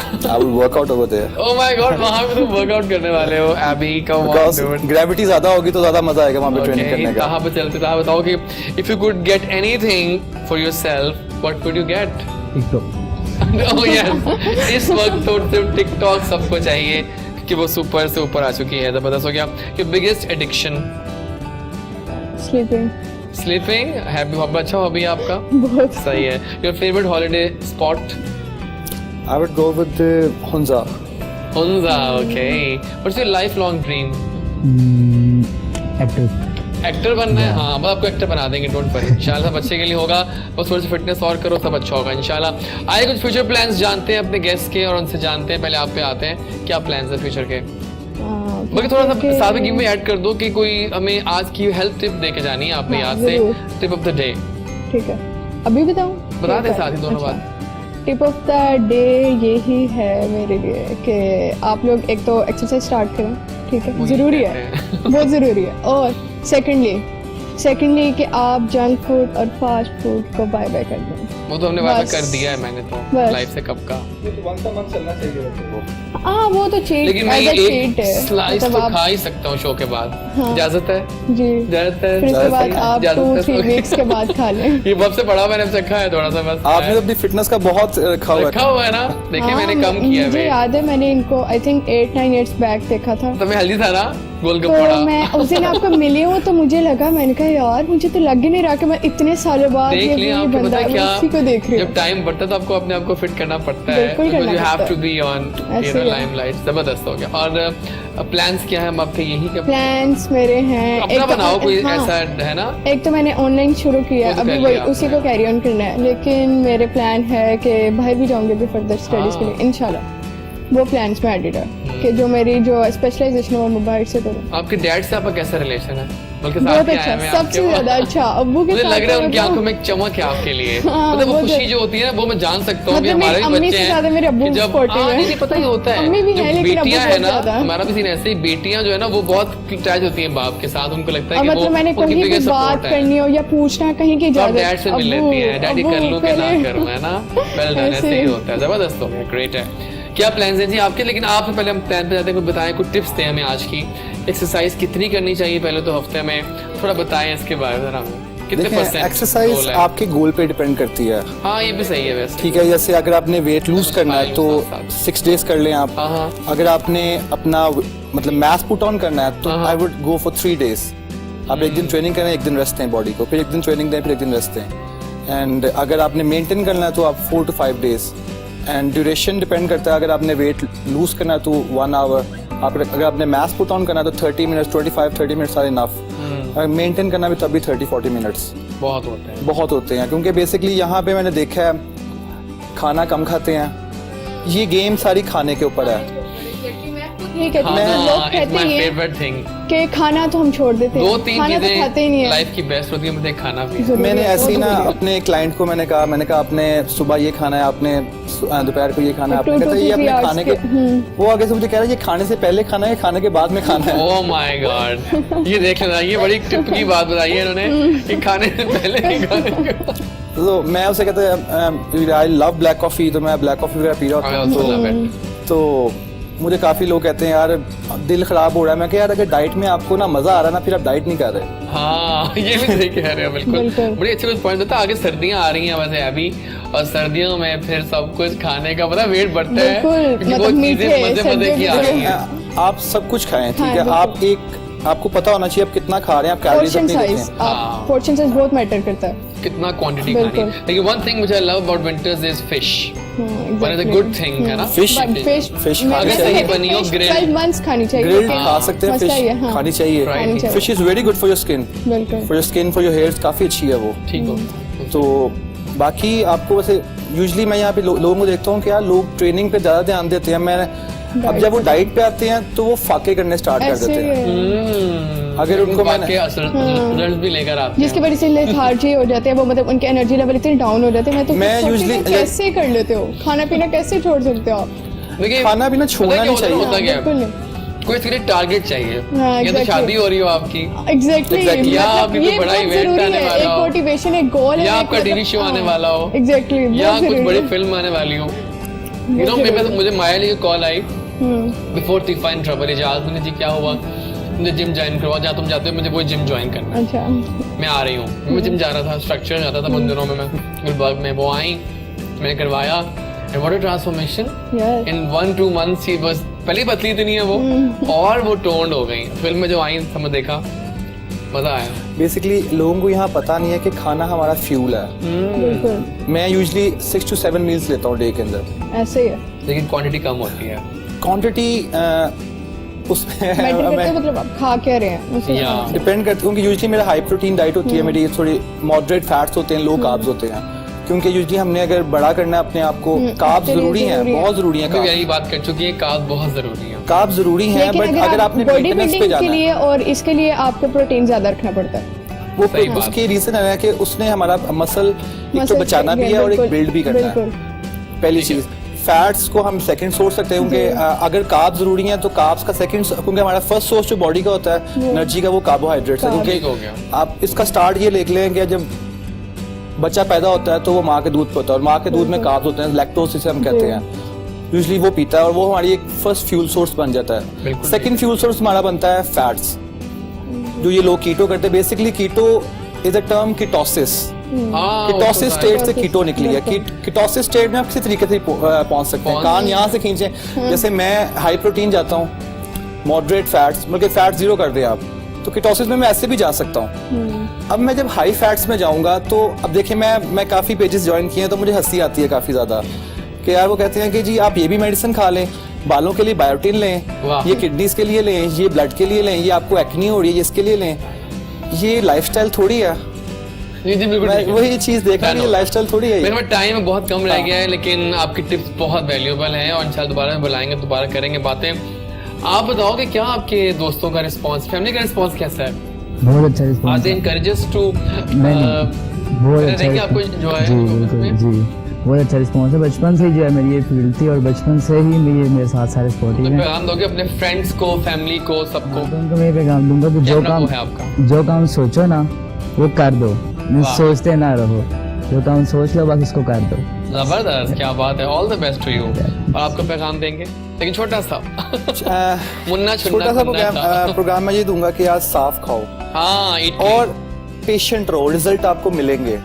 I will work out over there. Oh my God, वहाँ पे तुम workout करने वाले हो, Abby, come on, dude. Gravity ज्यादा होगी तो ज्यादा मजा आएगा वहाँ पे ट्रेनिंग करने का। कहाँ पे चलते थे? आप बताओ कि if you could get anything for yourself, what could you get? TikTok. Oh yes, इस वक्त तो सिर्फ TikTok सबको चाहिए कि वो सुपर से ऊपर आ चुकी है, जबरदस्त हो गया। Your biggest addiction? Sleeping. Sleeping, happy hobby, अच्छा हॉबी आपका? बहुत सही है। Your favorite holiday spot? I would go with the Hunza. Hunza, okay. What's your lifelong dream? Actor. Actor बनना है? हाँ, बस आपको एक्टर बना देंगे, डोंट वरी। इंशाल्लाह सब अच्छे के लिए होगा, बस थोड़ी सी फिटनेस और करो, सब अच्छा होगा इंशाल्लाह। आइए कुछ फ्यूचर प्लान्स जानते हैं अपने गेस्ट के और उनसे जानते हैं। पहले आप पे आते हैं, क्या प्लान्स है फ्यूचर के? बाकी थोड़ा सा साथ में गेम में ऐड कर दो कि कोई हमें आज की हेल्थ टिप दे के जानी है आपने याद से, टिप ऑफ द डे। ठीक है, अभी बताऊं? बता दे साथ ही दोनों बात। टिप ऑफ द डे यही है मेरे लिए कि आप लोग एक तो एक्सरसाइज स्टार्ट करें, ठीक है, जरूरी है, बहुत जरूरी है। और सेकेंडली सेकेंडली कि आप जंक फूड और फास्ट फूड को बाय बाय कर दें। वो तो हमने वादा बस। कर दिया है मैंने तो बस। लाइफ से कब का। हाँ वो तो चीट लेकिन मैं ये एक है स्लाइस मतलब तो आप खा ही सकता हूँ शो के बाद। हाँ। इजाजत है? जी इजाजत है? फिर उसके बाद आप इजाजत है? 2-3 वीक्स के बाद खा लें। ये बब से बड़ा मैंने चखा है थोड़ा सा बस। आपने तो अपनी फिटनेस का बहुत रखा हुआ रखा हुआ है ना? देखिए मैंने कम किया है मुझे weight। याद है मैंने इनको आई थिंक 8-9 ईयर्स बैक देखा था। तो मैं हेल्दी था ना, तो गोलगप्पा। मैं उस दिन आपको मिली हूँ तो मुझे लगा, मैंने कहा यार मुझे तो लग ही नहीं रहा कि मैं इतने सालों बाद देख लिया आपको बंदा पता है क्या, उसी को देख रही जब हूँ। टाइम बढ़ता है तो आपको अपने आप को फिट करना पड़ता है। बिल्कुल करना यू हैव पड़ता टू है। बी ऑन ऐसे ही है। लाइमलाइट। जबरदस्त हो गया। और प्लान्स क्या है हम आपके यही के प्लान्स मेरे हैं अपना तो- बनाओ कोई हाँ, ऐसा है ना? एक तो मैंने ऑनलाइन शुरू किया, वो तो अभी कर वही लिया उसी आपने। को कैरी ऑन करना है, लेकिन मेरे प्लान है कि बाहर भी जाऊंगी भी फर्दर स्टडीज के हाँ। लिए इंशाल्लाह। वो प्लान्स में एडिड है कि जो मेरी जो स्पेशलाइजेशन है वो मैं बाहर से करूँ। आपके डैड से आपका कैसा रिलेशन है? बल्कि साथ बहुत में अच्छा, आया मैं सबसे आपके ज्यादा पास। अच्छा। अब्बू के मुझे साथ लग रहा है तो उनकी मतलब- आंखों में एक चमक है आपके लिए। हाँ, मतलब वो वो खुशी जो- जो होती है ना वो मैं जान सकता हूँ कि मतलब हमारे मेरी भी अम्मी बच्चे से हैं ज्यादा मेरे अब्बू कि जब supportive है। नहीं पता ही होता है। अम्मी भी जो है, लेकिन अब्बू बेटियां बहुत है ना, ज्यादा। हमारा भी सीन ऐसे ही, बेटियां जो है ना वो बहुत अटैच होती हैं बाप के साथ। उनको लगता है और कि मतलब मैंने वो उनकी कहीं भी biggest बात support है। करनी हो या पूछना कहीं की तो आप इजाजत, डैड से मिल अब्बू, लेती हैं, डैडी कर अब्बू, लूं कि ना पहले- करूं, है ना? वेल डन, ऐसे ही होता है। जबरदस्त हो गया, ग्रेट है। क्या प्लान्स हैं जी आपके? लेकिन आपसे पहले हम प्लान पे जाते हैं, कुछ बताएं, कुछ टिप्स दें हमें आज की। एक्सरसाइज कितनी करनी चाहिए पहले तो हफ्ते में, थोड़ा बताएं इसके बारे में जरा हमें। कितने देखिए परसेंट एक्सरसाइज goal है? आपके गोल पे डिपेंड करती है। हाँ ये भी सही है वैसे। ठीक है, जैसे अगर आपने वेट लूज करना है तो 6 डेज कर लें आप। हाँ, हाँ। अगर आपने अपना मतलब मैस पुट ऑन करना है तो हाँ, हाँ। I would go for 3 days. आप एक दिन ट्रेनिंग करें, एक दिन रेस्ट दें बॉडी को, फिर एक दिन ट्रेनिंग दें, फिर एक दिन रेस्ट दें। एंड अगर आपने मेंटेन करना है तो आप 4 to 5 days. And duration depend करता है, अगर आपने वेट लूज करना है तो 1 आवर, अगर आपने मैस पुट ऑन करना है तो 30 minutes, 25-30 minutes are enough. Maintain करना भी तभी 30-40 मिनट्स बहुत होते हैं। बहुत होते हैं, क्योंकि बेसिकली यहाँ पे मैंने देखा है खाना कम खाते हैं। ये गेम सारी खाने के ऊपर है। ये कहते हैं, लोग खाना इज कहते माय हैं फेवरेट थिंग। कि खाना तो हम छोड़ देते हैं, 2-3 खाना तो खाते ही नहीं चीजें है। लाइफ की बेस्ट होती है, मुझे खाना भी है। जरूरी मैंने है, ऐसे ही वो ना जरूरी है। अपने क्लाइंट को मैंने कहा आपने सुबह ये खाना है, आपने दोपहर को ये खाना है, आपने 2 कहता to ये 3 अपने खाने के hours वो आगे से मुझे कह रहा है ये खाने से पहले खाना है, खाने के बाद में खाना है। ओह माय गॉड, ये देख लेना, ये बड़ी टिप की बात बताई है इन्होंने कि खाने से पहले नहीं खाने के बाद। तो मैं उसे कहता आई लव ब्लैक कॉफी, तो मैं ब्लैक कॉफी वगैरह पी रहा I होता also love it. हूँ। तो मुझे काफी लोग कहते हैं यार दिल खराब हो रहा है। मैं कह यार अगर डाइट में आपको ना मजा आ रहा है ना, फिर आप डाइट नहीं कर रहे। हाँ ये भी सही कह रहे हैं, बिल्कुल बिल्कुल। बड़ी अच्छी कुछ पॉइंट होता है। आगे सर्दियां आ रही हैं वैसे अभी, और सर्दियों में फिर सब कुछ खाने का पता वेट बढ़ता है बिल्कुल, क्योंकि मतलब वो मीठे, चीजें मजे सर्दियों की की आ रही तरह। हैं। आप सब कुछ खाएं, ठीक हाँ, है। बिल्कुल। आपको पता होना चाहिए आप कितना खा रहे हैं, आप कैलोरीज पोर्शन अपनी साइज, देखें। हाँ। पोर्शन साइज बहुत मैटर करता है। कितना क्वांटिटी खानी है। बिल्कुल। लेकिन one thing which I love about winters is fish. One is a good thing है ना? Fish- फिश अगर सही बनी हो, grilled- 12 months खानी चाहिए, ग्रिल्ड लेकिन खा सकते हैं, मसला ये है, फिश हाँ। खानी चाहिए। खानी चाहिए। Fish is very good for your skin, बिल्कुल। For your skin, for your hairs, काफी अच्छी है वो। ठीक हो तो बाकी आपको वैसे यूजुअली मैं यहाँ पे लोगों को देखता हूँ कि यार लोग ट्रेनिंग पे ज्यादा ध्यान देते हैं। मैं अब जब वो डाइट पे आते हैं तो वो फाके करने स्टार्ट कर ऐसे देते हैं। अगर उनको मैंने- के रिजल्ट भी लेकर आते हैं। जिसकी वजह से लेथार्जी हो जाते हैं, वो मतलब उनके एनर्जी लेवल इतने डाउन हो जाते हैं। मैं तो मैं सोचती usually- हूँ, कैसे कर लेते हो, खाना पीना कैसे छोड़ सकते हो आप? देखिए, खाना पीना छोड़ना पता क्या नहीं होता है? चाहिए। होता क्या है? बिल्कुल नहीं। कोई इसके लिए टारगेट चाहिए, हाँ, या तो exactly. शादी हो रही हो आपकी, एग्जैक्टली Exactly. या आपकी कोई बड़ा event आने वाला एक हो, मोटिवेशन, एक गोल है, या एक आपका मतलब- टीवी शो आने हाँ, वाला हो, एग्जैक्टली, या बहुत कुछ जरूरी बड़ी है। फिल्म आने वाली हो। यू नो जरूरी है। मुझे माया की कॉल आई hmm, before Tifa in trouble. Ijaz मैंने जी क्या हुआ, मुझे जिम ज्वाइन करवा, जहाँ तुम जाते हो मुझे वो जिम ज्वाइन करना है। अच्छा, मैं आ रही हूँ, मैं जिम जा रहा था, स्ट्रक्चर जाता था मंदिरों में, मैं गुलबर्ग में, वो आई, मैंने करवाया, and what a transformation yes. In 1-2 months। ही बस पहले पतली इतनी है वो, और वो टोन्ड हो गई। फिल्म में जो आई समझ देखा, मजा आया। बेसिकली लोगों को यहाँ पता नहीं है कि खाना हमारा फ्यूल है। बिल्कुल मैं यूजुअली 6 to 7 मील्स लेता हूँ डे के अंदर। ऐसे ही है। लेकिन क्वांटिटी कम होती है। क्वांटिटी उसमें मैटर करता है, मतलब आप खा क्या रहे हैं उसे। या डिपेंड करती है, क्योंकि यूजुअली मेरा हाई प्रोटीन डाइट होती है, मेरी थोड़ी मॉडरेट फैट्स होते हैं, लो कार्ब्स होते हैं। क्योंकि यूजुअली हमने अगर बड़ा करना है अपने आप को, कार्ब्स चलिए, जरूरी हैं, जरूरी है। बहुत जरूरी हैं अभी कार्ब्स। यही बात कर चुकी है, कार्ब बहुत जरूरी है। कार्ब्स जरूरी हैं, लेकिन बट अगर आपने बॉडी मेंटेनेंस पे बिल्डिंग जाना के है, लिए और इसके लिए आपको प्रोटीन ज्यादा रखना पड़ता है। वो सही बात। उसके रीजन है कि उसने हमारा मसल एक तो Muscle बचाना भी है और एक बिल्कुल, बिल्ड भी करना है। बिल्कुल। पहली चीज। फैट्स को हम सेकंड सोर्स सकते हैं, क्योंकि अगर कार्ब्स जरूरी हैं तो कार्ब्स का सेकंड, क्योंकि हमारा फर्स्ट सोर्स जो बॉडी का होता है एनर्जी का वो कार्बोहाइड्रेट्स है। क्योंकि आप इसका स्टार्ट ये लिख लें कि जब बच्चा पैदा होता है तो वो माँ के दूध पे होता है और माँ के दूध में कार्ब्स होते हैं, लैक्टोज जिसे हम कहते हैं, यूजुअली वो पीता है और वो हमारी एक फर्स्ट फ्यूल सोर्स बन जाता है। सेकंड फ्यूल सोर्स हमारा बनता है फैट्स, जो ये लोग कीटो करते हैं। Basically keto is a term ketosis, ketosis state से कीटो निकली है। कीटोसिस स्टेट में आप किसी तरीके से पहुंच सकते हैं। कान यहाँ से खींचे, जैसे मैं हाई प्रोटीन जाता हूँ, मॉडरेट फैट्स, बल्कि फैट जीरो कर दे आप, तो कीटोसिस में मैं ऐसे भी जा सकता हूँ। अब मैं जब हाई फैट्स में जाऊंगा तो अब देखिए मैं काफी पेजेस ज्वाइन किए हैं तो मुझे हंसी आती है काफी ज्यादा कि यार वो कहते हैं कि जी आप ये भी मेडिसिन खा लें, बालों के लिए बायोटिन लें, ये किडनीज के लिए लें, ये ब्लड के लिए लें, ये आपको एक्नी हो रही है इसके लिए लें। ये लाइफस्टाइल थोड़ी है। जी बिल्कुल, वही चीज देखा, ये लाइफस्टाइल थोड़ी है। मेरे पास टाइम बहुत कम रह गया है, लेकिन आपकी टिप्स बहुत वैल्यूएबल हैं और इंशाल्लाह दोबारा बुलाएंगे, दोबारा करेंगे बातें। आप बताओ कि क्या आपके दोस्तों का रिस्पांस, फैमिली का रिस्पांस कैसा है? बहुत अच्छा response. Are they encourages to बहुत अच्छा आपको जो है? जी बिल्कुल जी, बहुत अच्छा रिस्पांस है। बचपन से जो है मेरी ये फील्ड थी और बचपन से ही मेरे साथ सारे सपोर्टिव हैं। पैगाम दोगे अपने फ्रेंड्स को, फैमिली को, सबको? तो उनको मैं पैगाम दूंगा कि जो काम सोचो ना वो कर दो, सोचते ना रहो, जो काम सोच लो बस उसको कर दो। जबरदस्त, क्या बात है। All the best to you. और आपको पैगाम देंगे, लेकिन छोटा सा मुन्ना छोटा सा प्रोग्राम में ये दूंगा कि आज साफ खाओ, और पेशेंट रहो, रिजल्ट आपको मिलेंगे।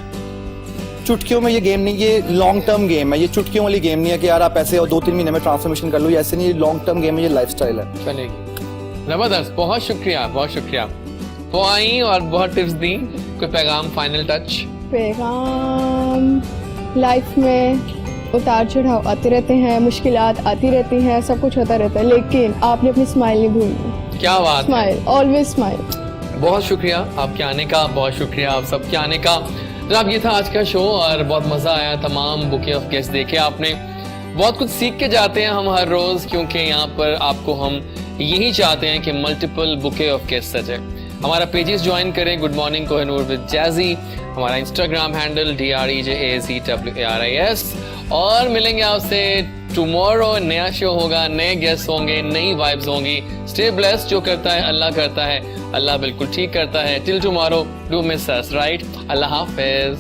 चुटकियों में ये गेम नहीं, ये लॉन्ग टर्म गेम है। ये चुटकियों वाली गेम नहीं है कि यार आप ऐसे और 2-3 महीने में ट्रांसफॉर्मेशन कर लो, ये ऐसे नहीं, लॉन्ग टर्म गेम है, ये लाइफस्टाइल है। चलेगी। जबरदस्त, बहुत शुक्रिया, बहुत शुक्रिया। तो आई और बहुत टिप्स दी। कोई पैगाम, फाइनल टच? पैगाम, लाइफ में उतार चढ़ाव आते रहते हैं, मुश्किलात आती रहती हैं, सब कुछ होता रहता है, लेकिन आपने अपनी स्माइल नहीं भूलनी। क्या बात, स्माइल, ऑलवेज स्माइल। बहुत शुक्रिया आपके आने का, बहुत शुक्रिया आप सबके आने का। जनाब ये था आज का शो और बहुत मजा आया। तमाम बुके ऑफ गेस्ट देखे आपने, बहुत कुछ सीख के जाते हैं हम हर रोज, क्योंकि यहाँ पर आपको हम यही चाहते हैं कि मल्टीपल बुके ऑफ गेस्ट सजे। हमारा पेजेस ज्वाइन करें, good morning Kohinoor with jazzy, हमारा इंस्टाग्राम हैंडल DREJAZWARIS, और मिलेंगे आपसे टुमारो। नया शो होगा, नए गेस्ट होंगे, नई वाइब्स होंगी। स्टे ब्लेस्ड, जो करता है अल्लाह करता है, अल्लाह बिल्कुल ठीक करता है। Till tomorrow, do miss us, right? Allah Hafiz.